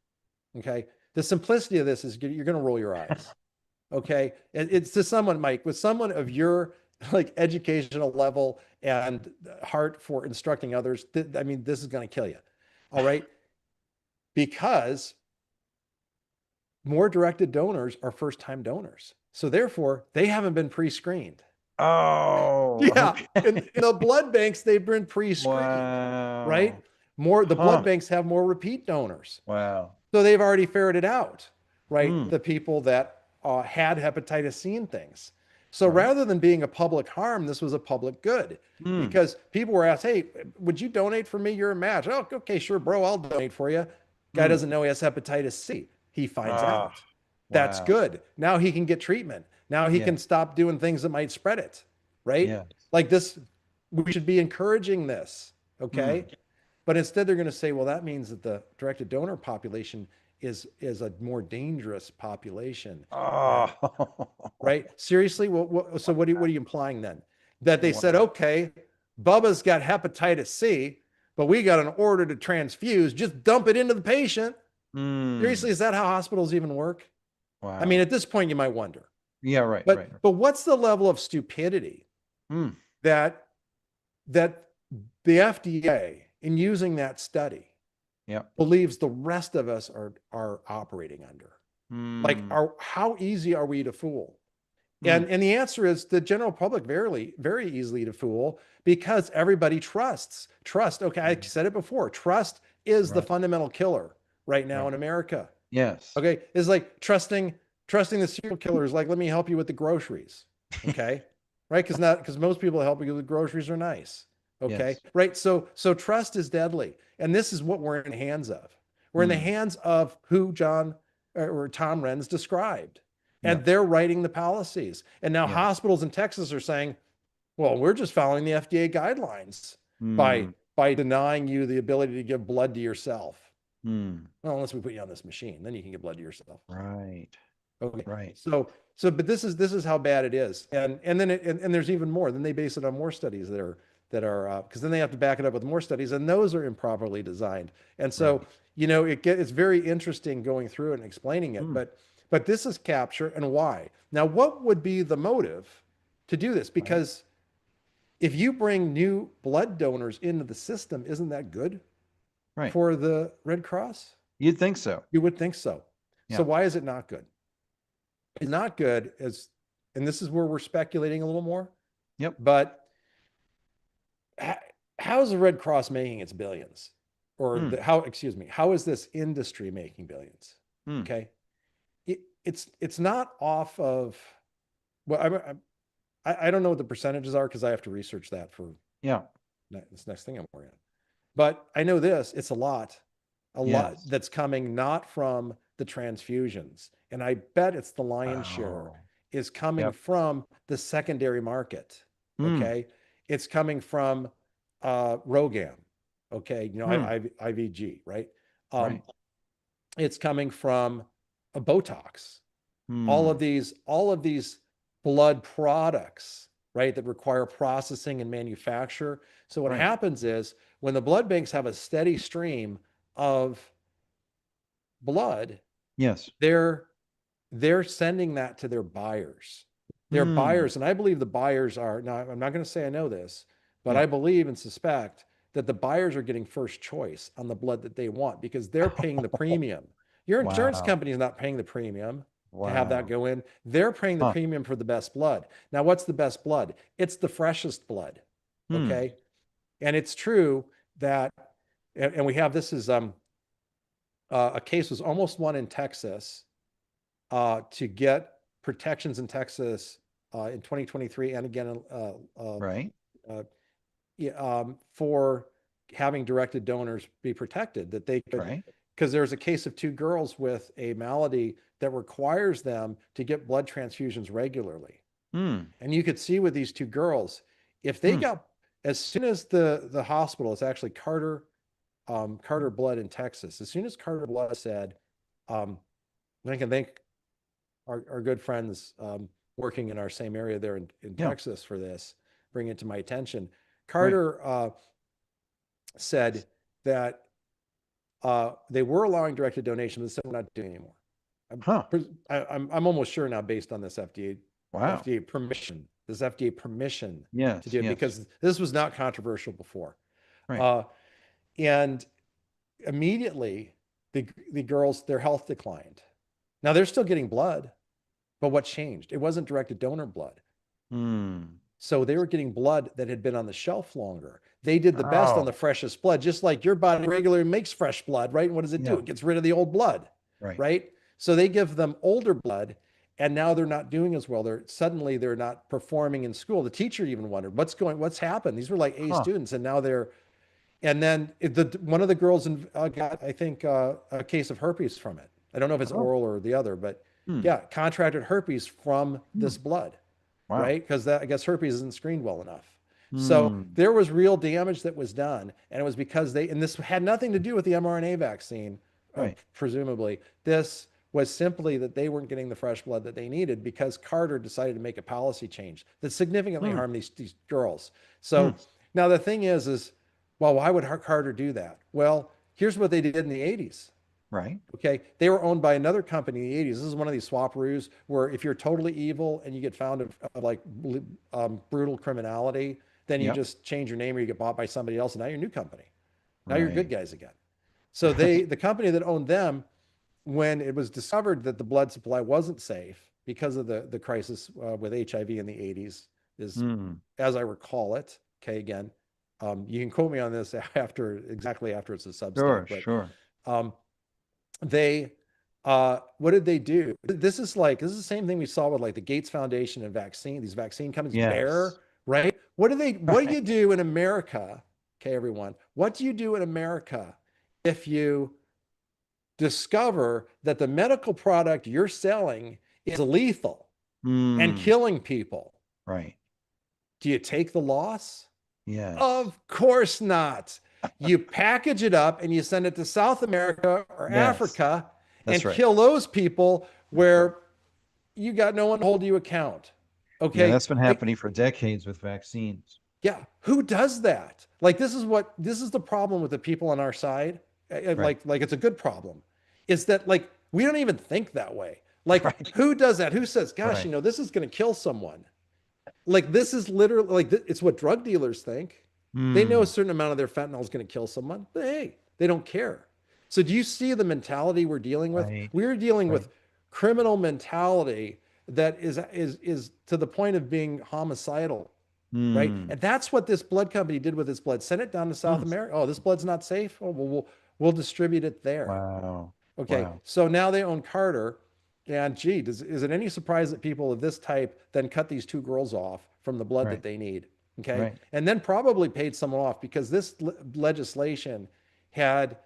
Okay. The simplicity of this is you're going to roll your eyes. Okay. It's to someone, Mike, with someone of your like educational level and heart for instructing others. I mean, this is going to kill you. All right. Because more directed donors are first time donors. So therefore, they haven't been pre screened. Oh, Yeah. In okay. the blood banks, they've been pre screened, right? Wow. The blood Huh. banks have more repeat donors. Wow. So they've already ferreted out, right? Hmm. The people that had hepatitis C and things. So Right. rather than being a public harm, this was a public good, Hmm. because people were asked, "Hey, would you donate for me? You're a match." Oh, okay, sure, bro, I'll donate for you. Guy Hmm. doesn't know he has hepatitis C. He finds Ah. out. That's Wow. good. Now he can get treatment. Now he Yeah. can stop doing things that might spread it, right? Yeah. Like this, we should be encouraging this, Hmm. okay? But instead, they're going to say, well, that means that the directed donor population is a more dangerous population. And Oh. right, seriously, so what are you implying then? That they said, Wow. okay, Bubba's got hepatitis C, but we got an order to transfuse. Just dump it into the patient. Hmm. Seriously, is that how hospitals even work? I mean, Wow. at this point, you might wonder. Yeah. Right. But Right. but what's the level of stupidity Hmm. that that the FDA, in using that study, Yeah. believes the rest of us are operating under? Like, Hmm. how easy are we to fool? Hmm. And the answer is the general public very easily to fool, because everybody trusts. Trust, okay, I Hmm. said it before. Trust is the Right. fundamental killer right now Right. in America. Yes. Okay, it's like trusting the serial killer is like, let me help you with the groceries. Okay, right? Because most people that help you with groceries are nice. Okay, Yes. right? So trust is deadly, and this is what we're in the hands of. We're in the Hmm. hands of who John or Tom Renz described, and Yep. they're writing the policies. And now Yes. hospitals in Texas are saying, well, we're just following the FDA guidelines by Hmm. denying you the ability to give blood to yourself. Hmm. Well, unless we put you on this machine, then you can give blood to yourself. Right. Okay. Right. But this is how bad it is. And then and there's even more. Then they base it on more studies that are because then they have to back it up with more studies, and those are improperly designed. And so, Right. it's very interesting going through it and explaining it. Hmm. But this is capture, and why. Now, what would be the motive to do this? Right. Because if you bring new blood donors into the system, isn't that good Right. for the Red Cross? You'd think so. You would think so. So Yeah. why is it not good? It's not good as, and this is where we're speculating a little more, Yep. but how is the Red Cross making its billions? Hmm. Excuse me, how is this industry making billions? Hmm. Okay. It's not off of, well, I don't know what the percentages are because I have to research that for Yeah. this next thing I'm working on. But I know this, it's a lot Yes. that's coming not from the transfusions. And I bet it's the lion's share Oh. is coming Yep. from the secondary market. Hmm. Okay. It's coming from Rogam. Okay. Hmm. IVG, right? Um, Right. it's coming from a Botox. Hmm. All of these blood products, right, that require processing and manufacture. So what Right. happens is when the blood banks have a steady stream of blood, Yes. they're sending that to their buyers. Their Hmm. buyers, and I believe the buyers are, now I'm not going to say I know this, but Yeah. I believe and suspect that the buyers are getting first choice on the blood that they want because they're paying the premium. Your insurance Wow. company is not paying the premium to have that Wow. go in. They're paying the Huh. premium for the best blood. Now, what's the best blood? It's the freshest blood. Hmm. Okay. And it's true that, and we have this is a case was almost won in Texas to get protections in Texas in 2023 and again Right. uh, for having directed donors be protected, that they could, Right. because there's a case of two girls with a malady that requires them to get blood transfusions regularly. Hmm. And you could see with these two girls, if they Hmm. got, as soon as the hospital, it's actually Carter Blood in Texas, as soon as Carter Blood said, I can thank our good friends working in our same area there in Yeah. Texas for this, bring it to my attention. Right. Carter said that they were allowing directed donation, but said we're not doing anymore. Huh. I'm almost sure now, based on this Wow. FDA permission, to Yes. do it, Yes. because this was not controversial before. Right. Uh, and immediately the girls, their health declined. Now they're still getting blood, but what changed? It wasn't directed donor blood. Hmm. So they were getting blood that had been on the shelf longer. They did the best on the Oh. freshest blood, just like your body regularly makes fresh blood, right? And what does it do? Yeah. It gets rid of the old blood, Right. right? So they give them older blood, and now they're not doing as well. They're not performing in school. The teacher even wondered what's happened. These were like A Huh. students, and now they're, and then one of the girls got, I think, a case of herpes from it. I don't know if it's Oh. oral or the other, but Hmm. yeah, contracted herpes from Hmm. this blood, Wow. right? Because I guess herpes isn't screened well enough. So Hmm. there was real damage that was done, and it was because and this had nothing to do with the mRNA vaccine, Right. presumably. This was simply that they weren't getting the fresh blood that they needed because Carter decided to make a policy change that significantly Hmm. harmed these girls. Hmm. So now the thing is, well, why would Carter do that? Well, here's what they did in the 80s. Right. Okay. They were owned by another company in the 80s. This is one of these swaparoos where if you're totally evil and you get found of like brutal criminality, then you Yep. just change your name or you get bought by somebody else, and now you're a new company. Now you're good Right. guys again. So Right. the company that owned them, when it was discovered that the blood supply wasn't safe because of the crisis with HIV in the 80s, is, Hmm. as I recall it. Okay. Again, you can quote me on this exactly after it's a Substack, Sure. but Sure. um, they what did they do? This is the same thing we saw with like the Gates Foundation and these vaccine companies, Yes. Bayer, right? What do Right. you do in America? Okay, everyone, what do you do in America if you discover that the medical product you're selling is lethal and Hmm. killing people? Right. Do you take the loss? Yes. Of course not. You package it up and you send it to South America or Yes. Africa That's and right. kill those people That's right. where you got no one to hold you account. Yeah, Okay. that's been happening for decades with vaccines. Yeah. Who does that? Like, this is the problem with the people on our side. Right. Like it's a good problem, is that like we don't even think that way. Like, Right. who does that? Who says, gosh, Right. this is going to kill someone? Like, this is literally like it's what drug dealers think. They know a Hmm. certain amount of their fentanyl is going to kill someone, but hey, they don't care. So do you see the mentality we're dealing with? Right. We're dealing Right. with criminal mentality that is to the point of being homicidal, right? Hmm. And that's what this blood company did with its blood. Sent it down to South Hmm. America. Oh, this blood's not safe. Oh, well, we'll distribute it there. Wow. Okay, Wow. so now they own Carter. And gee, is it any surprise that people of this type then cut these two girls off from the blood that Right. they need? Okay, Right. and then probably paid someone off because this legislation had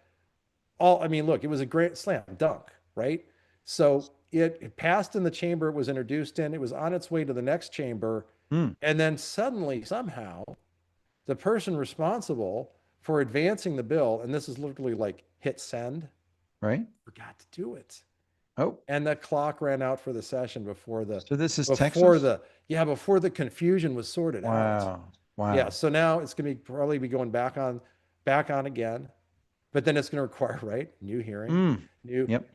I mean, look, it was a great slam dunk, right? So it passed in the chamber, it was introduced in, it was on its way to the next chamber. Hmm. And then suddenly, somehow, the person responsible for advancing the bill, and this is literally like hit send, Right. forgot to do it. Oh, And the clock ran out for the session so this is before Texas? the before the confusion was sorted out. Wow. Yeah, Wow. so now it's going to probably be going back on again, but then it's going to require, right, new hearing, Hmm. new Yep.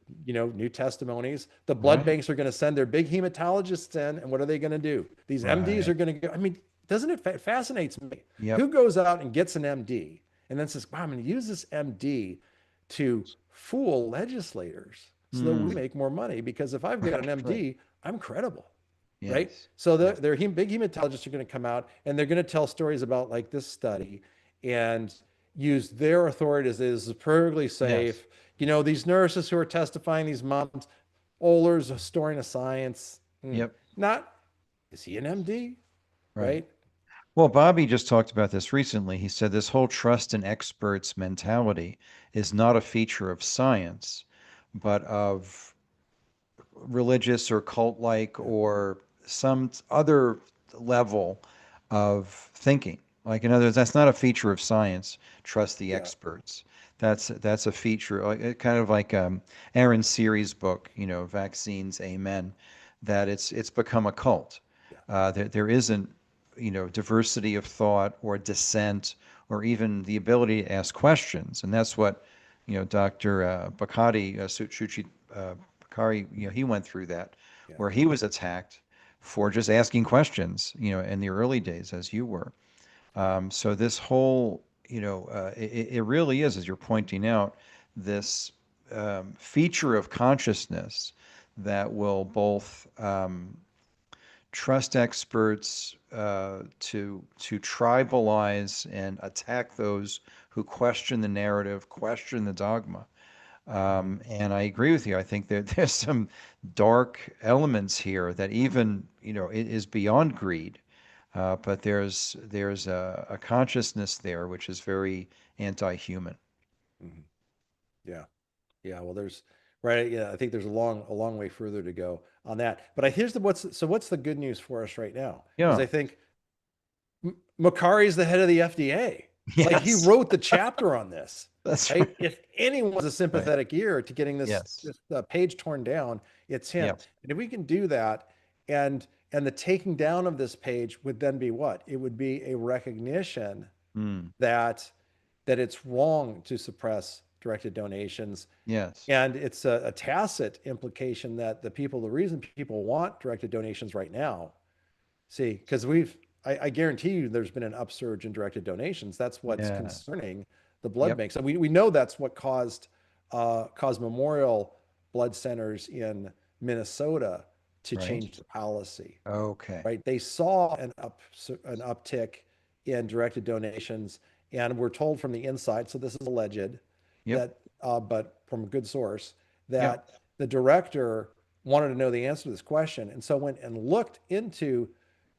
new testimonies. The blood Right. banks are going to send their big hematologists in, and what are they going to do? These MDs are Right. going to go. I mean, doesn't it fascinates me? Yep. Who goes out and gets an MD and then says, "Wow, I'm going to use this MD to fool legislators so that we Mm. make more money. Because if I've got an Right. MD, I'm credible, right? Yes. So Yes. their big hematologists are going to come out and they're going to tell stories about like this study and use their authority as is perfectly Yes. safe. You know, these nurses who are testifying, these moms, Oler's a historian of science. Yep. Not, is he an MD? Right. Right? Well, Bobby just talked about this recently. He said this whole trust in experts mentality is not a feature of science, but of religious or cult-like Yeah. or some other level of thinking. Like in other words, that's not a feature of science. Trust the Yeah. experts. That's a feature, kind of like Aaron Series' book, Vaccines, Amen. That it's become a cult. Yeah. There isn't, diversity of thought or dissent or even the ability to ask questions, and that's what, Dr. Bakati, Suchi Bakari, he went through that, Yeah. where he was attacked for just asking questions, in the early days, as you were. Yeah. So this whole, it really is, as you're pointing out, this feature of consciousness that will both trust experts, to tribalize and attack those who question the narrative, question the dogma. Mhm. And I agree with you. I think that there's some dark elements here that even, it is beyond greed. But there's a consciousness there which is very anti-human. Mhm. Yeah. Yeah. Well, there's right. Yeah. I think there's a long way further to go on that. But here's what's the good news for us right now is Yeah, I think Makari's the head of the FDA. Like he yes, wrote the chapter on this, that's right? right. If anyone's a Right. sympathetic ear to getting this Yes. this page torn down, it's him. Yep. And if we can do that, and the taking down of this page would then be what? It would be a recognition Mm. that it's wrong to suppress directed donations, Yes. and it's a tacit implication that the reason people want directed donations right now. See, because I guarantee you there's been an upsurge in directed donations. That's what's Yes. concerning the blood Yep. banks. And we know that's what caused Memorial Blood Centers in Minnesota to Right. change the policy, Okay. right? They saw an uptick in directed donations, and we're told from the inside, so this is alleged, Yep. that but from a good source, Yep. that the director wanted to know the answer to this question, and so went and looked into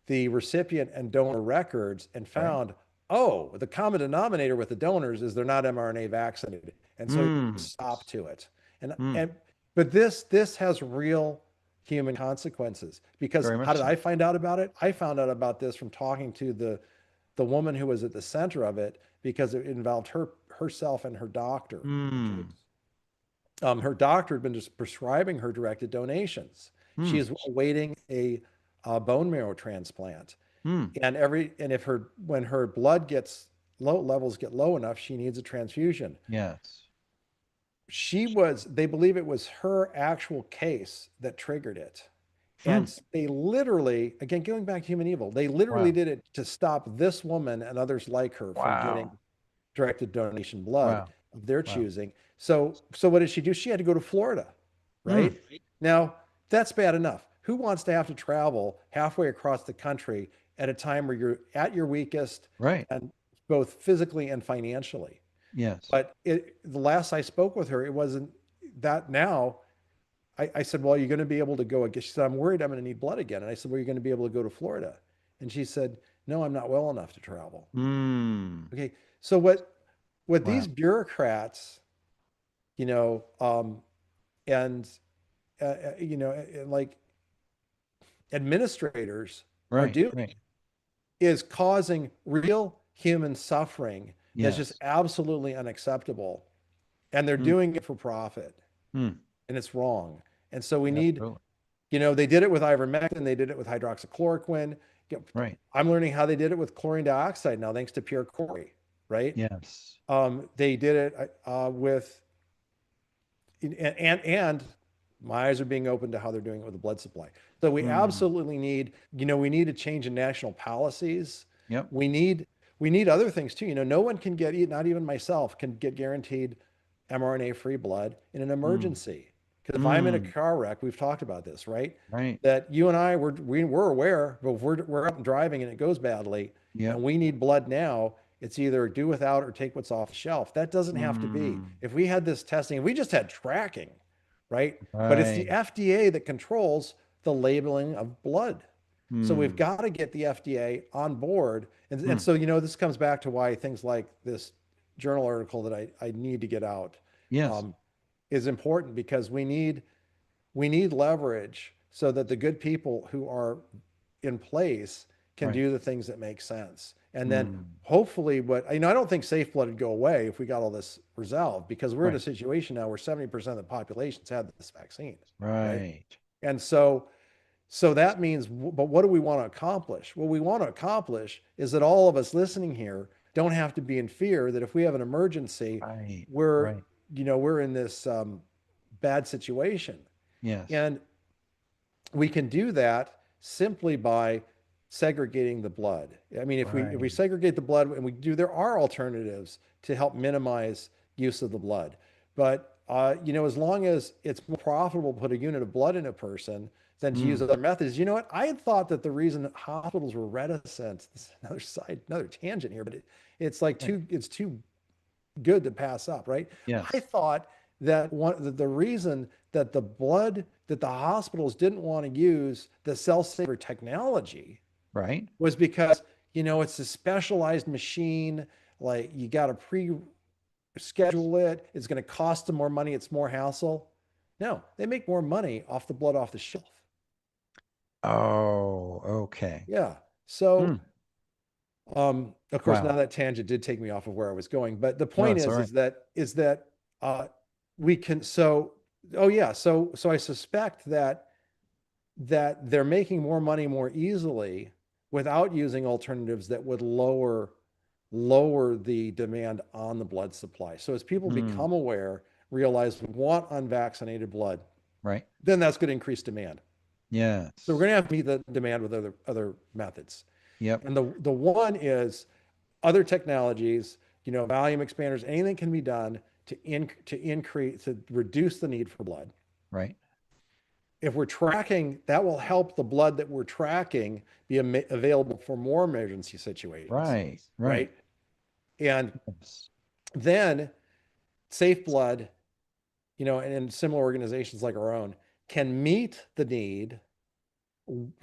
the recipient and donor records and Right. found, oh, the common denominator with the donors is they're not mRNA vaccinated, and so he put a Mm. stop to it. And Mm. but this has real human consequences, because Very how much did so. I find out about it? I found out about this from talking to the woman who was at the center of it, because it involved herself and her doctor. Okay. Mm. Her doctor had been just prescribing her directed donations. She Mm. is awaiting a bone marrow transplant, Mm. and if her when her blood gets low levels get low enough, she needs a transfusion. Yes. They believe it was her actual case that triggered it. Mm. And they literally, again, going back to human evil, they literally Wow. did it to stop this woman and others like her from getting Wow. directed donation blood Wow. of their Wow. choosing. So what did she do? She had to go to Florida, Mm. right? Now, that's bad enough. Who wants to have to travel halfway across the country at a time where you're at your weakest, Right. and both physically and financially? Yes. But the last I spoke with her, it wasn't that now. I said, well, you're going to be able to go again. She said, I'm worried I'm going to need blood again. And I said, well, you're going to be able to go to Florida. And she said, no, I'm not well enough to travel. Mm. Okay. So what Wow. these bureaucrats, you know, and, like administrators are Right. doing Right. is causing real human suffering that's just Yes. absolutely unacceptable. And they're Mm. doing it for profit, Mm. and it's wrong. And so we need, Absolutely. they did it with ivermectin, they did it with hydroxychloroquine. Right. I'm learning how they did it with chlorine dioxide now, thanks to Pierre Corey, right? Yes. They did it with, and my eyes are being opened to how they're doing it with the blood supply. So we Mm. absolutely need, we need a change in national policies. Yep. We need other things too. No one can get, not even myself, can get guaranteed mRNA-free blood in an Mm. emergency. Because if I'm in a Mm. car wreck, we've talked about this, right? Right. That you and I, we're aware, but if we're up and driving and it goes badly and Yep. we need blood now, it's either do without or take what's off the shelf. That doesn't have to be. Mm. If we had this testing, if we just had tracking, right? But it's the Right. FDA that controls the labeling of blood. So we've Mm. got to get the FDA on board. And Mm. so, this comes back to why things like this journal article that I need to get out Yes. um, is important, because we need leverage so that the good people who are in place can Right. do the things that make sense. And then Mm. hopefully I don't think safe blood would go away if we got all this resolved, because we're in a Right. situation now where 70% of the population's had this vaccine, right? Right. And so that means, but what do we want to accomplish? What we want to accomplish is that all of us listening here don't have to be in fear that if we have an emergency, Right. we're, Right. we're in this bad situation. Yes. And we can do that simply by segregating the blood. I mean, if we Right. segregate the blood, and there are alternatives to help minimize use of the blood. But as long as it's more profitable to put a unit of blood in a person than to use Mm. other methods. I had thought that the reason hospitals were reticent, this is another tangent here, but Right. it's too good to pass up, right? I Yes. thought that the reason that the hospitals didn't want to use the cell saver technology Right. was because it's a specialized machine. Like, you got to pre-schedule it. It's going to cost them more money. It's more hassle. No, they make more money off the blood off the shelf. Oh, okay. Yeah. So, Mm. of course, now Wow. that tangent did take me off of where I was going, but the No, point it's all is, right. uh, we can. So, oh yeah. So I suspect that they're making more money more easily without using alternatives that would lower the demand on the blood supply. So as people Mm. become aware, realize we want unvaccinated blood, Right. then that's going to increase demand. So we're Yes. going to have to meet the demand with other methods. Yep. And the one is other technologies, volume expanders, anything can be done to reduce the need for blood. Right. If we're tracking, that will help the blood that we're tracking be available for more emergency situations, Right. Right. right? And Yes. then Safe Blood, and similar organizations like our own, can meet the need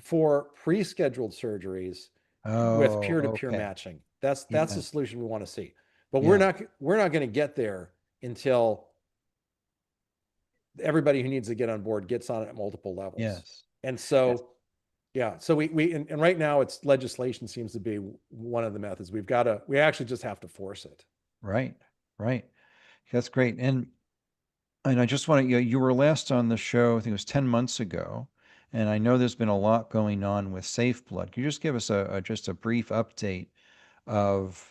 for pre-scheduled surgeries with Oh, peer-to-peer okay. matching. That's the Yes. solution we want to see. But we're Yeah. not going to get there until everybody who needs to get on board gets on it at multiple levels. Yes. And Yes. so, yeah, so and right now it's legislation seems to be one of the methods. We actually just have to force it. Right. Right. That's great. And I just want to, you were last on the show, I think it was 10 months ago, and I know there's been a lot going on with Safe Blood. Can you just give us just a brief update of,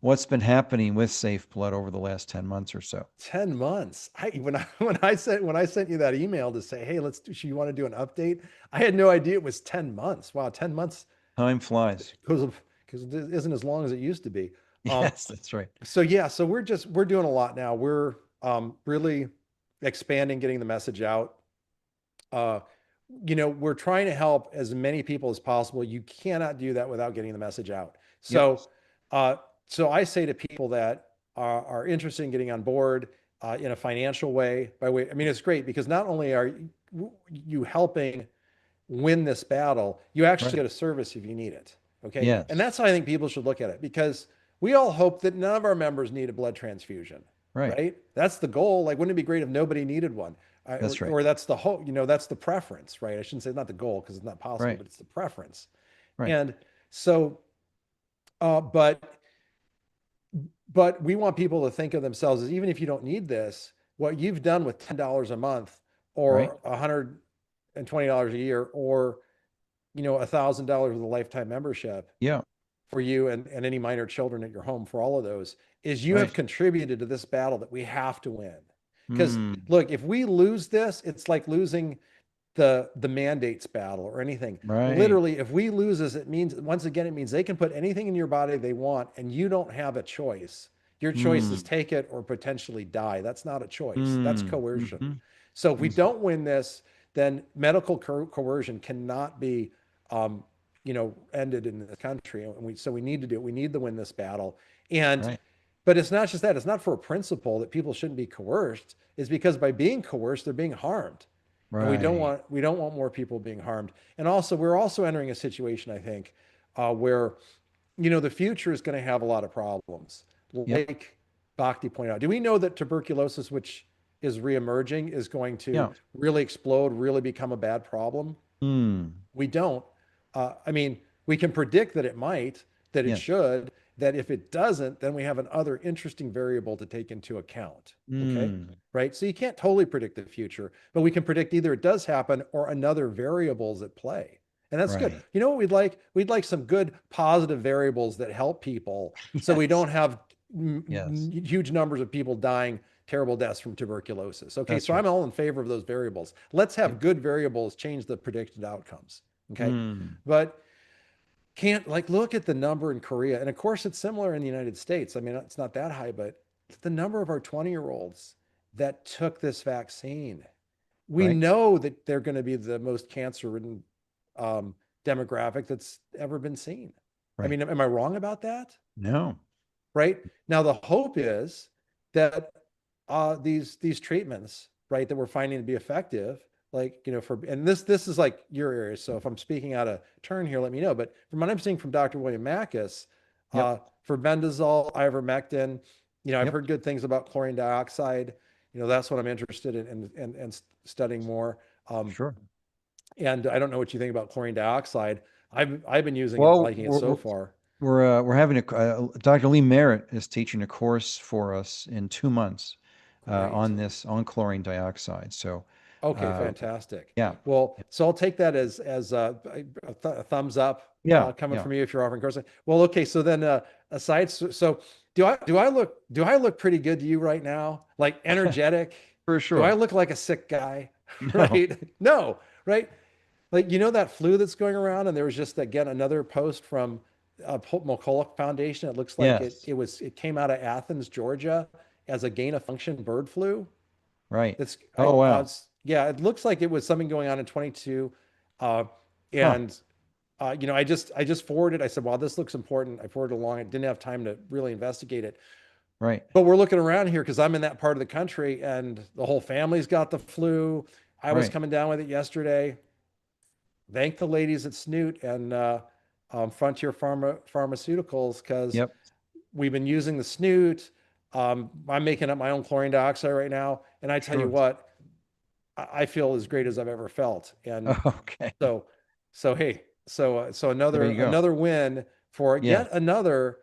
what's been happening with Safe Blood over the last 10 months or so? 10 months. When I sent you that email to say, hey, you want to do an update? I had no idea it was 10 months. Wow, 10 months Time flies. because it isn't as long as it used to be. Um, Yes, that's right. so yeah, so we're doing a lot now. We're really expanding, getting the message out. Uh, we're trying to help as many people as possible. You cannot do that without getting the message out. Yep. Uh, so I say to people that are interested in getting on board in a financial way, I mean, it's great because not only are you helping win this battle, you actually Right. get a service if you need it. Okay. And Yes. that's how I think people should look at it, because we all hope that none of our members need a blood transfusion, Right. right? That's the goal. Like, wouldn't it be great if nobody needed one? That's right. Or that's the hope, that's the preference, right? I shouldn't say not the goal because it's not possible, Right. but it's the preference. Right. And so, uh, but but we want people to think of themselves as, even if you don't need this, what you've done with $10 a month Right. or $120 a year or $1,000 with a lifetime membership Yeah. for you and any minor children at your home, for all of those, is you have Right. contributed to this battle that we have to win. Because Hmm. look, if we lose this, it's like losing the mandates battle or anything. Right. Literally, if we lose this, it means, once again, it means they can put anything in your body they want and you don't have a choice. Your choice is take it or potentially die. That's not a choice. That's coercion. Mhm. So if we Exactly. don't win this, then medical coercion cannot be, ended in this country. And so we need to do it. We need to win this battle. And, Right. but it's not just that. It's not for a principle that people shouldn't be coerced. It's because by being coerced, they're being harmed. And Right. we don't want more people being harmed. And also, we're also entering a situation, I think, where the future is going to have a lot of problems, Yep. like Bhakti pointed out. Do we know that tuberculosis, which is reemerging, is going to Yeah. really explode, really become a bad problem? Mm. We don't. I mean, we can predict that it might, that it Yes. should, that if it doesn't, then we have another interesting variable to take into account. Okay. Mm. Right. So you can't totally predict the future, but we can predict either it does happen or another variables at play. And that's good. Right. You know what we'd like? We'd like some good positive variables that help people so we Yes. don't have Yes. huge numbers of people dying terrible deaths from tuberculosis. Okay, That's so right. I'm all in favor of those variables. Let's have Yep. good variables change the predicted outcomes. Okay, Mm. but can't like look at the number in Korea, and of course it's similar in the United States. I mean, it's not that high, but the number of our 20-year-olds that took this vaccine, we Right. know that they're going to be the most cancer-ridden um, demographic that's ever been seen. I Right. mean, am I wrong about that? No. Right now, the hope is that these treatments, right, that we're finding to be effective, like for and this is like your area. So if I'm speaking out of turn here, let me know. But from what I'm seeing from Dr. William Mackis, Yep. for bendazole, ivermectin, I've Yep. heard good things about chlorine dioxide. That's what I'm interested in studying more. Um, Sure. and I don't know what you think about chlorine dioxide. I've been using it and Well, liking it so far. we're having Dr. Lee Merritt is teaching a course for us in 2 months Great. on this on chlorine dioxide. So, Okay, uh, fantastic. yeah. Well, so I'll take that as a thumbs up Yeah. coming Yeah. from you if you're offering courses. Well, okay, so then aside, so do I look pretty good to you right now? Like energetic? For Do I sure. look like a sick guy? No. Right? No, right? Like that flu that's going around, and there was just again another post from McCulloch Foundation. It looks like it Yes. it was it came out of Athens, Georgia, as a gain of function bird flu. Right. That's Oh, wow. yeah, it looks like it was something going on in 22. Uh, Huh. and I just forwarded. I said, "Wow, this looks important." I forwarded along. I didn't have time to really investigate it, Right. but we're looking around here because I'm in that part of the country, and the whole family's got the flu. I was Right. coming down with it yesterday. Thank the ladies at Snoot and Frontier Pharmaceuticals because Yep. we've been using the Snoot. I'm making up my own chlorine dioxide right now, and I tell you Sure. what, I feel as great as I've ever felt. And Okay. so, hey, so There another you go. win for Yes. yet another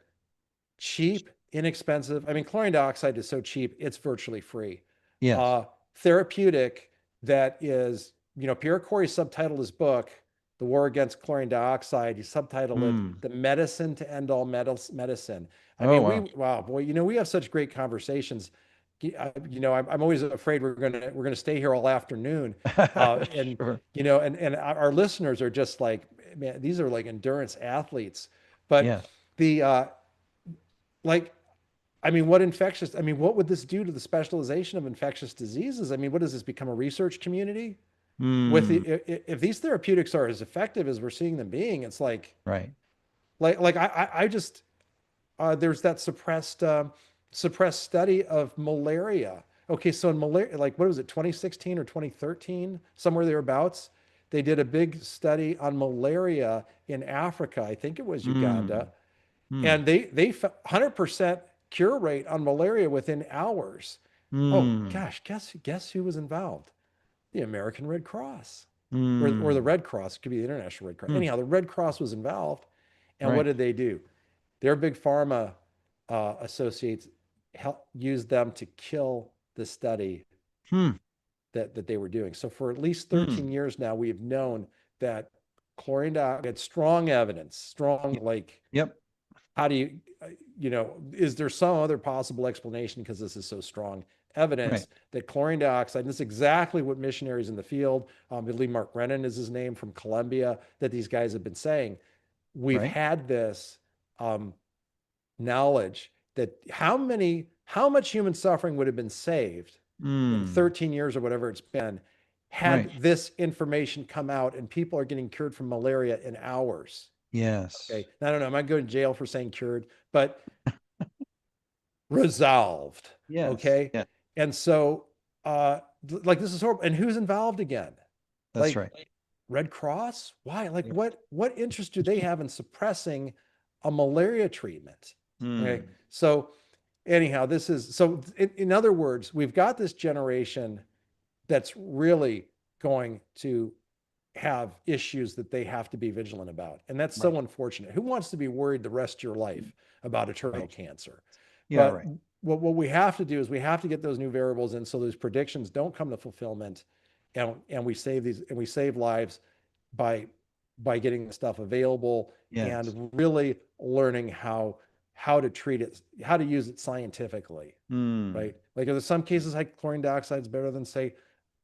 cheap, inexpensive. I mean, chlorine dioxide is so cheap, it's virtually free. Yes. Uh, Therapeutic that is, Pierre Corey subtitled his book, The War Against Chlorine Dioxide. He subtitled it, Hmm. The Medicine to End All Medicine. I Oh, mean, wow. wow, boy, we have such great conversations. I'm always afraid we're gonna stay here all afternoon, and Sure. and our listeners are just like, man, these are like endurance athletes. But Yes. the like, I mean, what would this do to the specialization of infectious diseases? I mean, what does this become, a research community? Hmm. If these therapeutics are as effective as we're seeing them being, it's like Right. I just there's that suppressed study of malaria. Okay, so in malaria, like what was it, 2016 or 2013, somewhere thereabouts, they did a big study on malaria in Africa. I think it was Uganda, Hmm. Hmm. and they 100% cure rate on malaria within hours. Oh Hmm. gosh, guess who was involved? The American Red Cross, or the Hmm. Red Cross. It could be the International Red Cross. Hmm. Anyhow, the Red Cross was involved, and what Right. did they do? Their big pharma associates used them to kill the study Hmm. that they were doing. So for at least Hmm. 13 years now, we have known that chlorine dioxide, strong evidence, strong, Yep. like, Yep. how do is there some other possible explanation, because this is so strong Right. evidence that chlorine dioxide, and this is exactly what missionaries in the field, I believe Mark Brennan is his name, from Columbia, that these guys have been saying, we've Right. had this knowledge that how much human suffering would have been saved in Mm. 13 years or whatever it's been Right. had this information come out and people are getting cured from malaria in hours. Yes. Okay. I don't know. Am I going to jail for saying cured? But resolved. Yes. Okay. Yeah. And so, like, this is horrible. And who's involved again? That's Like right. Red Cross? Why? Like, Yep. what interest do they have in suppressing a malaria treatment? Okay. Mm. So, anyhow, this is so, in other words, we've got this generation that's really going to have issues that they have to be vigilant about. And that's Right. so unfortunate. Who wants to be worried the rest of your life about eternal Right. cancer? Yeah. But Right. what we have to do is we have to get those new variables in so those predictions don't come to fulfillment, and we save these and we save lives by getting the stuff available Yes. and really learning how to treat it, how to use it scientifically, Mm. right? Like in some cases, like chlorine dioxide is better than say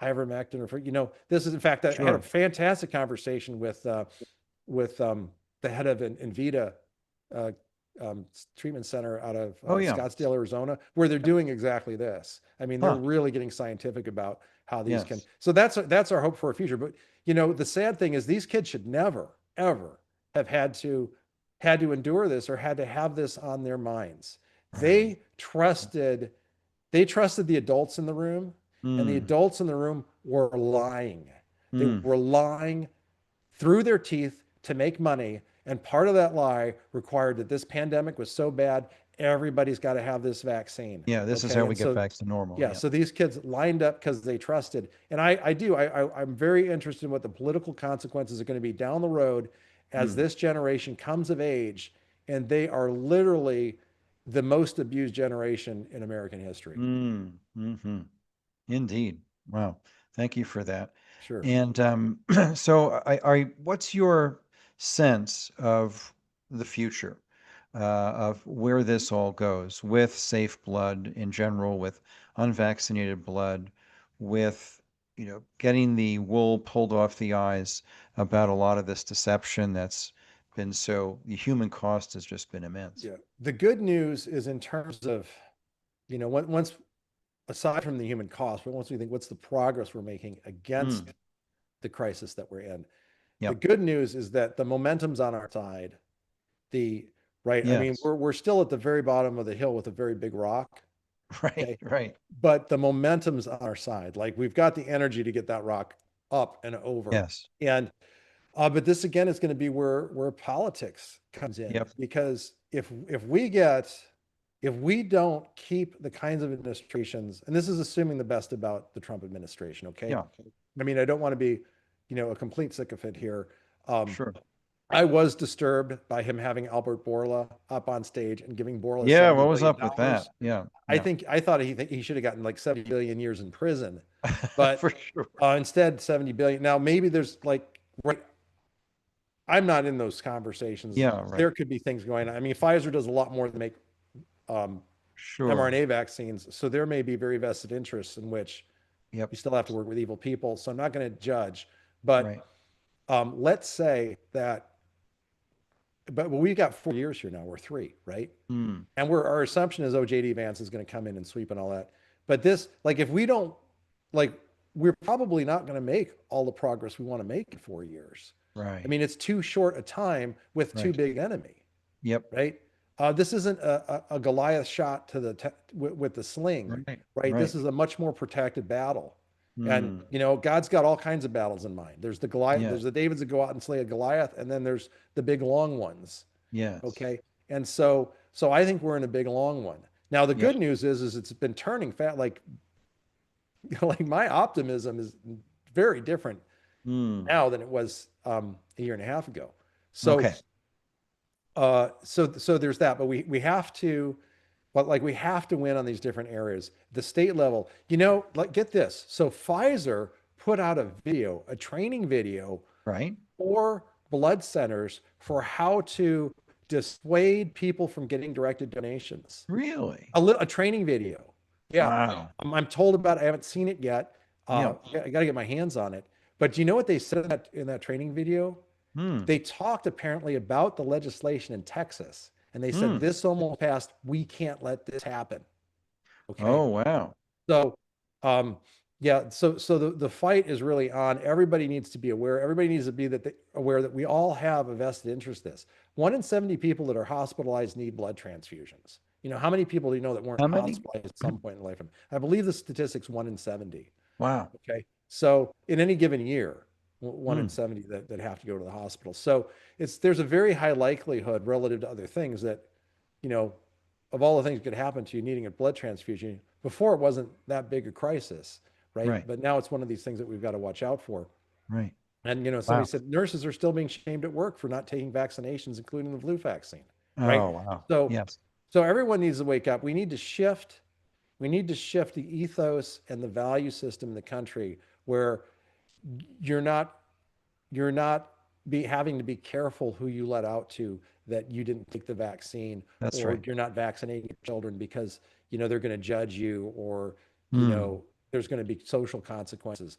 ivermectin or, this is in fact, I had a Sure. fantastic conversation with the head of Invita uh, treatment center out of Oh yeah. Scottsdale, Arizona, where they're doing exactly this. I mean, they're Huh. really getting scientific about how these can. Yes. So that's our hope for a future. But the sad thing is these kids should never, ever have had to endure this or had to have this on their minds. Right. They trusted the adults in the room, and the Mm. adults in the room were lying. They Mm. were lying through their teeth to make money. And part of that lie required that this pandemic was so bad, everybody's got to have this vaccine. Yeah. This is Okay. how we And get so, back to normal. yeah, Yeah. so these kids lined up because they trusted. And I'm very interested in what the political consequences are going to be down the road as Mm. this generation comes of age. And they are literally the most abused generation in American history. Mm. Hmm. Indeed. Wow. Thank you for that. Sure. And so, what's your sense of the future, of where this all goes with safe blood in general, with unvaccinated blood, with getting the wool pulled off the eyes about a lot of this deception that's been so the human cost has just been immense. Yeah. The good news is in terms of, once aside from the human cost, but once we think what's the progress we're making against Mm. the crisis that we're in, the Yep. good news is that the momentum's on our side. The right, I mean, Yes. we're still at the very bottom of the hill with a very big rock. Right. Okay. Right. But the momentum's on our side. Like we've got the energy to get that rock up and over. Yes. And but this again is going to be where politics comes in, Yep. because if we don't keep the kinds of administrations, and this is assuming the best about the Trump administration, okay? Yeah. I mean, I don't want to be, a complete sycophant here. Um, Sure. I was disturbed by him having Albert Bourla up on stage and giving Bourla Yeah. $70 What was billion. up with that? Yeah. Yeah. I thought he should have gotten like 70 billion years in prison, but For sure. instead 70 billion. Now maybe there's like, right, I'm not in those conversations. Yeah, right. There could be things going on. I mean, Pfizer does a lot more than make um, Sure. mRNA vaccines, so there may be very vested interests in which Yep. you still have to work with evil people. So I'm not going to judge, but Right. let's say that. But we've got 4 years here now. We're 3, right? Mm. And our assumption is, JD Vance is going to come in and sweep and all that. But this, like, if we don't, like, we're probably not going to make all the progress we want to make in 4 years. I Right. mean, it's too short a time with too Right. big enemy, Yep. right? This isn't a Goliath shot to with the sling, Right. right? Right. This is a much more protected battle. And, Mm. God's got all kinds of battles in mind. There's the Goliath, Yes. there's the Davids that go out and slay a Goliath, and then there's the big long ones. Yes. Okay. And so I think we're in a big long one. Now, the Yep. good news is it's been turning fat. Like, like my optimism is very different Mm. now than it was a year and a half ago. So, Okay. so there's that, but we have to, but like we have to win on these different areas. The state level, like get this. So Pfizer put out a training video Right. for blood centers for how to dissuade people from getting directed donations. Really? A training video. Yeah. Wow. I'm told about it. I haven't seen it yet. Yeah. I got to get my hands on it. But do you know what they said in that training video? Hmm. They talked apparently about the legislation in Texas And they said, Hmm. this almost passed. We can't let this happen. Okay. Oh, wow. So, um, yeah, so the fight is really on. Everybody needs to be aware. Everybody needs to be aware that we all have a vested interest in this. 1 in 70 people that are hospitalized need blood transfusions. How many people do you know that weren't How many? hospitalized at some point in life? I believe the statistic's 1 in 70. Wow. Okay. So in any given year, one Hmm. in 70 that have to go to the hospital. So there's a very high likelihood relative to other things that, you know, of all the things that could happen to you needing a blood transfusion. Before it wasn't that big a crisis, right? Right. But now it's one of these things that we've got to watch out for. Right. And somebody Wow. said nurses are still being shamed at work for not taking vaccinations, including the flu vaccine, right? Oh, wow. So Yes. so everyone needs to wake up. We need to shift the ethos and the value system in the country where you're not you're not be having to be careful who you let out to that you didn't take the vaccine, That's or right. you're not vaccinating your children because they're going to judge you, or Hmm. there's going to be social consequences.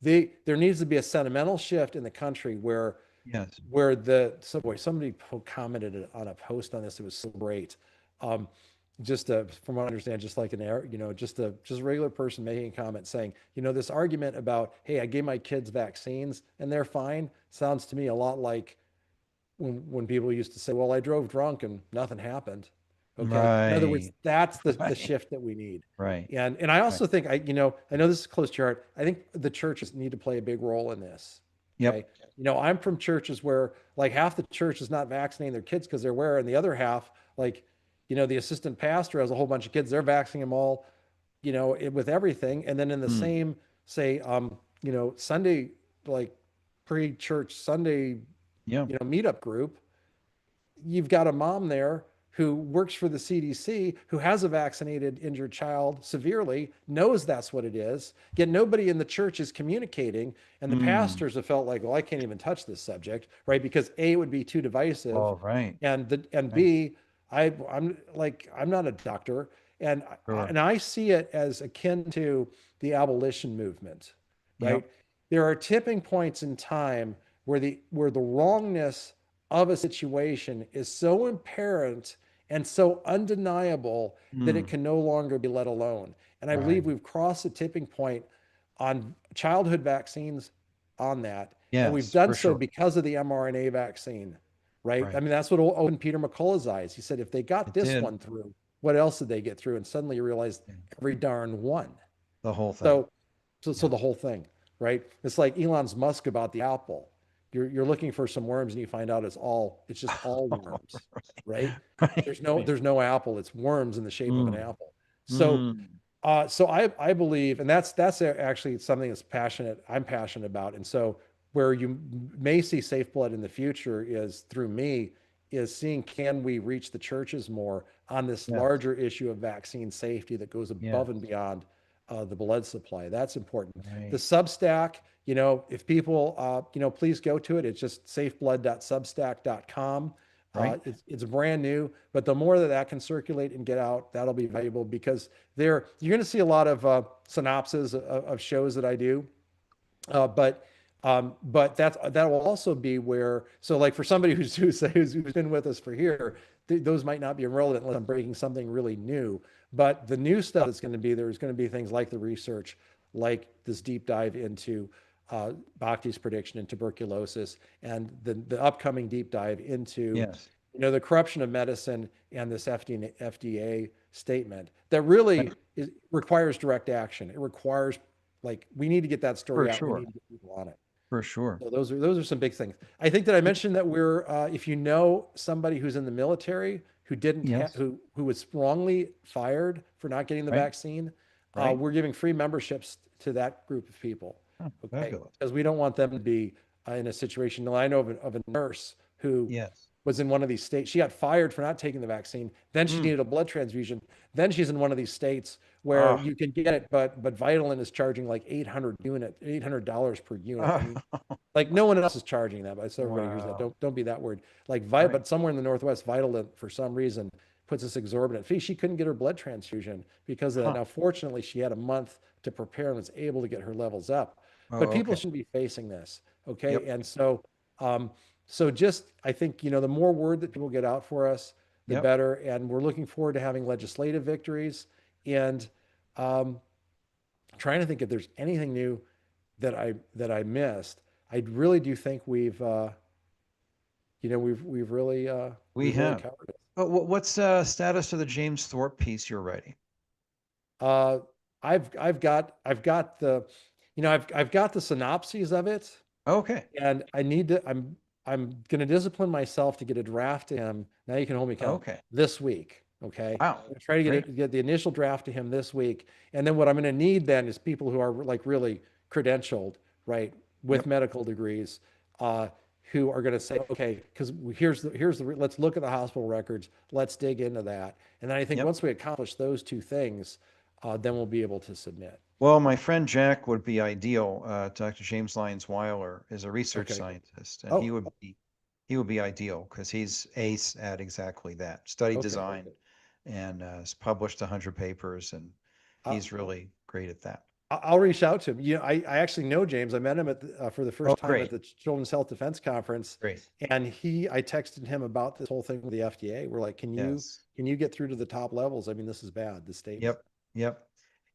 There needs to be a sentimental shift in the country Yes. where somebody commented on a post on this. It was so great. Um, from what I understand, just like just a regular person making a comment saying, this argument about, hey, I gave my kids vaccines and they're fine, sounds to me a lot like when people used to say, well, I drove drunk and nothing happened. Okay. In other words, Right. that's the Right. shift that we need. Right. And I Right. also think I know this is close to your heart. I think the churches need to play a big role in this. Okay. Yep. I'm from churches where like half the church is not vaccinating their kids because they're aware, and the other half, like, the assistant pastor has a whole bunch of kids, they're vaccinating them all, with everything. And then in the Hmm. same, say, Sunday, like pre-church Sunday, Yeah. meetup group, you've got a mom there who works for the CDC, who has a vaccinated injured child severely, knows that's what it is, yet nobody in the church is communicating. And the Hmm. pastors have felt like, well, I can't even touch this subject, right? Because A, it would be too divisive, All right. and Right. B, I'm not a doctor, and Sure. and I see it as akin to the abolition movement, right? Yep. There are tipping points in time where the wrongness of a situation is so apparent and so undeniable that it Hmm. can no longer be let alone. And I Right. believe we've crossed a tipping point on childhood vaccines on that. And we've Yes, done for so sure. because of the mRNA vaccine, right? I Right. mean, that's what opened Peter McCullough's eyes. He said, if they got It this did. one through, what else did they get through? And suddenly you realize Yeah. every darn one. The whole thing. So, so Yeah. the whole thing, right? It's like Elon's Musk about the apple. You're looking for some worms and you find out it's just all worms, right? Right. Right. There's no apple. It's worms in the shape of an Hmm. apple. So, Hmm. so I believe, and that's actually something I'm passionate about. And so where you may see safe blood in the future is through me, is seeing, can we reach the churches more on this Yes. larger issue of vaccine safety that goes above and Yes. beyond the blood supply. That's important. The Right. Substack, if people, please go to it. It's just safeblood.substack.com. Right. It's brand new, but the more that can circulate and get out, that'll be valuable, because you're going to see a lot of synopses of shows that I do, but that will also be where, so like for somebody who's been with us for here, those might not be relevant unless I'm breaking something really new. But the new stuff that's going to be there's going to be things like the research, like this deep dive into Bhakti's prediction in tuberculosis, and the upcoming deep dive into Yes. the corruption of medicine, and this FDA statement that really Right. requires direct action. It requires, like, we need to get that For story out. We sure. need to get people on it. For sure. So those are some big things. I think that I mentioned that if you know somebody who's in the military who didn't Yes. who was wrongly fired for not getting the Right. vaccine, Right. we're giving free memberships to that group of people. Oh, Okay, fabulous. because we don't want them to be in a situation. Now, I know of a nurse who Yes. was in one of these states. She got fired for not taking the vaccine. Then she Mm. needed a blood transfusion. Then she's in one of these states where Oh. you can get it, but Vitamin is charging like $800 per unit. I mean, like, no one else is charging that, but so everybody hears that. Wow. Don't be that word. Like, Right. but somewhere in the Northwest, Vitamin for some reason puts this exorbitant fee. She couldn't get her blood transfusion because of that. Huh. Now, fortunately, she had a month to prepare and was able to get her levels up. But Oh, people okay. shouldn't be facing this, okay? Yep. And so, just I think the more word that people get out for us, the Yep. better. And we're looking forward to having legislative victories and um, trying to think if there's anything new that I missed. I really do think We we've really have. covered it. But what's status of the James Thorpe piece you're writing? Uh, I've got the, I've got the synopses of it, Okay. and I'm going to discipline myself to get a draft to him. Now you can hold me accountable Okay. this week. Okay. Wow. I'm gonna try to Great. get the initial draft to him this week. And then what I'm going to need then is people who are like really credentialed, right, with Yep. medical degrees, uh, who are going to say, okay, because let's look at the hospital records. Let's dig into that. And then I think Yep. once we accomplish those two things, then we'll be able to submit. Well, my friend Jack would be ideal. Dr. James Lyons Weiler is a research Okay. scientist, and Oh, he would be ideal because he's ace at exactly that. Study okay. design and has published 100 papers, and Uh, he's really great at that. I'll reach out to him. I actually know James. I met him for the Oh, first time at great. the Children's Health Defense Conference, Great. and I texted him about this whole thing with the FDA. We're like, Yes. can you get through to the top levels? I mean, this is bad. The state. Yep. Yep.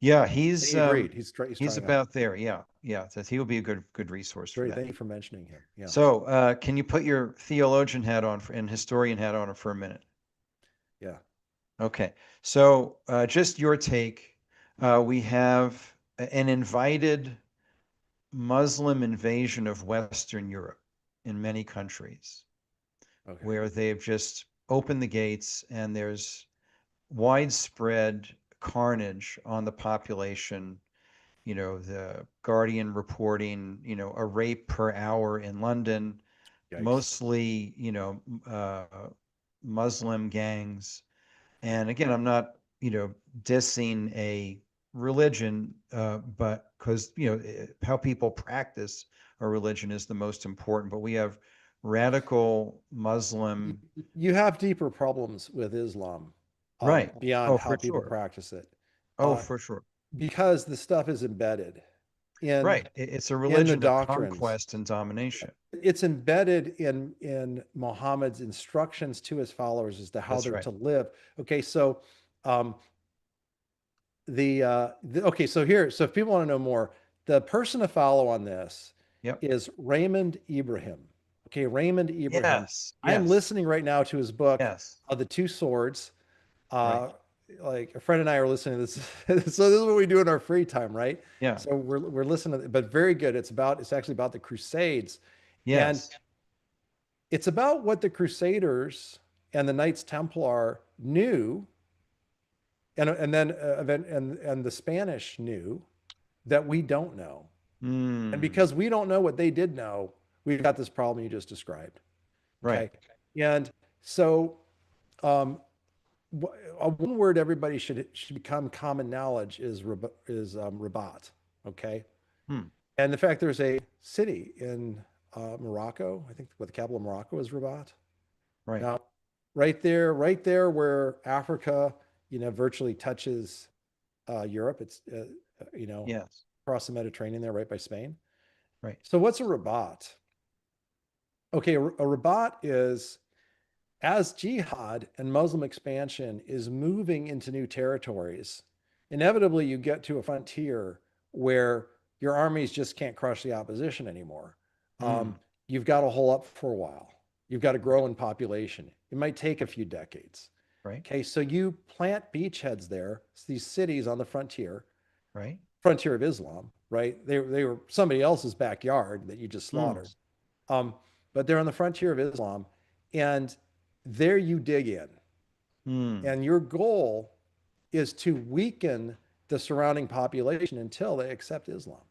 Yeah, And he agreed. He's he's trying out. about there. Yeah. Yeah. So he will be a good resource for Great. that. Thank you for mentioning him. Yeah. So, can you put your theologian hat on and historian hat on for a minute? Yeah. Okay. So, just your take. We have an invited Muslim invasion of Western Europe in many countries Okay. where they've just opened the gates and there's widespread carnage on the population. The Guardian reporting, a rape per hour in London, Yikes. mostly, Muslim gangs. And again, I'm not, dissing a religion, but because, how people practice a religion is the most important. But we have radical Muslim, You have deeper problems with Islam, right? beyond Oh, how for people sure. practice it, Oh, for sure. because the stuff is embedded in Right. It's a in the religion of doctrines. conquest and domination. It's embedded in Muhammad's instructions to his followers as to how That's they're right. to live. Okay, so um, okay, so if people want to know more, the person to follow on this Yep. is Raymond Ibrahim. Okay, Raymond Ibrahim. Yes. I am Yes. listening right now to his book, Yes. The Two Swords. Right. Like a friend and I are listening to this. So this is what we do in our free time, right? Yeah. So we're listening to it, but very good. It's actually about the Crusades, and Yes. it's about what the Crusaders and the Knights Templar knew, and the Spanish knew that we don't know. And Mm, because we don't know what they did know, we've got this problem you just described. right. Okay. And so, one word everybody should become common knowledge is Rabat. Okay. Hmm. And the fact there's a city in Morocco, I think what the capital of Morocco is Rabat. Right. Now, right there where Africa, virtually touches Europe. It's, Yes. across the Mediterranean there, right by Spain. Right. So what's a Rabat? Okay, a Rabat is, as jihad and Muslim expansion is moving into new territories, inevitably you get to a frontier where your armies just can't crush the opposition anymore. Mm, You've got to hole up for a while. You've got to grow in population. It might take a few decades. right. Okay, so you plant beachheads there, these cities on the Right. frontier of Islam, right? They were somebody else's backyard that you just slaughtered. Mm, But they're on the frontier of Islam, and there you dig in. mm, And your goal is to weaken the surrounding population until they accept Islam.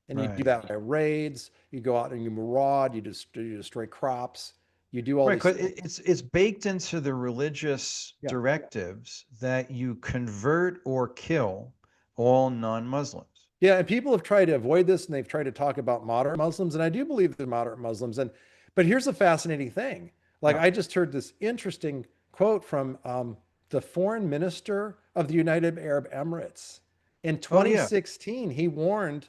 And you do right. that by raids, you go out and you maraud, you destroy crops, you do all Right. these Because things. it's baked into the religious Yeah. directives that you convert or kill all non-Muslims. Yeah, and people have tried to avoid this and they've tried to talk about moderate Muslims, and I do believe they're moderate Muslims. But here's a fascinating thing. Like Yeah. I just heard this interesting quote from the foreign minister of the United Arab Emirates. In Oh, yeah. 2016, he warned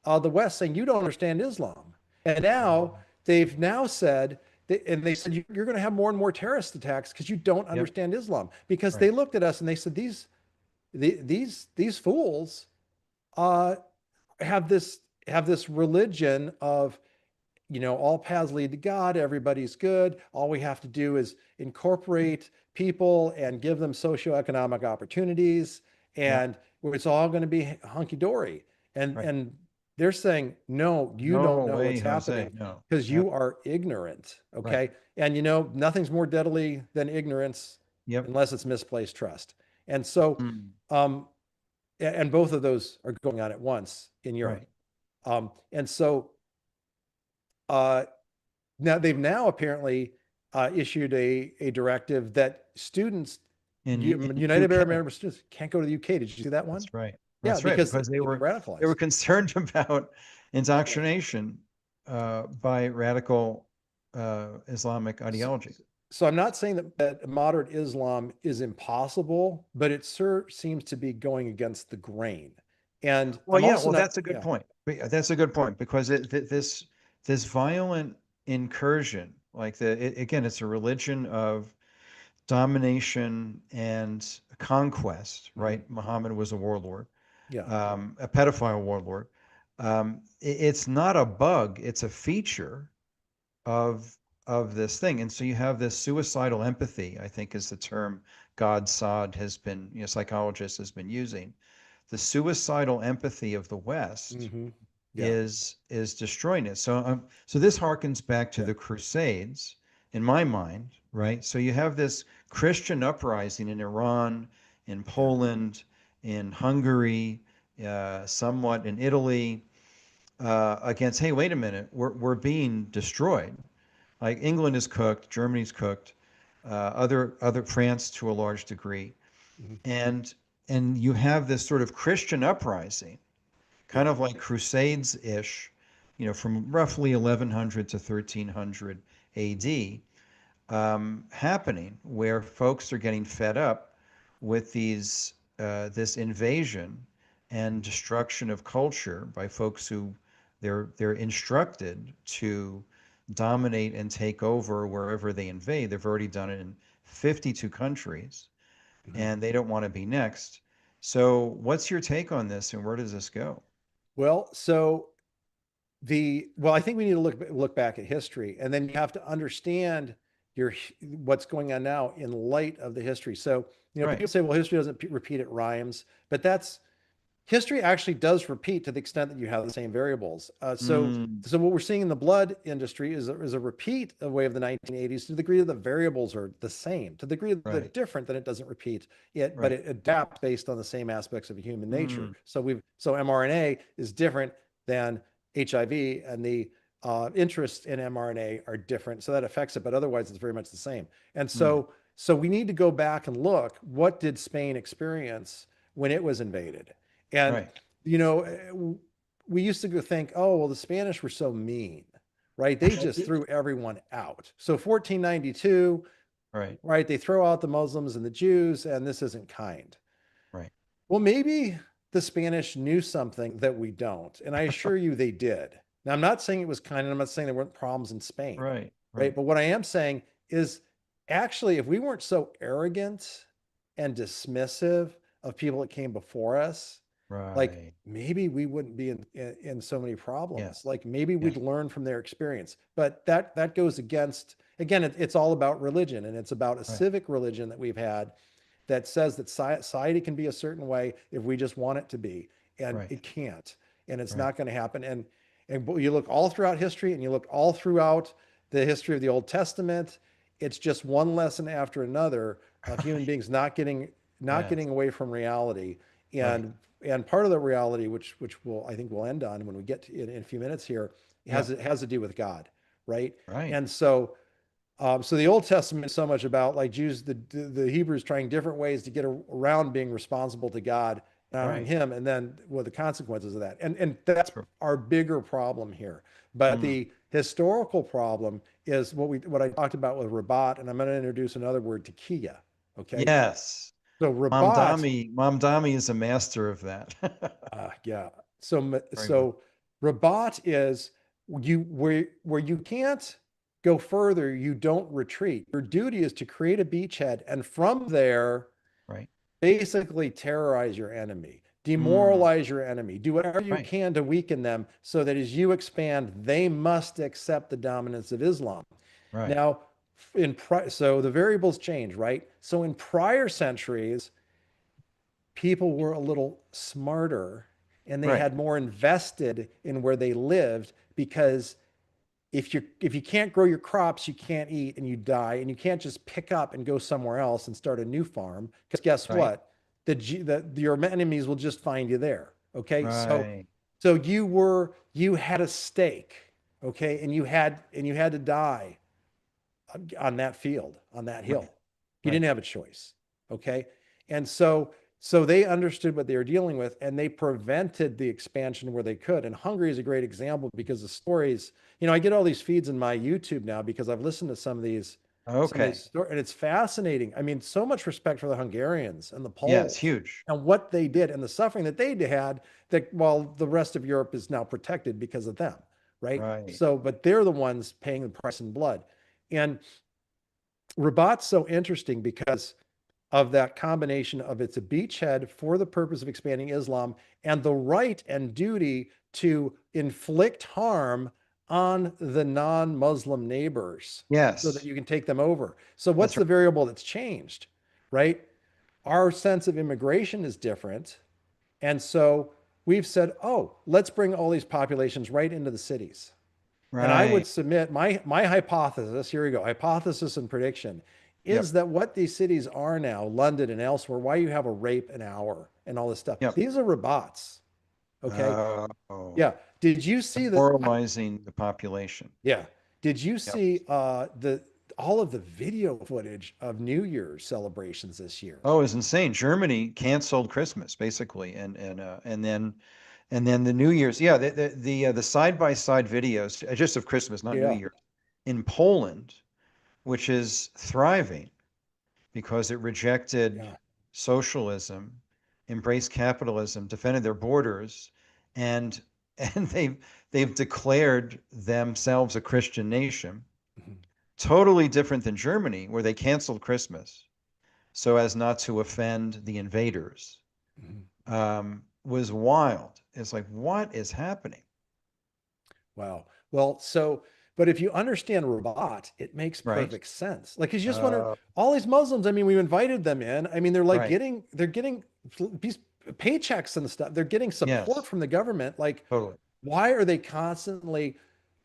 the West saying, you don't understand Islam. And now they've now said they said, you're going to have more and more terrorist attacks because you don't Yep. understand Islam. Because they Right. looked at us and they said, these fools uh, have this religion of, all paths lead to God, everybody's good. All we have to do is incorporate people and give them socioeconomic opportunities, Yep. and it's all going to be hunky dory. And Right. and they're saying, no, you don't No know way, what's Jose. happening No. because Yep. you are ignorant. Right. Okay. And nothing's more deadly than ignorance Yep. unless it's misplaced trust. And so, Mm. um, and both of those are going on at once in Europe. Right. And so, uh, now they've apparently issued a directive that students, In United Arab UK. Emirates students, can't go to the UK. Did you see that one? That's right. Yeah, That's right. because Because they'd be they were radicalized. concerned about Yeah. indoctrination by radical Islamic So, ideology. so I'm not saying that moderate Islam is impossible, but it seems to be going against the grain. And Well, I'm yeah. also Well, not, that's a good yeah, point. That's a good point because this violent incursion, like again, it's a religion of domination and conquest, mhm, right? Muhammad was a warlord, yeah, a pedophile warlord. It's not a bug; it's a feature of this thing. And so you have this suicidal empathy, I think is the term God Sod has been, psychologist has been using. The suicidal empathy of the West hmm, yeah, is destroying it. So this harkens back to yeah, the Crusades in my mind, right? So you have this Christian uprising in Iran, in yeah, Poland, in Hungary, somewhat in Italy, against, hey, wait a minute, we're being destroyed. Like England is cooked, Germany's cooked, other France to a large degree, mhm, and you have this sort of Christian uprising, yeah, kind of like Crusades ish, from roughly 1100 to 1300 A.D. Happening, where folks are getting fed up with this invasion and mhm, destruction of culture by folks who they're instructed to dominate and take over wherever they invade. They've already done it in 52 countries, mhm. and they don't want to be next. So, what's your take on this, and where does this go? Well, so I think we need to look back at history, and then you have to understand what's going on now in light of the history. So, Right. people say, well, history doesn't repeat, it rhymes, but that's history actually does repeat to the extent that you have the same variables. Mm, So what we're seeing in the blood industry is a repeat of way of the 1980s to the degree that the variables are the same. To the degree that they're right. different, then it doesn't repeat it, but Right. it adapts based on the same aspects of human nature. Mm, So mRNA is different than HIV, and the interests in mRNA are different. So that affects it, but otherwise it's very much the same. And mm, so we need to go back and look, what did Spain experience when it was invaded? And, right. you know, we used to think, oh, well, the Spanish were so mean, right? They just threw everyone out. So 1492, Right. right? They throw out the Muslims and the Jews, and this isn't kind. Right. Well, maybe the Spanish knew something that we don't. And I assure you they did. Now, I'm not saying it was kind, and I'm not saying there weren't problems in Spain, Right. right? Right. But what I am saying is, actually, if we weren't so arrogant and dismissive of people that came before us, like, Right. maybe we wouldn't be in so many Yeah. problems. Like, maybe Yeah. we'd learn from their experience. But that goes against, again, it's all about religion, and it's about a Right. civic religion that we've had that says that society can be a certain way if we just want it to be, and Right. it can't, and it's Right. not going to happen. And you look all throughout history, and you look all throughout the history of the Old Testament, it's just one lesson after another of human Right. beings not Yes. getting away from reality. Right. And part of the reality, which I think we'll end on when we get to, in a few minutes here, Yeah. has to do with God, right? Right. And so the Old Testament is so much about, like, Jews, the Hebrews trying different ways to get around being responsible to God and honoring Right. Him, and then what the consequences of that. And that's True. our bigger problem here. But Mm. the historical problem is what I talked about with Rabat, and I'm going to introduce another word, takiya. Okay, Yes. so Rabat, Mom Dami is a master of that. yeah. So Very good. Rabat is where you can't go further, you don't retreat. Your duty is to create a beachhead and from there, Right. basically terrorize your enemy, Mm, demoralize your enemy, do whatever you right. can to weaken them so that as you expand, they must accept the dominance of Islam. Right. Now, so the variables change, right? So in prior centuries, people were a little smarter and they Right. had more invested in where they lived because if you can't grow your crops, you can't eat and you die, and you can't just pick up and go somewhere else and start a new farm because guess Right. what? Your enemies will just find you there. Okay, so Right. you had a stake, okay, and you had to die on that field, on that Right. hill. You Right. didn't have a choice. Okay. And so they understood what they were dealing with and they prevented the expansion where they could. And Hungary is a great example because the stories, I get all these feeds in my YouTube now because I've listened to some of these Okay. stories, and it's fascinating. I mean, so much respect for the Hungarians and the Yeah, it's Poles huge. and what they did and the suffering that they had, that while the rest of Europe is now protected because of them, right? Right. So, but they're the ones paying the price in blood. And Rabat's so interesting because of that combination of it's a beachhead for the purpose of expanding Islam and the right and duty to inflict harm on the non-Muslim neighbors so that Yes. you can take them over. So what's That's right. the variable that's changed, right? Our sense of immigration is different. And so we've said, oh, let's bring all these populations right into the cities. And I would Right. submit my hypothesis, here we go, hypothesis and prediction, is Yep. that what these cities are now, London and elsewhere, why you have a rape an hour and all this stuff, Yep. these are robots. Okay. Oh, Yeah. Did you see that? demoralizing the population. Yeah. Did you Yep. see the all of the video footage of New Year's celebrations this year? Oh, it's insane. Germany canceled Christmas basically, and then the New Year's. Yeah, the side by side videos just of Christmas, not New Yeah. Year's, in Poland, which is thriving because it rejected Yeah. socialism, embraced capitalism, defended their borders, and and they've declared themselves a Christian nation. Mhm. Totally different than Germany, where they canceled Christmas so as not to offend the invaders. Mhm. Was wild. It's like, what is happening? Wow. Well, but if you understand Rabat, it makes Right? perfect sense. Like, 'cause you just wonder, Uh, all these Muslims, I mean, we invited them in. I mean, they're like right. they're getting these paychecks and stuff. They're getting support Yes, from the government. Like, totally. why are they constantly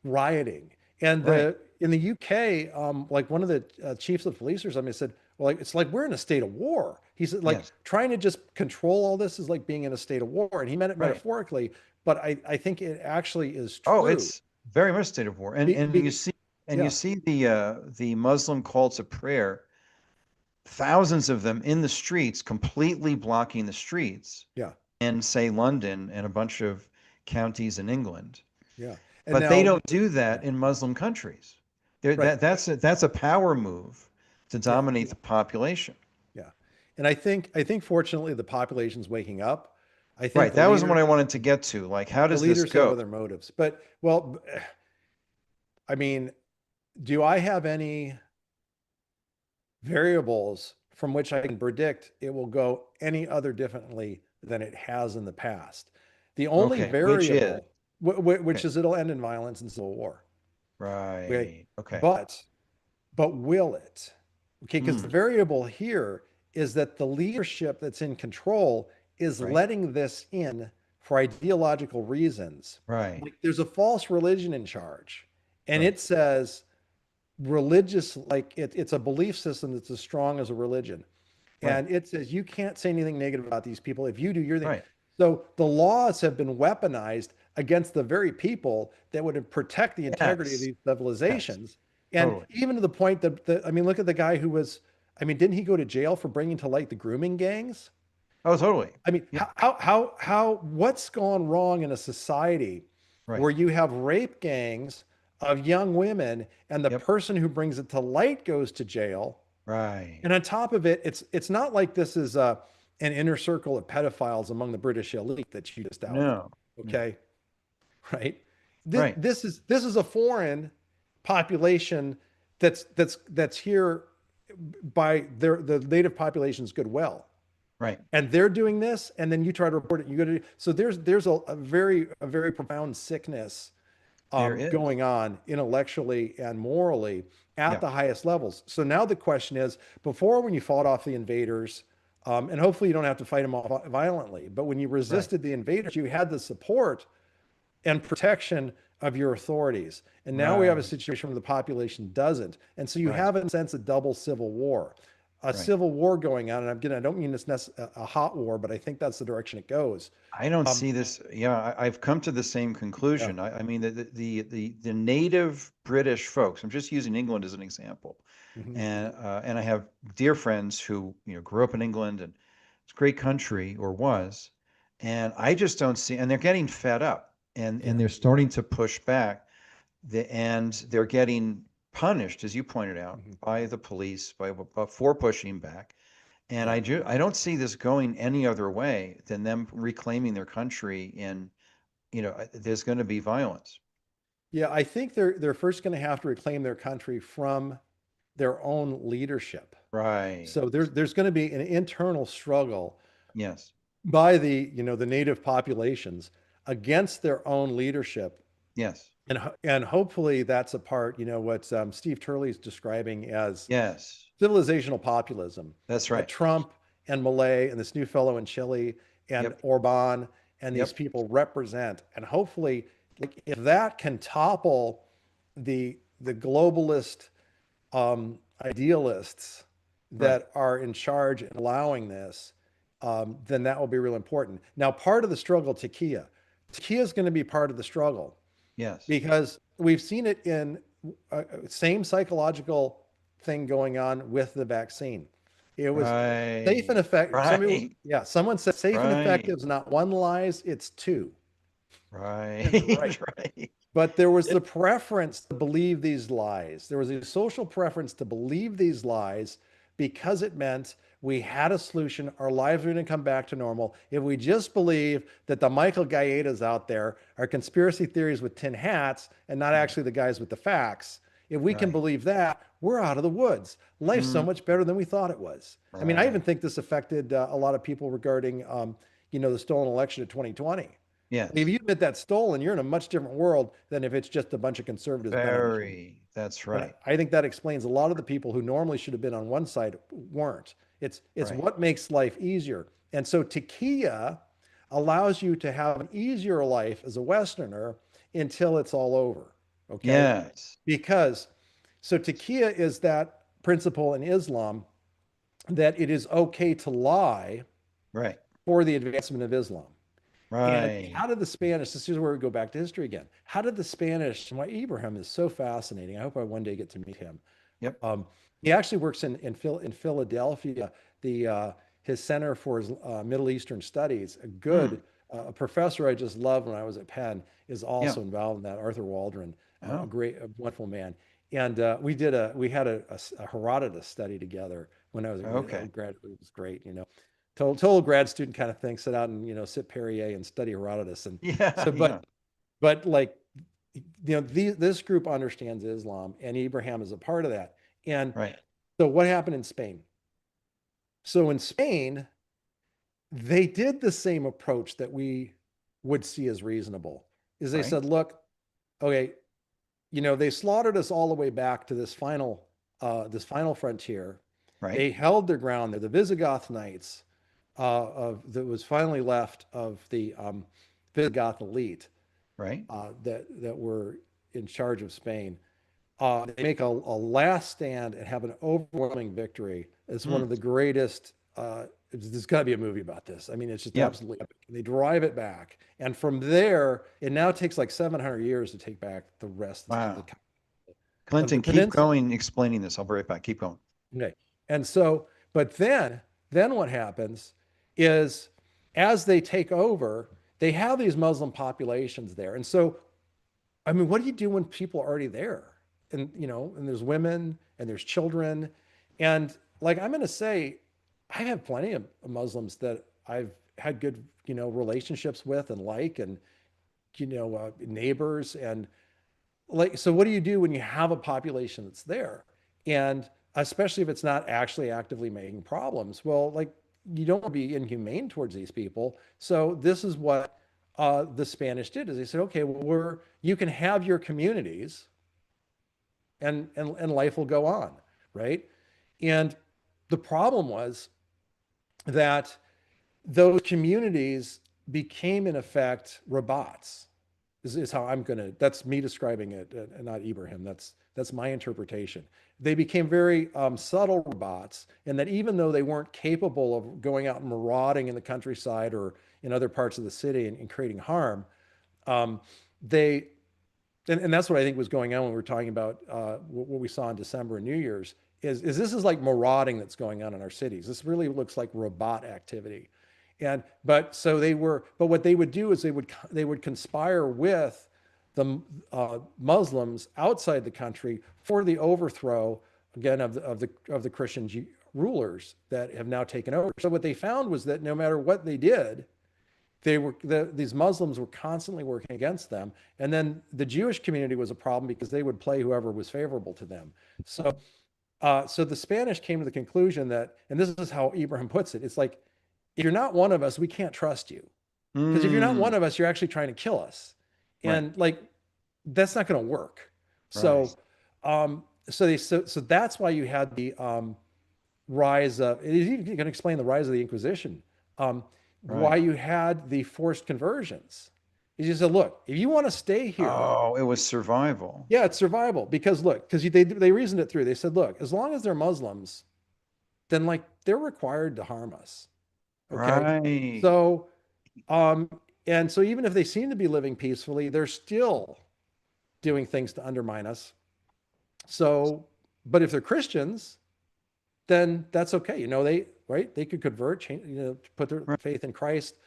rioting? And Right. in the UK, like one of the chiefs of police or something said, well, like, it's like we're in a state of war. He said, like, Yes. trying to just control all this is like being in a state of war. And he meant it Right. metaphorically, but I think it actually is Oh, true. it's very much state of war. And Be, and you be, see and you yeah, see the Muslim calls to prayer, thousands of them in the streets, completely blocking the streets yeah, in, say, London and a bunch of counties in England. yeah. And But they now, don't do yeah, that in Muslim countries. There, right. that's a power move to Yeah, dominate the population. yeah. And I think fortunately the population's waking up. I think Right. the That was what I leader wanted to get to. Like, how the does this leaders have go? other motives. But well, I mean, do I have any variables from which I can predict it will go any other differently than it has in the past? The only Okay. Which is variable, which okay. is it'll end in violence and civil war. Okay, Right. Okay. but will it? Okay, because the Mm, variable here is that the leadership that's in control is right. letting this in for ideological reasons. Right. Like there's a false religion in charge, and Right. it says religious, like it's a belief system that's as strong as a religion. Right. And it says you can't say anything negative about these people. If you do your thing. Right. So the laws have been weaponized against the very people that would protect the integrity of Yes. these Yes. civilizations. And Totally. even to the point that, I mean, look at the guy who was, I mean, didn't he go to jail for bringing to light the grooming gangs? Oh, totally. I mean, Yeah. what's gone wrong in a society Right. where you have rape gangs of young women and the Yep. person who brings it to light goes to jail? Right. And on top of it, it's not like this is an inner circle of pedophiles among the British elite that you just outed. No. No. Okay, right? This, Right. this is this is a foreign. population that's here by the native population's goodwill. Right. And they're doing this, and then you try to report it. You go to so there's a very profound sickness There is. going on intellectually and morally at Yeah. the highest levels. So now the question is, before when you fought off the invaders, and hopefully you don't have to fight them off violently, but when you Right. resisted the invaders, you had the support and protection of your authorities. And now we have a Right. situation where the population doesn't. And so you Right. have, in a sense, a double civil war. A Right. civil war going on, and again, I don't mean this a hot war, but I think that's the direction it goes. I don't Um, see this. Yeah, I've come to the same yeah. conclusion. I mean, the native British folks. I'm just using England as an example, Mhm. and I have dear friends who grew up in England, and it's a great country or was, and I just don't see. And they're getting fed up, and Yeah. they're starting to push back. And they're getting punished, as you pointed out, Mhm. by the police for pushing back. And Yeah. I don't see this going any other way than them reclaiming their country. And there's going to be violence. Yeah, I think they're first going to have to reclaim their country from their own leadership. Right. So there's going to be an internal struggle Yes. by the native populations against their own leadership. Yes. And hopefully that's a part, what Steve Turley's describing as Yes. civilizational populism That's that right. Trump and Milei and this new fellow in Chile and Yep. Orban and these Yep. people represent. And hopefully, like, if that can topple the globalist idealists Right. that are in charge and allowing this, then that will be real important. Now, part of the struggle, Takia is going to be part of the struggle Yes. because we've seen it in same psychological thing going on with the vaccine. It was safe and Right. effective. Right. Someone said safe and Right. effective is not one lies, it's two. And they're Right. right. Right. But there was the preference to believe these lies. There was a social preference to believe these lies because it meant we had a solution. Our lives were going to come back to normal. If we just believe that the Michael Gaetas out there are conspiracy theories with tin hats and not Right. actually the guys with the facts, if we can Right. believe that, we're out of the woods. Life's so Mm, much better than we thought it was. I mean, I even right. think this affected a lot of people regarding, the stolen election of 2020. If Yes. you admit that's stolen, you're in a much different world than if it's just a bunch of conservatives bent on each. Very. That's And right. I think that explains a lot of the people who normally should have been on one side weren't. It's Right. what makes life easier. And so Takia allows you to have an easier life as a Westerner until it's all over. Okay? Yes. Because so Takia is that principle in Islam that it is okay to lie Right. for the advancement of Islam. And Right. how did the Spanish, this is where we go back to history again. How did the Spanish, and why Ibrahim is so fascinating. I hope I one day get to meet him. Yep. He actually works in Philadelphia, his Center for his, Middle Eastern Studies. A Hmm. good a professor I just loved when I was at Penn is Yeah. also involved in that. Arthur Waldron, Oh. a wonderful man. And we had a Herodotus study together when I was a Okay. grad. It was great, total grad student kind of thing. Sit out and sit Perrier and study Herodotus. And Yeah. so, Yeah. but like this group understands Islam, and Abraham is a part of that. And Right. so, what happened in Spain? So in Spain, they did the same approach that we would see as reasonable. Is they Right. said, look, okay, they slaughtered us all the way back to this final frontier. Right. They held their ground there. The Visigoth knights that was finally left of the Visigoth elite Right. that were in charge of Spain. They make a last stand and have an overwhelming victory. It's one Hmm. of the greatest. There's got to be a movie about this. I mean, it's just Yeah. absolutely epic. They drive it back, and from there, it now takes like 700 years to take back the rest Wow. of the Clinton, keep peninsula. going explaining this. I'll be right back. Keep going. Okay, and so, but then what happens is, as they take over, they have these Muslim populations there, and so I mean, what do you do when people are already there? And there's women and there's children. And like I'm gonna say, I have plenty of Muslims that I've had good, relationships with and neighbors. And like, so what do you do when you have a population that's there? And especially if it's not actually actively making problems. Well, like, you don't want to be inhumane towards these people. So this is what the Spanish did is they said, okay, well, you can have your communities and life will go on, right? And the problem was that those communities became, in effect, robots. Is how I'm gonna. That's me describing it, and not Ibrahim. That's my interpretation. They became very subtle robots, and that even though they weren't capable of going out and marauding in the countryside or in other parts of the city and creating harm, um, they and that's what I think was going on when we were talking about what we saw in December and New Year's is this is like marauding that's going on in our cities. This really looks like robot activity. And but what they would do is they would conspire with the Muslims outside the country for the overthrow again of the Christian rulers that have now taken over. So what they found was that no matter what they did, these Muslims were constantly working against them, and then the Jewish community was a problem because they would play whoever was favorable to them. So the Spanish came to the conclusion that, and this is how Ibrahim puts it, it's like, if you're not one of us, we can't trust you, because if you're not one Mm, of us, you're actually trying to kill us, right, and like that's not going to work. right, So, so that's why you had the rise of. You can explain the rise of the Inquisition. Why right. you had the forced conversions. Is you said, look, if you want to stay here, Oh, it was survival. yeah, it's survival. Because look, because they reasoned it through. They said, look, as long as they're Muslims, then like they're required to harm us. Okay. Right. So, um, and so even if they seem to be living peacefully, they're still doing things to undermine us. So, but if they're Christians, then that's okay. They could convert, change, put their Right. faith in Christ.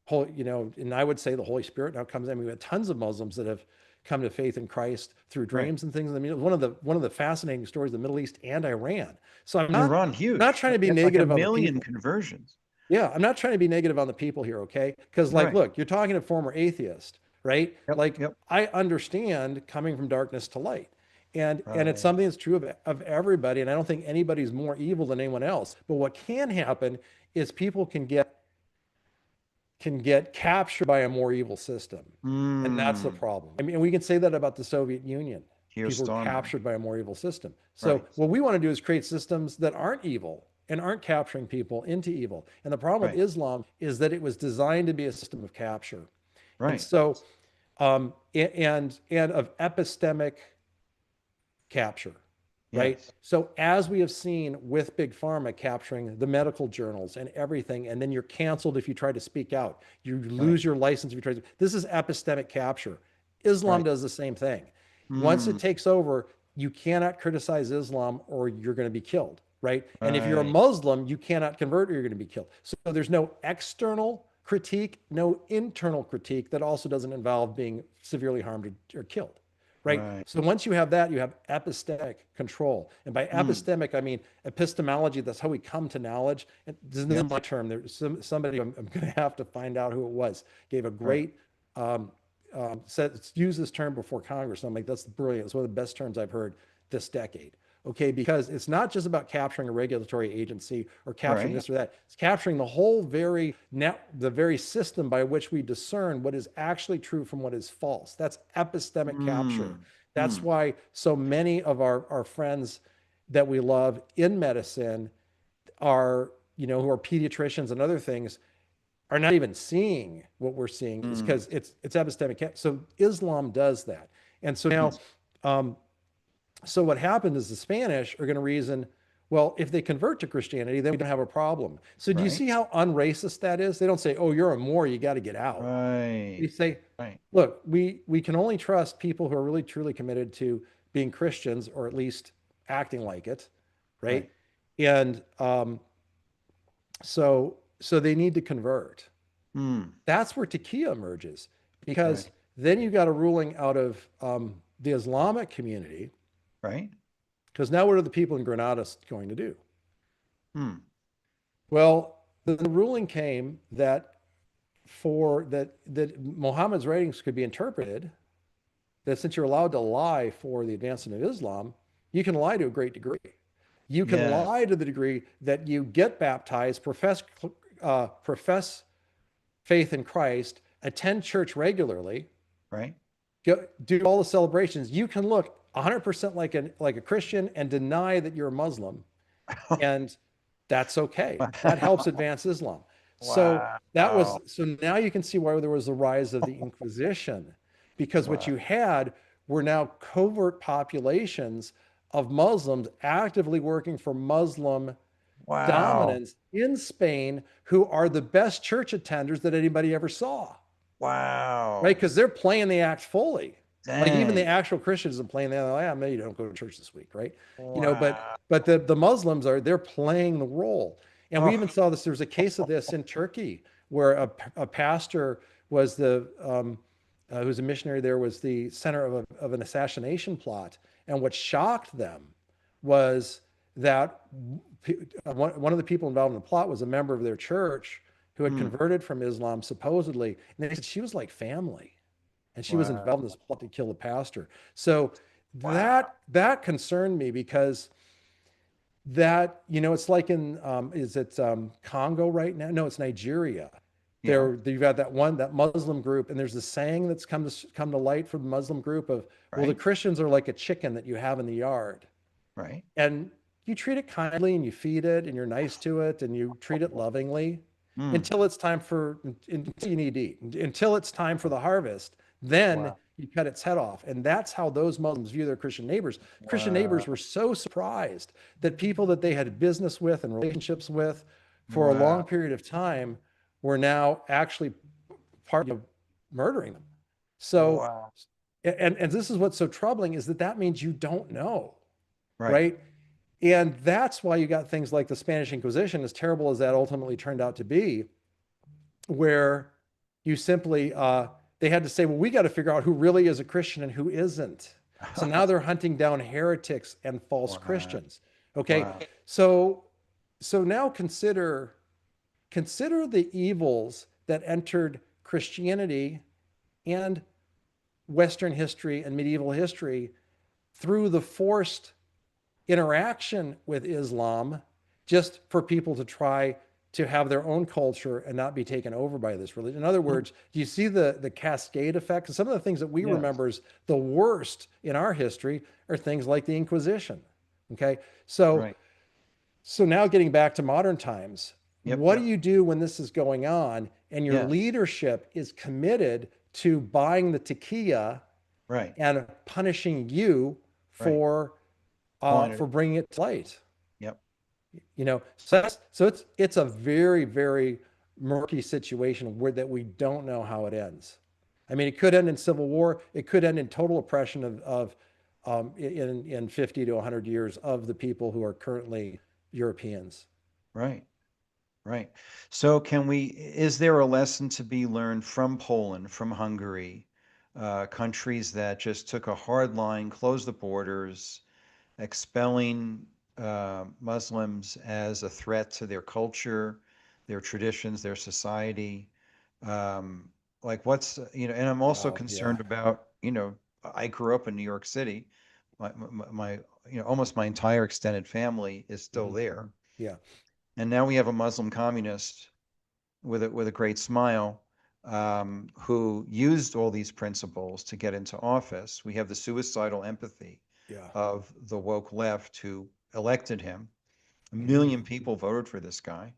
And I would say the Holy Spirit now comes in. We have tons of Muslims that have come to faith in Christ through Right. dreams and things. I mean, one of the fascinating stories of the Middle East and Iran. So I'm not Iran, not huge. trying to be It's like a negative on the million people. conversions. Yeah, I'm not trying to be negative on the people here, okay? Because like, Right. look, you're talking to a former atheist, right? Yep. Like, Yep. I understand coming from darkness to light. And it's Right. something that's true of everybody. And I don't think anybody's more evil than anyone else. But what can happen is people can get captured by a more evil system. And that's the Mm. problem. I mean, we can say that about the Soviet Union. Here's People were Stalin. captured by a more evil system. So Right. what we want to do is create systems that aren't evil and aren't capturing people into evil. And the problem with Right. Islam is that it was designed to be a system of capture. And Right. so and of epistemic capture, right? Yes. So as we have seen with big pharma capturing the medical journals and everything, and then you're canceled if you try to speak out, you Right. lose your license if you try to. This is epistemic capture. Islam Right. does the same thing. Once it Mm. takes over, you cannot criticize Islam or you're going to be killed, right? And if you're a Right. Muslim, you cannot convert or you're going to be killed. So there's no external critique, no internal critique that also doesn't involve being severely harmed or killed, right? Right. So once you have that, you have epistemic control. And by Mm. epistemic, I mean epistemology. That's how we come to knowledge. And this Yep. isn't my term. There's somebody, I'm going to have to find out who it was, gave a Right. great, said, use this term before Congress. And I'm like, that's brilliant. It's one of the best terms I've heard this decade. Okay, because it's not just about capturing a regulatory agency or capturing Right. this or that. It's capturing the whole the very system by which we discern what is actually true from what is false. That's epistemic capture. Mm. That's Mm. why so many of our friends that we love in medicine are, who are pediatricians and other things, are not even seeing what we're seeing, is Mm. because it's epistemic. So Islam does that. And so now, um, so what happened is the Spanish are going to reason, well, if they convert to Christianity, then we don't have a problem. So do you Right. see how unracist that is? They don't say, oh, you're a Moor, you got to get out. Right. They say, Right. look, we can only trust people who are really truly committed to being Christians, or at least acting like it, Right. right? And so they need to convert. Mm. That's where Taqiyya emerges, Right. because then you got a ruling out of the Islamic community. Right. Because now what are the people in Granada going to do? Mm. Well, the ruling came that that Muhammad's writings could be interpreted that since you're allowed to lie for the advancement of Islam, you can lie to a great degree. You can lie Yes. to the degree that you get baptized, profess faith in Christ, attend church regularly, Right. go, do all the celebrations. You can look 100% like a Christian and deny that you're a Muslim, and that's okay. That helps advance Islam. So that was, Wow. so now you can see why there was the rise of the Inquisition, because what Wow. you had were now covert populations of Muslims actively working for Muslim Wow. dominance in Spain, who are the best church attenders that anybody ever saw, right? Wow. Because they're playing the act fully. Like even the Dang. actual Christians are playing the act. Like, yeah, maybe you don't go to church this week, right? You know, Wow. but the Muslims are, they're playing the role. And we even Oh, saw this. There was a case of this in Turkey where a pastor was who's a missionary there, was the center of an assassination plot. And what shocked them was that one of the people involved in the plot was a member of their church who had hmm. converted from Islam, supposedly. And they said she was like family, and she was Wow. involved in this plot to kill the pastor. So Wow. that concerned me, because that, you know, it's like in is it Congo right now? No, it's Nigeria. Yeah. You've got that Muslim group, and there's this saying that's come to light from the Muslim group of, well, the Right. Christians are like a chicken that you have in the yard, Right. and you treat it kindly and you feed it and you're nice to it and you treat it lovingly Mm. until it's time for, until you need to eat, until it's time for the harvest. Then Wow. you cut its head off. And that's how those Muslims view their Christian neighbors. Christian neighbors Wow. were so surprised that people that they had business with and relationships with for a long Wow. period of time were now actually part of murdering them. So, Wow. and this is what's so troubling, is that that means you don't know, Right. right? And that's why you got things like the Spanish Inquisition, as terrible as that ultimately turned out to be, where you simply, they had to say, well, we got to figure out who really is a Christian and who isn't. So now they're hunting down heretics and false Wow. Christians. Okay. Wow. So, so now consider the evils that entered Christianity and Western history and medieval history through the forced interaction with Islam, just for people to try to have their own culture and not be taken over by this religion. In other Mm. words, do you see the cascade effect? And some of the things that we Yes. remember as the worst in our history are things like the Inquisition. Okay. So, Right. so now getting back to modern times, Yep. what do Yep. you do when this is going on and your Yes. leadership is committed to buying the tequila Right. and punishing you Right. for Pointed. bringing it to light? Yep. You know, it's a very, very murky situation where that we don't know how it ends. I mean, it could end in civil war. It could end in total oppression in 50 to 100 years of the people who are currently Europeans. Right. Right. So is there a lesson to be learned from Poland, from Hungary, countries that just took a hard line, closed the borders, expelling Muslims as a threat to their culture, their traditions, their society? Like and I'm also Wow. Yeah. concerned about, I grew up in New York City. My almost my entire extended family is still Mhm. there. Yeah. And now we have a Muslim communist with a great smile, who used all these principles to get into office. We have the suicidal empathy Yeah. of the woke left who elected him. A Mhm. million people voted for this guy.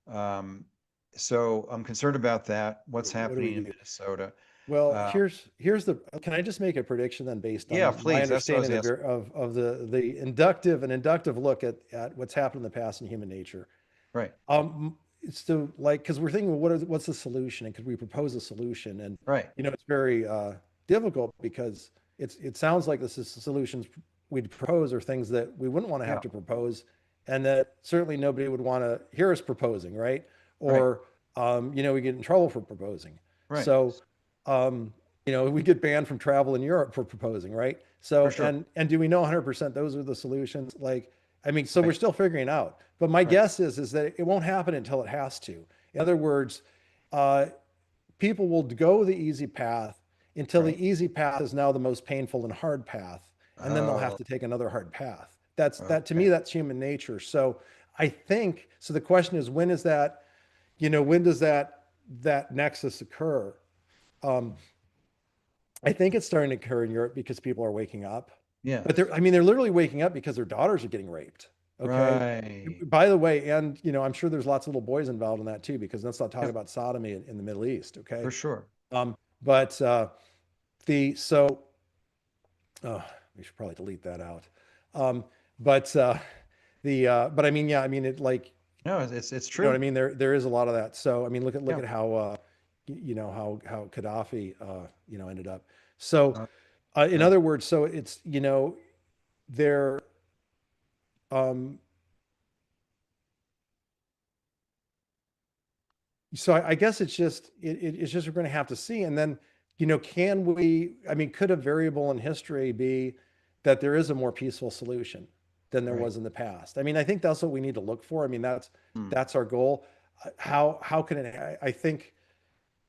Um, so I'm concerned about that. What's What do we happening in do? Minnesota? Well, Uh, here's the. Can I just make a prediction then, based yeah, on my please. That's what I was understanding asking. of the inductive look at what's happened in the past in human nature? Right, It's to, like, because we're thinking, well, what's the solution, and could we propose a solution? And right. you know, it's very difficult, because it sounds like this is the solutions we'd propose are things that we wouldn't want to have Yeah, to propose, and that certainly nobody would want to hear us proposing, right? right, Or you know, we get in trouble for proposing. right. So um, you know, we get banned from travel in Europe for proposing, right? For So, sure. and do we know 100% those are the solutions? Like, I mean, so we're Right, still figuring out. But my right, guess is that it won't happen until it has to. In other words, uh, people will go the easy path until Right. the easy path is now the most painful and hard path, and then they'll have Oh, to take another hard path. That's that to me, okay. that's human nature. So I think so. The question is, when is that? When does that nexus occur? Um, I think it's starting to occur in Europe because people are waking up. But Yes. they're literally waking up because their daughters are getting raped. Okay. Right. By the way, and I'm sure there's lots of little boys involved in that too, because let's not talk Yep. about sodomy in the Middle East. For Okay. sure. But the so we should probably delete that out. Um, but but I mean, yeah, I mean it like No, it's you know what I true. mean. There is a lot of that. So I mean, look Yeah. at how how Gaddafi ended up. So Uh, in right. other words, so it's there um so I guess it's just we're going to have to see. And then can we? I mean, could a variable in history be that there is a more peaceful solution than there Right. was in the past? I mean, I think that's what we need to look for. I mean, Hmm. that's our goal. How can it? I think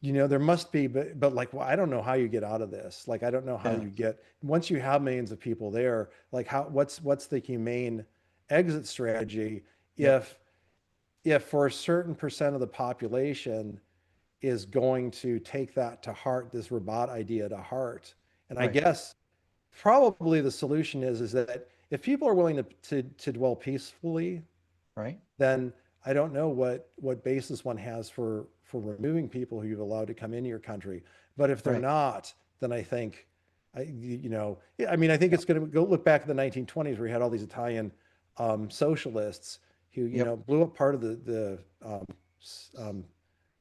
there must be, but like, well, I don't know how you get out of this. Like, I don't know how Yeah. you get once you have millions of people there. Like, what's the humane exit strategy Yep. if for a certain percent of the population is going to take that to heart, this robot idea to heart? And I Right. guess probably the solution is that if people are willing to dwell peacefully, Right. then I don't know what basis one has for removing people who you've allowed to come into your country. But if they're Right. not, then I think, yeah, I mean, I think Yep. it's going to go look back in the 1920s where you had all these Italian socialists who, Yep. blew up part of the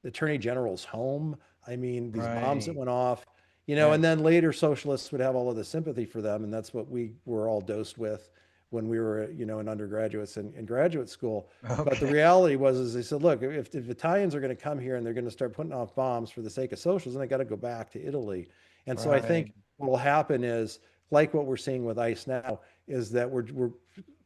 Attorney General's home. I mean, these bombs that Right. went off, and Right. then later socialists would have all of the sympathy for them. And that's what we were all dosed with when we were, in undergraduates and graduate school. But the Okay. reality was they said, look, if Italians are going to come here and they're going to start putting off bombs for the sake of socialism, they got to go back to Italy. And so I Right. think what will happen is, like what we're seeing with ICE now, is that we're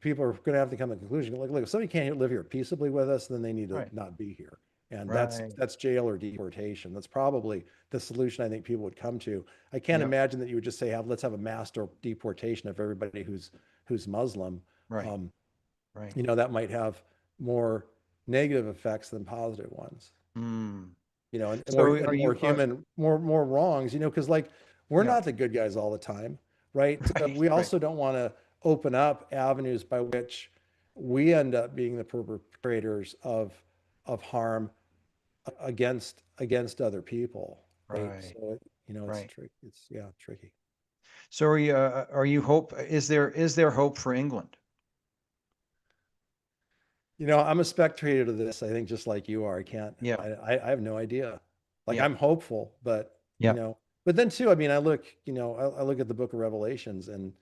people are going to have to come to the conclusion, like, look, if somebody can't live here peaceably with us, then they need to Right. not be here. And Right. that's jail or deportation. That's probably the solution I think people would come to. I can't Yep. imagine that you would just say, let's have a mass deportation of everybody who's Muslim. Right. Um, Right. that might have more negative effects than positive ones. Hmm. And So more are more you are human, more wrongs. Because like we're yeah. not the good guys all the time, right? So Right. we Right. also don't want to open up avenues by which we end up being the perpetrators of harm against other people, right? Right. So it's Right. tricky. It's yeah, tricky. So are you hope is there hope for England? I'm a spectator to this. I think just like you are. I can't. Yeah. I have no idea. Like Yeah. I'm hopeful, but Yep. but then too. I mean, I look. I look at the Book of Revelations, and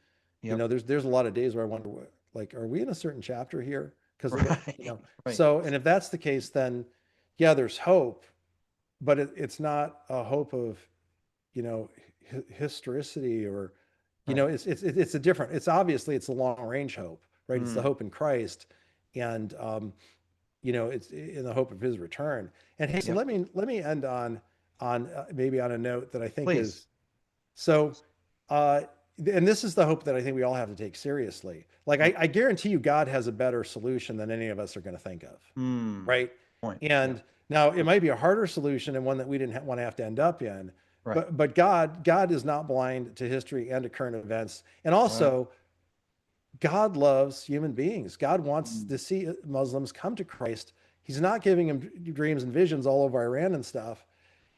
Yep. there's a lot of days where I wonder, like, are we in a certain chapter here? Because Right. Right. so, and if that's the case, then yeah, there's hope, but it's not a hope of historicity or Right. it's a different. It's obviously it's a long range hope, right? It's the Mm. hope in Christ, and it's in the hope of His return. And hey, so Yep. let me end on maybe on a note that I think Please. is so. Uh, and this is the hope that I think we all have to take seriously. Like I Okay. guarantee you, God has a better solution than any of us are going to think of, Mm. right? Point. Yeah. And now it might be a harder solution and one that we didn't want to have to end up in, Right. but God is not blind to history and to current events. And Right. also, God loves human beings. God wants Mm. to see Muslims come to Christ. He's not giving them dreams and visions all over Iran and stuff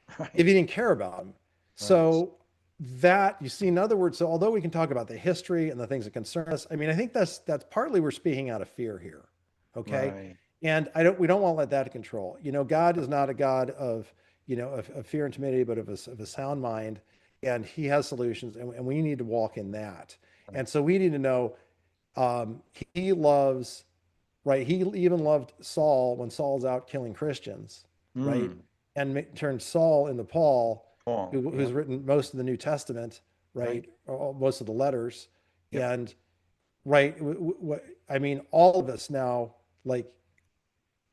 if Right. he didn't care about them. Right. So that you see, in other words, so although we can talk about the history and the things that concern us, I mean, I think that's partly we're speaking out of fear here. Okay. Right. And we don't want to let that control. God is not a God of, of fear and timidity, but of a sound mind. And He has solutions, and we need to walk in that. Right. And so we need to know He loves, right? He even loved Saul when Saul's out killing Christians, right? Mm. And turned Saul into Paul, Paul. who's Yep. written most of the New Testament, Right. right? Or most of the letters. Yep. And right, I mean, all of us now, like,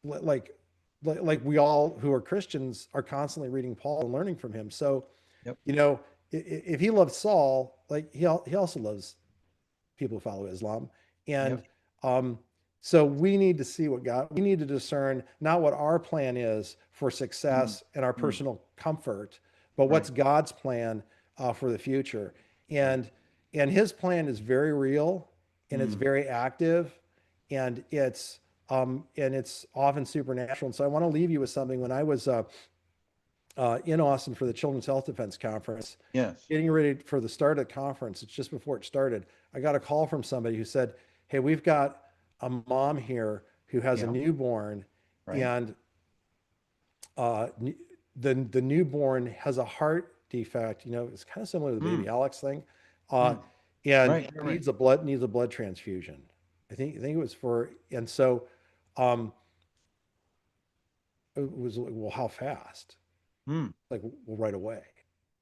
like, like we all who are Christians are constantly reading Paul and learning from him. So, Yep. you know, if he loved Saul, like he also loves people who follow Islam. And Yep. um, so we need to see what God, we need to discern not what our plan is for Mm, success and our mm, personal comfort, but what's right. God's plan for the future. Right. And his plan is very real and it's Mm, very active and it's often supernatural. And so I want to leave you with something. When I was in Austin for the Children's Health Defense Conference, yes. getting ready for the start of the conference, it's just before it started, I got a call from somebody who said, "Hey, we've got a mom here who has a Yeah. newborn, Right. and uh, the newborn has a heart defect. You know, it's kind of similar to the baby Mm, Alex thing, uh, mm, and right. Right. needs a blood transfusion. I think it was for, and so um, it was like, well, how fast? Mm. Like, well, right away.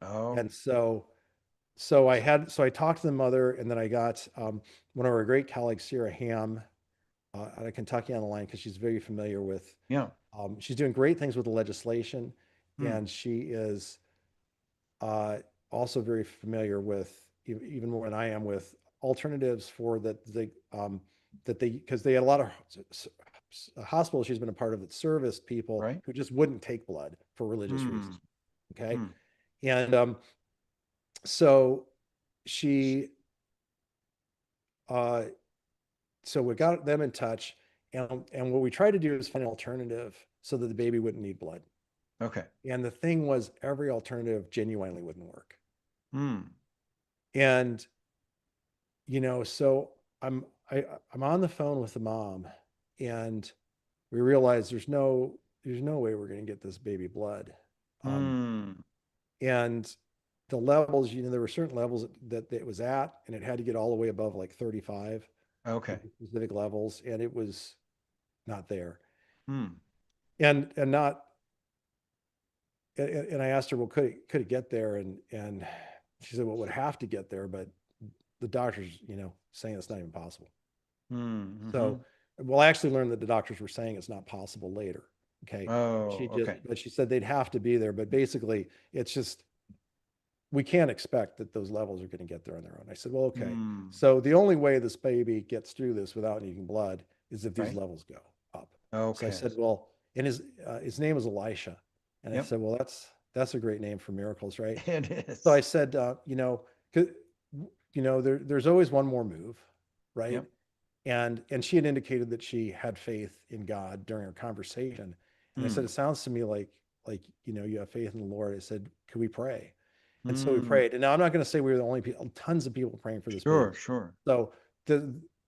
Oh, And so I talked to the mother, and then I got one of our great colleagues, Sarah Ham, out of Kentucky, on the line because she's very familiar with. yeah. She's doing great things with the legislation, Mm, and she is uh, also very familiar with, even more than I am, with alternatives for that they, because they had a lot of hospitals she's been a part of that service people right. who just wouldn't take blood for religious reasons. Mm, Okay, mm, and so she uh, so we got them in touch, and what we tried to do is find an alternative so that the baby wouldn't need blood. okay. And the thing was, every alternative genuinely wouldn't work. Mm, And so I'm on the phone with the mom, and we realize there's no way we're going to get this baby blood. Um, mm, and the levels, there were certain levels that it was at, and it had to get all the way above like 35 okay. specific levels, and it was not there. Mm, And not and I asked her, well, could it get there? And she said, well, it would have to get there, but the doctors, saying it's not even possible. mm, So, mm-hmm. well, I actually learned that the doctors were saying it's not possible later. Okay. Oh, okay. But she said they'd have to be there. But basically, it's just, we can't expect that those levels are going to get there on their own. I said, well, okay. Mm, So the only way this baby gets through this without needing blood is if these right. levels go up. So I Okay. said, well, and his name is Elisha. And I Yep. said, well, that's a great name for miracles, right? It So I is. said, 'cause, there's always one more move, right? Yep. And she had indicated that she had faith in God during our conversation. And I said, it Mm, sounds to me like you have faith in the Lord. I said, could we pray? And so we mm, prayed. And now I'm not going to say we were the only people, tons of people praying for this sure, baby. sure. So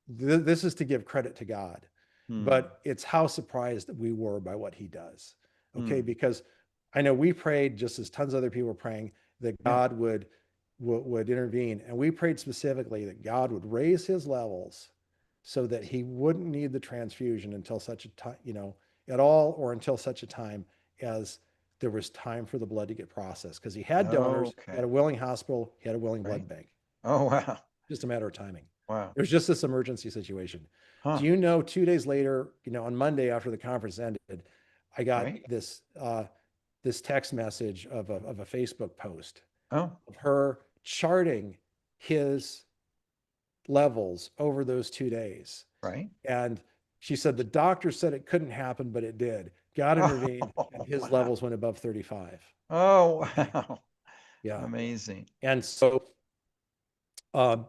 this is to give credit to God, Mm, but it's how surprised we were by what he does. Okay. mm, Because I know we prayed just as tons of other people were praying that yeah. God would intervene. And we prayed specifically that God would raise his levels so that he wouldn't need the transfusion until such a time, at all, or until such a time as there was time for the blood to get processed. Because he had donors, he had Okay. a willing hospital, he had a willing Right. blood bank. Oh, wow. Just a matter of timing. Wow. It was just this emergency situation. Do Huh. you know, 2 days later, on Monday after the conference ended, I got Right. this text message of a Facebook post Oh, of her charting his levels over those 2 days. right. And she said the doctor said it couldn't happen, but it did. God intervened, and Oh, his wow. levels went above 35. Oh, wow. Yeah. Amazing. And so um,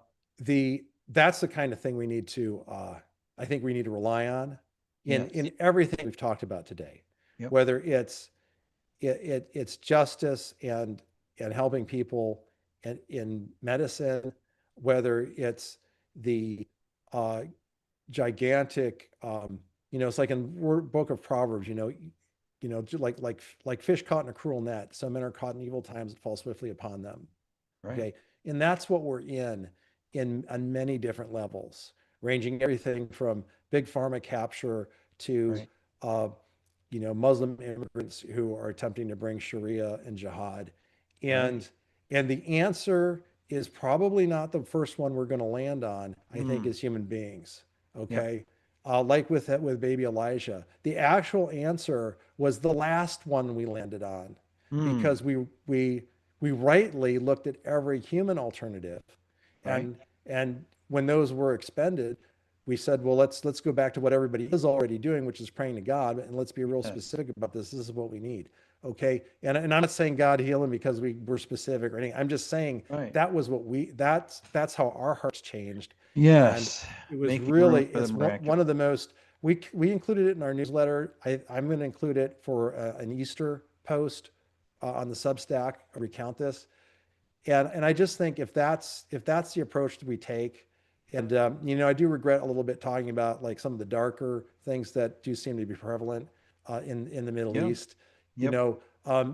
that's the kind of thing we need to, I think we need to rely on Yes. in everything we've talked about today, Yep. whether it's justice and helping people in medicine, whether it's the uh, gigantic, it's like in book of Proverbs, like fish caught in a cruel net. Some men are caught in evil times that fall swiftly upon them. Right. Okay. And that's what we're in on many different levels, ranging everything from big pharma capture to, Right. uh, Muslim immigrants who are attempting to bring Sharia and jihad. Right. And, and the answer is probably not the first one we're going to land on, I think, Mm. as human beings. Yep. Okay. Like with baby Elijah, the actual answer was the last one we landed on, Mm. because we we rightly looked at every human alternative, Right. and when those were expended, we said, well, let's go back to what everybody is already doing, which is praying to God, and let's be real Yes. specific about this. This is what we need. Okay. And I'm not saying God heal him because we were specific or anything. I'm just saying Right. that was what that's how our hearts changed. And Yes. it was Making room really, for the it's one miraculous. of the most, we included it in our newsletter. I'm going to include it for an Easter post on the Substack, recount this. And I just think if that's the approach that we take, and I do regret a little bit talking about like some of the darker things that do seem to be prevalent in the Middle Yep. East, Yep.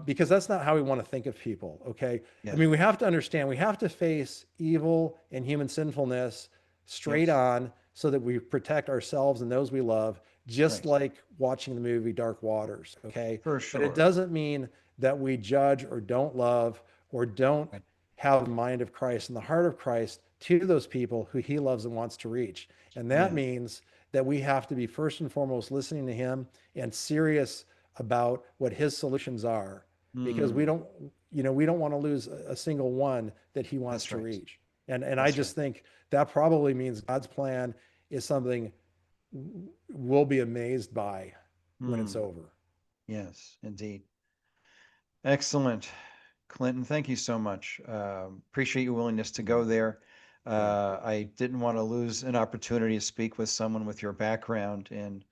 because that's not how we want to think of people. Okay, I Yes. mean we have to understand we have to face evil and human sinfulness straight Yes. on so that we protect ourselves and those we love, just Right. like watching the movie Dark Waters. Okay, For but it sure. doesn't mean that we judge or don't love or don't Right. have the mind of Christ and the heart of Christ to those people who he loves and wants to reach. And that Yeah. means that we have to be first and foremost listening to him and serious about what his solutions are, because we Mm. don't, we don't want to lose a single one that he wants That's to right. reach. And I That's right. just think that probably means God's plan is something we'll be amazed by when it's Mm. over. Yes, indeed. Excellent. Clinton, thank you so much. Appreciate your willingness to go there. Yeah. I didn't want to lose an opportunity to speak with someone with your background in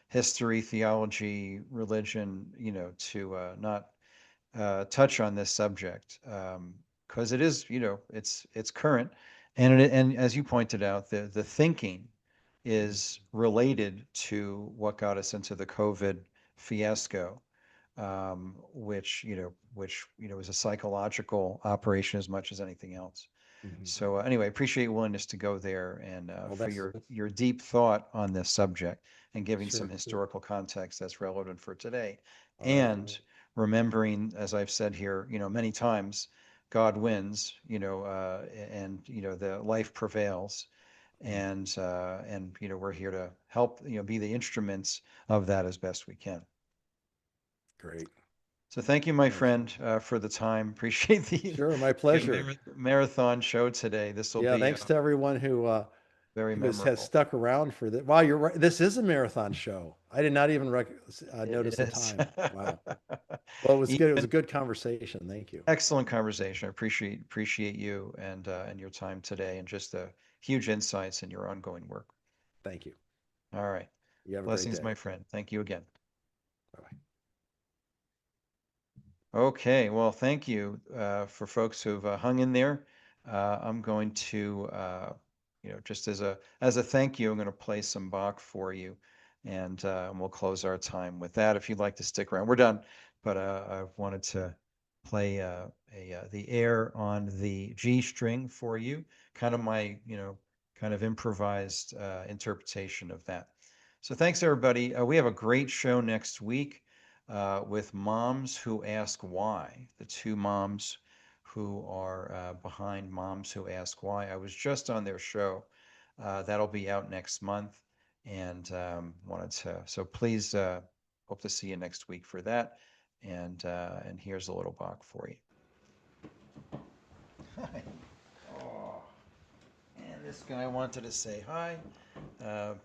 history, theology, religion, to not touch on this subject, because it is, it's current, and as you pointed out, the thinking is related to what got us into the COVID fiasco, which is a psychological operation as much as anything else. Mhm. So anyway, appreciate your willingness to go there and Well, for that's your deep thought on this subject and giving some sure. historical context that's relevant for today, All right. and remembering, as I've said here, many times, God wins, and the life prevails, and we're here to help, be the instruments of that as best we can. Great. So thank you, my Thanks. friend, for the time. Appreciate Sure. My the pleasure. marathon show today. This will Yeah, be thanks to everyone very has memorable. stuck around for that. Wow, you're right. This is a marathon show. I did not even It notice the is. time. Wow. Well, it was good. It was a Even good conversation. Thank you. excellent conversation. I appreciate you and your time today, and just the huge insights in your ongoing work. Thank you. All right. You have a great Blessings, day. my friend. Thank you again. Bye. Okay, well, thank you for folks who've hung in there. I'm going to, just as a thank you, I'm going to play some Bach for you, and we'll close our time with that. If you'd like to stick around, we're done. But I wanted to play the air on the G string for you, kind of my, kind of improvised interpretation of that. So thanks, everybody. We have a great show next week with Moms Who Ask Why, the two moms who are behind Moms Who Ask Why. I was just on their show. That'll be out next month, and wanted to. So please, hope to see you next week for that. And here's a little Bach for you. Hi. Oh, and this guy wanted to say hi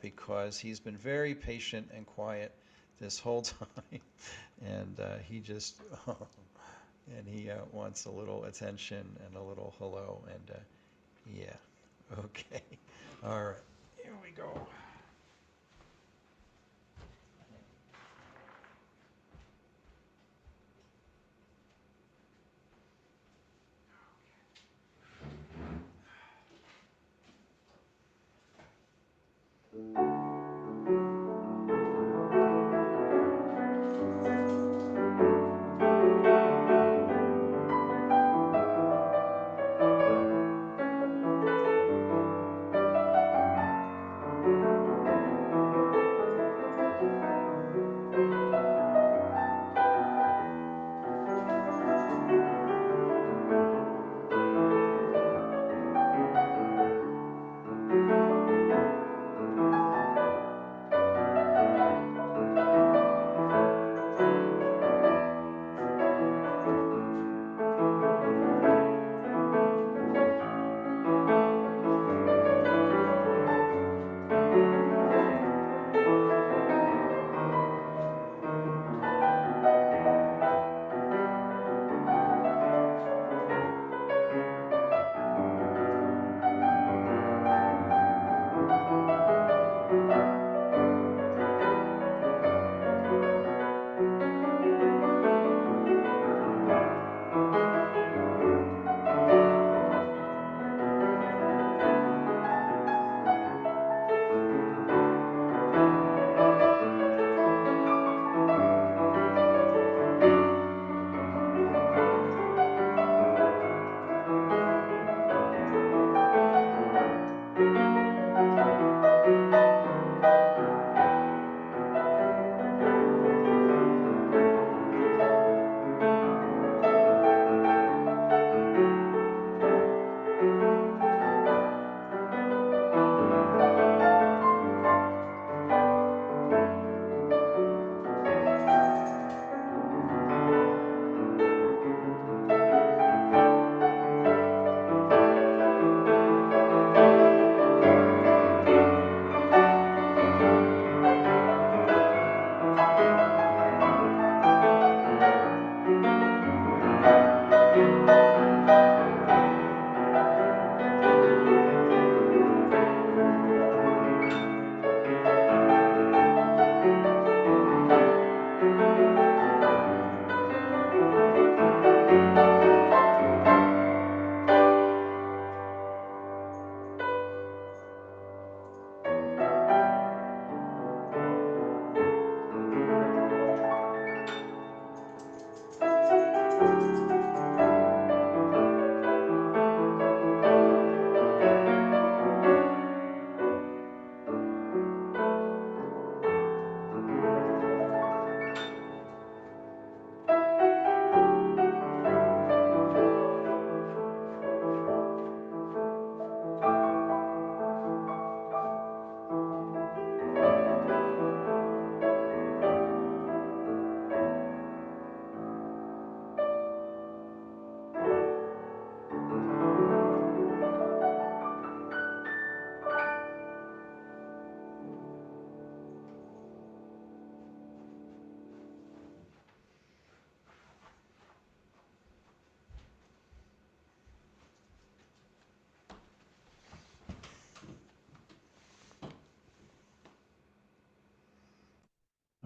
because he's been very patient and quiet this whole time, and he just and he wants a little attention and a little hello, and yeah, okay, all right, here we go.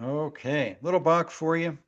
Okay, little box for you.